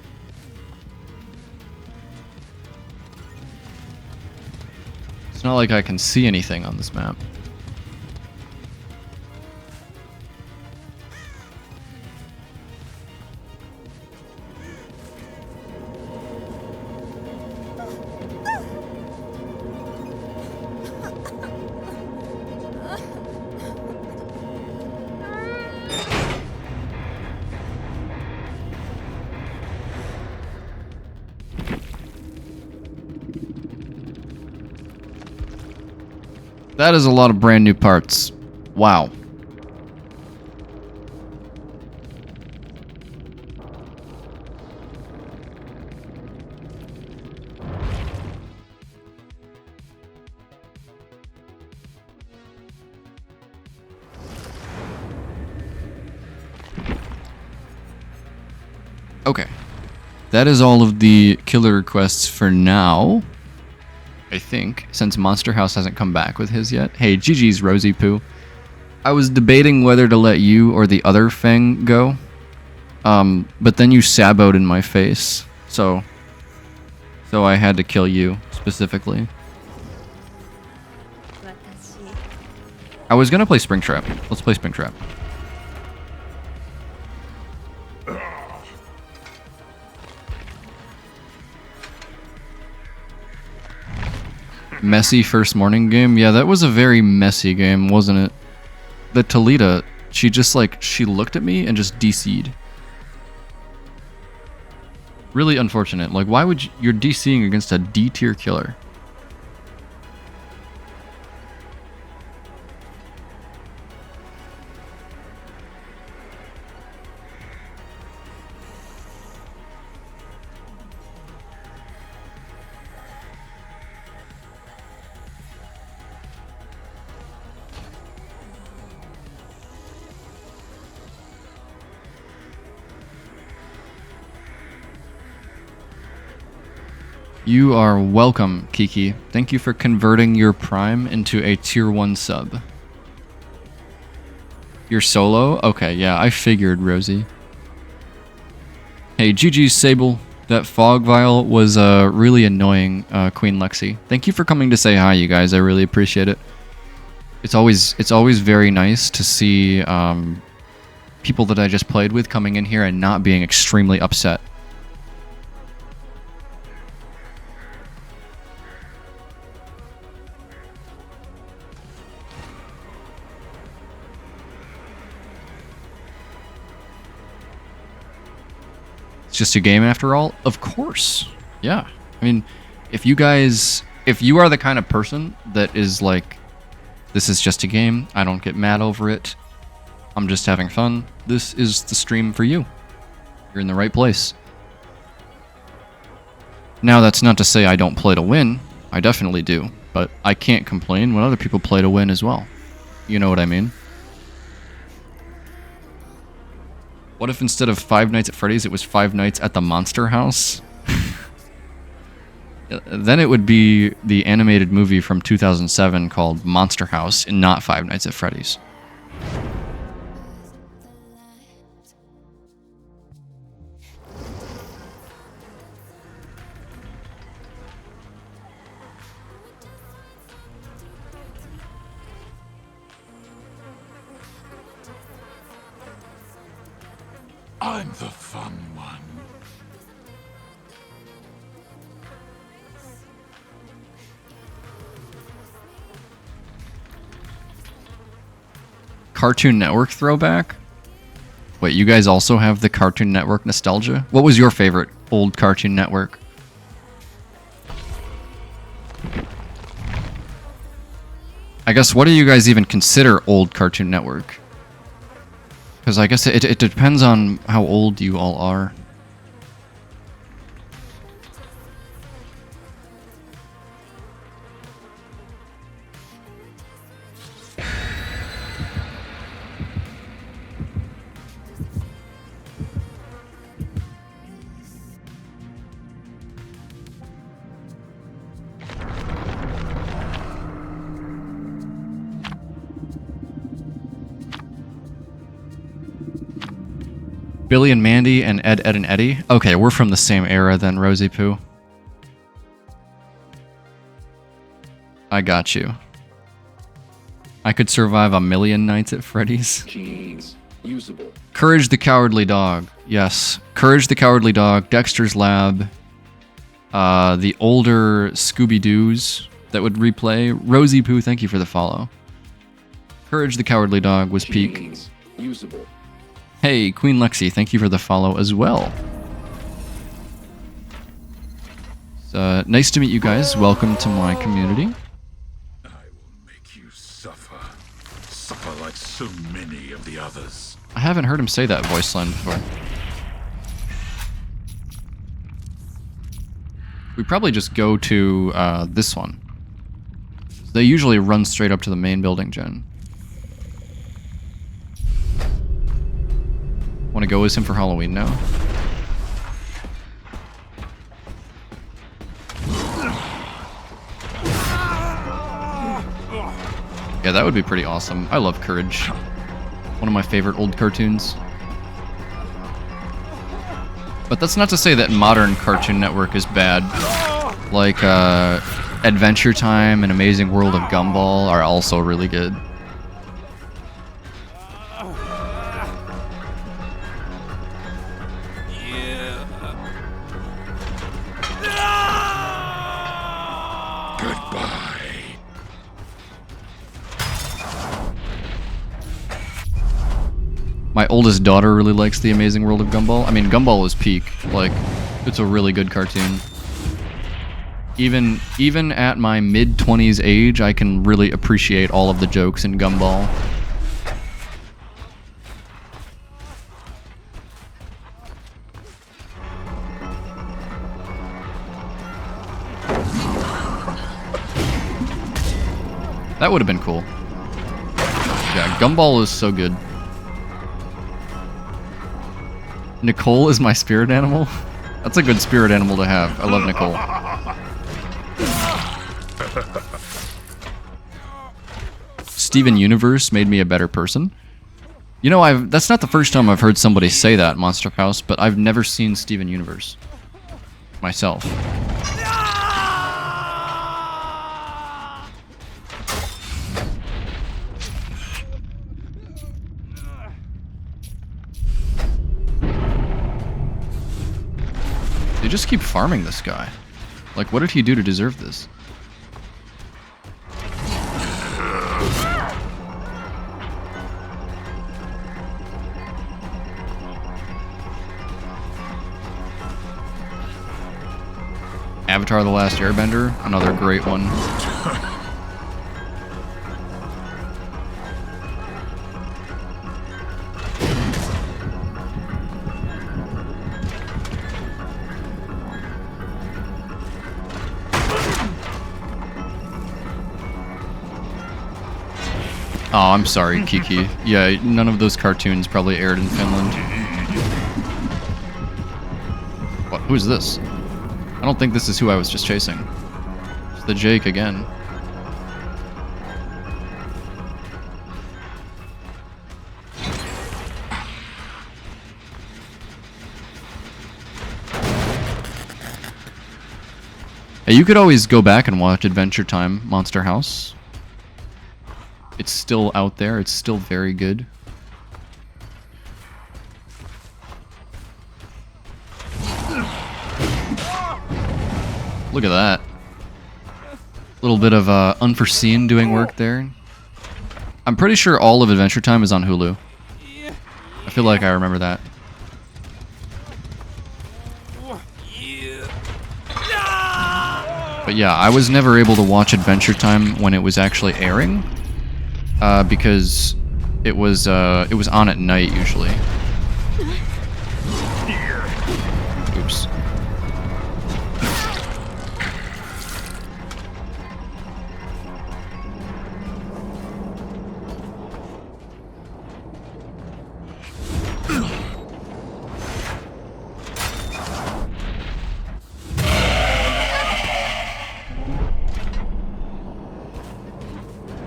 It's not like I can see anything on this map. That is a lot of brand new parts. Wow. Okay. That is all of the killer requests for now. I think, since Monster House hasn't come back with his yet. Hey, GG's Rosie Poo. I was debating whether to let you or the other Fang go. But then you saboed in my face. So I had to kill you, specifically. I was gonna play Springtrap. Let's play Springtrap. Messy first morning game? Yeah, that was a very messy game, wasn't it? The Talita, she just like, she looked at me and just DC'd. Really unfortunate. Like, why would you're DCing against a D tier killer? You are welcome, Kiki. Thank you for converting your Prime into a tier 1 sub. You're solo? Okay, yeah, I figured, Rosie. Hey, GG's Sable. That fog vial was really annoying, Queen Lexi. Thank you for coming to say hi, you guys. I really appreciate it. It's always very nice to see people that I just played with coming in here and not being extremely upset. Just a game after all? Of course. Yeah. I mean, if you are the kind of person that is like, this is just a game, I don't get mad over it, I'm just having fun, this is the stream for you. You're in the right place. Now, that's not to say I don't play to win. I definitely do. But I can't complain when other people play to win as well. You know what I mean? What if instead of Five Nights at Freddy's, it was Five Nights at the Monster House? Then it would be the animated movie from 2007 called Monster House and not Five Nights at Freddy's. I'm the fun one. Cartoon Network throwback? Wait, you guys also have the Cartoon Network nostalgia? What was your favorite old Cartoon Network? I guess, what do you guys even consider old Cartoon Network? Because I guess it depends on how old you all are. Billy and Mandy and Ed, Ed and Eddie. Okay, we're from the same era then, Rosie Poo. I got you. I could survive a million nights at Freddy's. Jeans. Usable. Courage the Cowardly Dog. Yes. Courage the Cowardly Dog. Dexter's Lab. The older Scooby-Doos that would replay. Rosie Poo, thank you for the follow. Courage the Cowardly Dog was peak. Jeans. Usable. Hey, Queen Lexi, thank you for the follow as well. Nice to meet you guys. Welcome to my community. I will make you suffer. Suffer like so many of the others. I haven't heard him say that voice line before. We probably just go to this one. They usually run straight up to the main building, Jen. Want to go as him for Halloween now? Yeah, that would be pretty awesome. I love Courage. One of my favorite old cartoons. But that's not to say that modern Cartoon Network is bad. Like, Adventure Time and Amazing World of Gumball are also really good. My oldest daughter really likes The Amazing World of Gumball. I mean, Gumball is peak. Like, it's a really good cartoon. Even at my mid-20s age, I can really appreciate all of the jokes in Gumball. That would have been cool. Yeah, Gumball is so good. Nicole is my spirit animal? That's a good spirit animal to have. I love Nicole. Steven Universe made me a better person. You know, that's not the first time I've heard somebody say that, Monster House, but I've never seen Steven Universe myself. They just keep farming this guy. Like, what did he do to deserve this? Avatar: The Last Airbender, another great one. Oh, I'm sorry, Kiki. Yeah, none of those cartoons probably aired in Finland. What? Who's this? I don't think this is who I was just chasing. It's the Jake again. Hey, you could always go back and watch Adventure Time Monster House. It's still out there. It's still very good. Look at that. A little bit of unforeseen doing work there. I'm pretty sure all of Adventure Time is on Hulu. I feel like I remember that. But yeah, I was never able to watch Adventure Time when it was actually airing. Because it was on at night usually. Oops.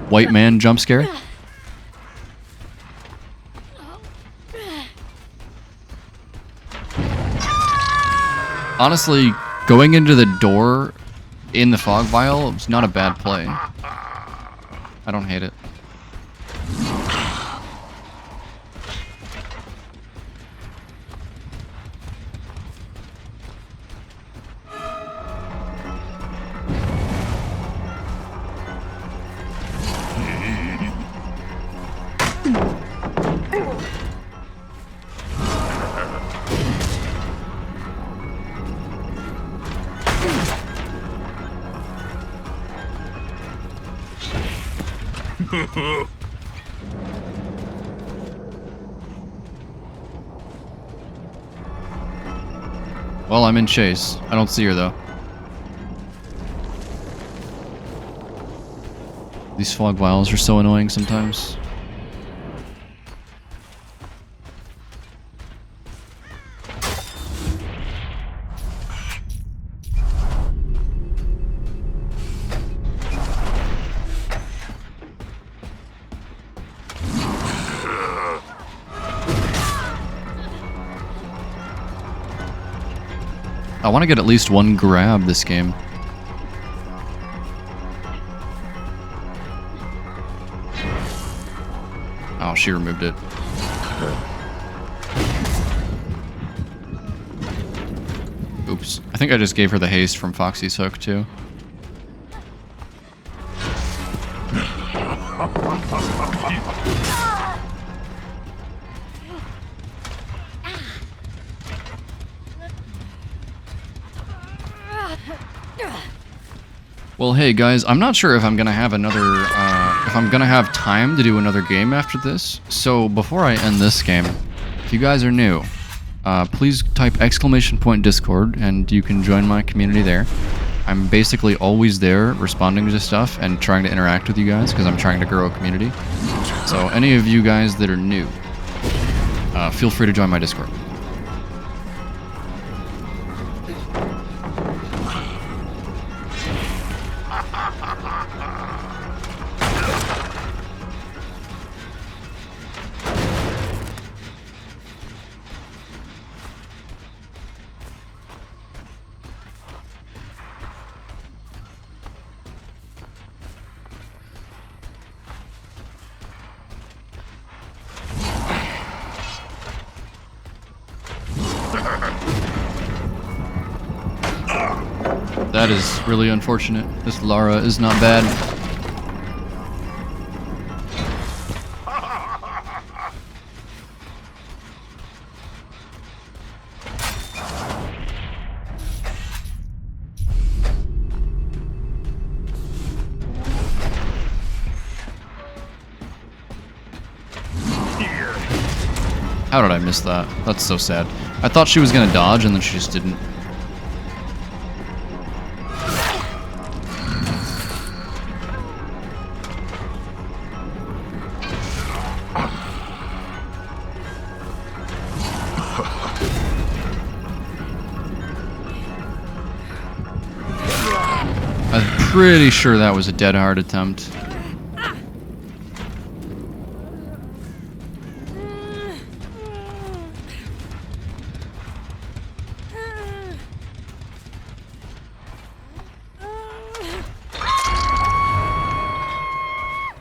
White man jump scare? Honestly, going into the door in the fog vial was not a bad play. I don't hate it. Well, I'm in chase. I don't see her, though. These fog vials are so annoying sometimes. I want to get at least one grab this game. Oh, she removed it. Oops. I think I just gave her the haste from Foxy's hook, too. Well, hey guys, I'm not sure if I'm gonna have another, if I'm gonna have time to do another game after this. So before I end this game, if you guys are new, please type !Discord and you can join my community there. I'm basically always there responding to stuff and trying to interact with you guys because I'm trying to grow a community. So any of you guys that are new, feel free to join my Discord. That is really unfortunate. This Lara is not bad. How did I miss that? That's so sad. I thought she was gonna dodge and then she just didn't. I'm pretty sure that was a dead hard attempt.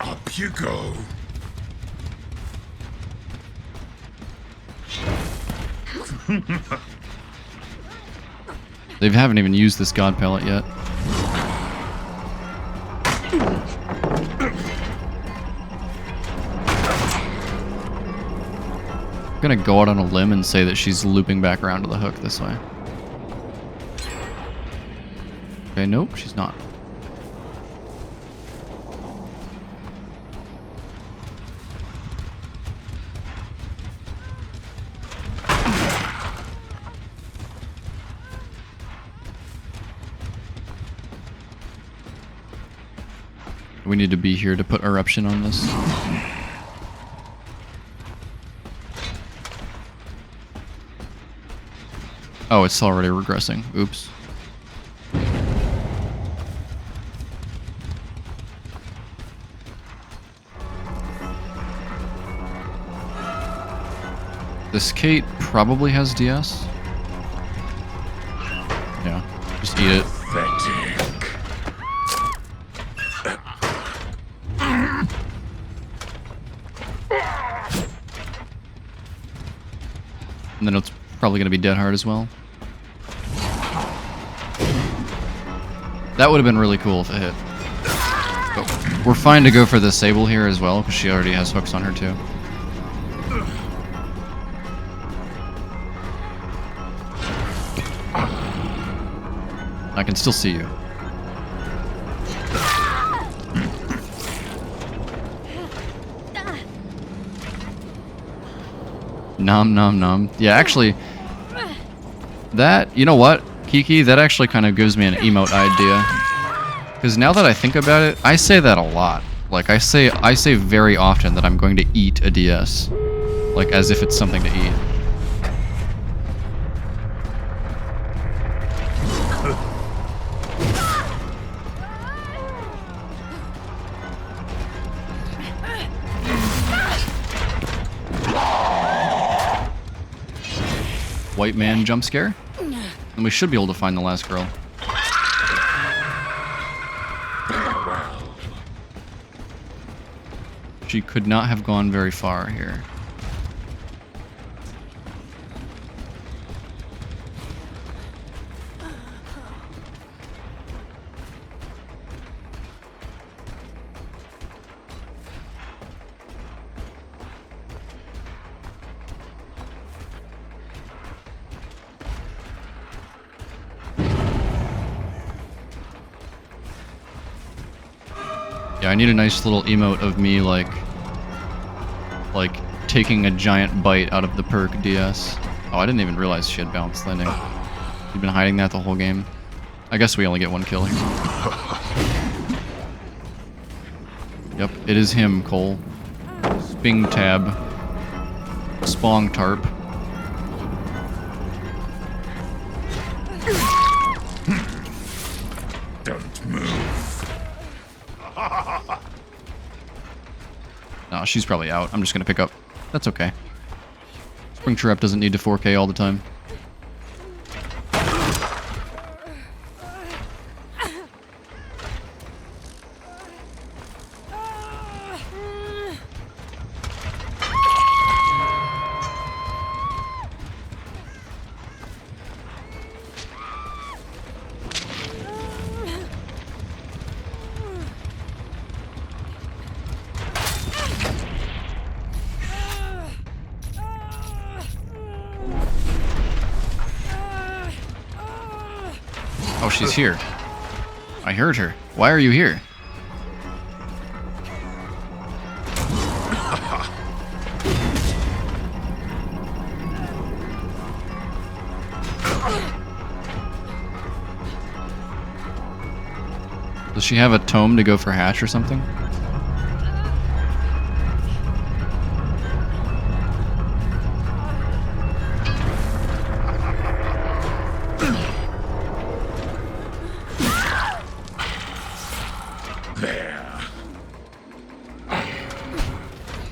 Up you go. They haven't even used this god pellet yet. I'm gonna go out on a limb and say that she's looping back around to the hook this way. Okay, nope, she's not. We need to be here to put eruption on this. Oh, it's already regressing. Oops. This Kate probably has DS. eat it. Pathetic. And then it's probably going to be dead hard as well. That would have been really cool if it hit. But we're fine to go for the Sable here as well, because she already has hooks on her too. I can still see you. Nom nom nom. Yeah, actually, that, you know what, Kiki, that actually kind of gives me an emote idea. Because now that I think about it, I say that a lot. Like, I say very often that I'm going to eat a DS. Like, as if it's something to eat. White man jump scare? And we should be able to find the last girl. She could not have gone very far here. Yeah, I need a nice little emote of me, like taking a giant bite out of the perk DS. Oh, I didn't even realize she had balanced landing. You've been hiding that the whole game. I guess we only get one kill here. Yep, it is him, Cole. Bing tab. Spong tarp. Don't move. No, she's probably out. I'm just gonna pick up. That's okay. Springtrap doesn't need to 4K all the time. Oh, she's here. I heard her. Why are you here? Does she have a tome to go for hatch or something?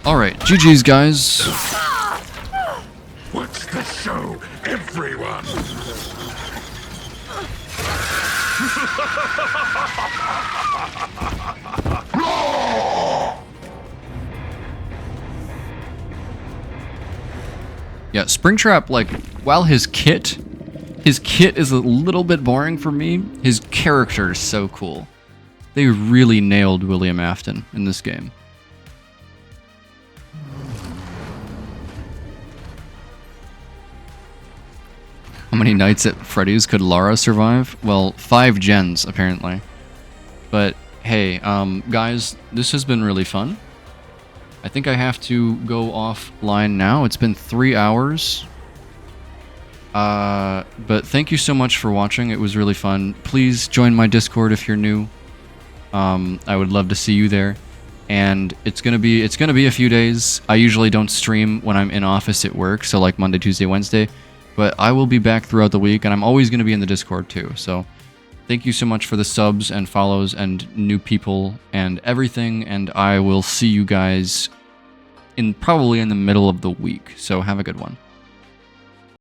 Alright, GG's guys. What's the show, everyone? Yeah, Springtrap, like, while his kit is a little bit boring for me, his character is so cool. They really nailed William Afton in this game. How many nights at Freddy's could Lara survive? Well, 5 gens, apparently. But, hey, guys, this has been really fun. I think I have to go offline now. It's been 3 hours. But thank you so much for watching. It was really fun. Please join my Discord if you're new. I would love to see you there. And it's gonna be a few days. I usually don't stream when I'm in office at work, so like Monday, Tuesday, Wednesday. But I will be back throughout the week, and I'm always gonna be in the Discord too. So thank you so much for the subs and follows and new people and everything. And I will see you guys probably in the middle of the week. So have a good one.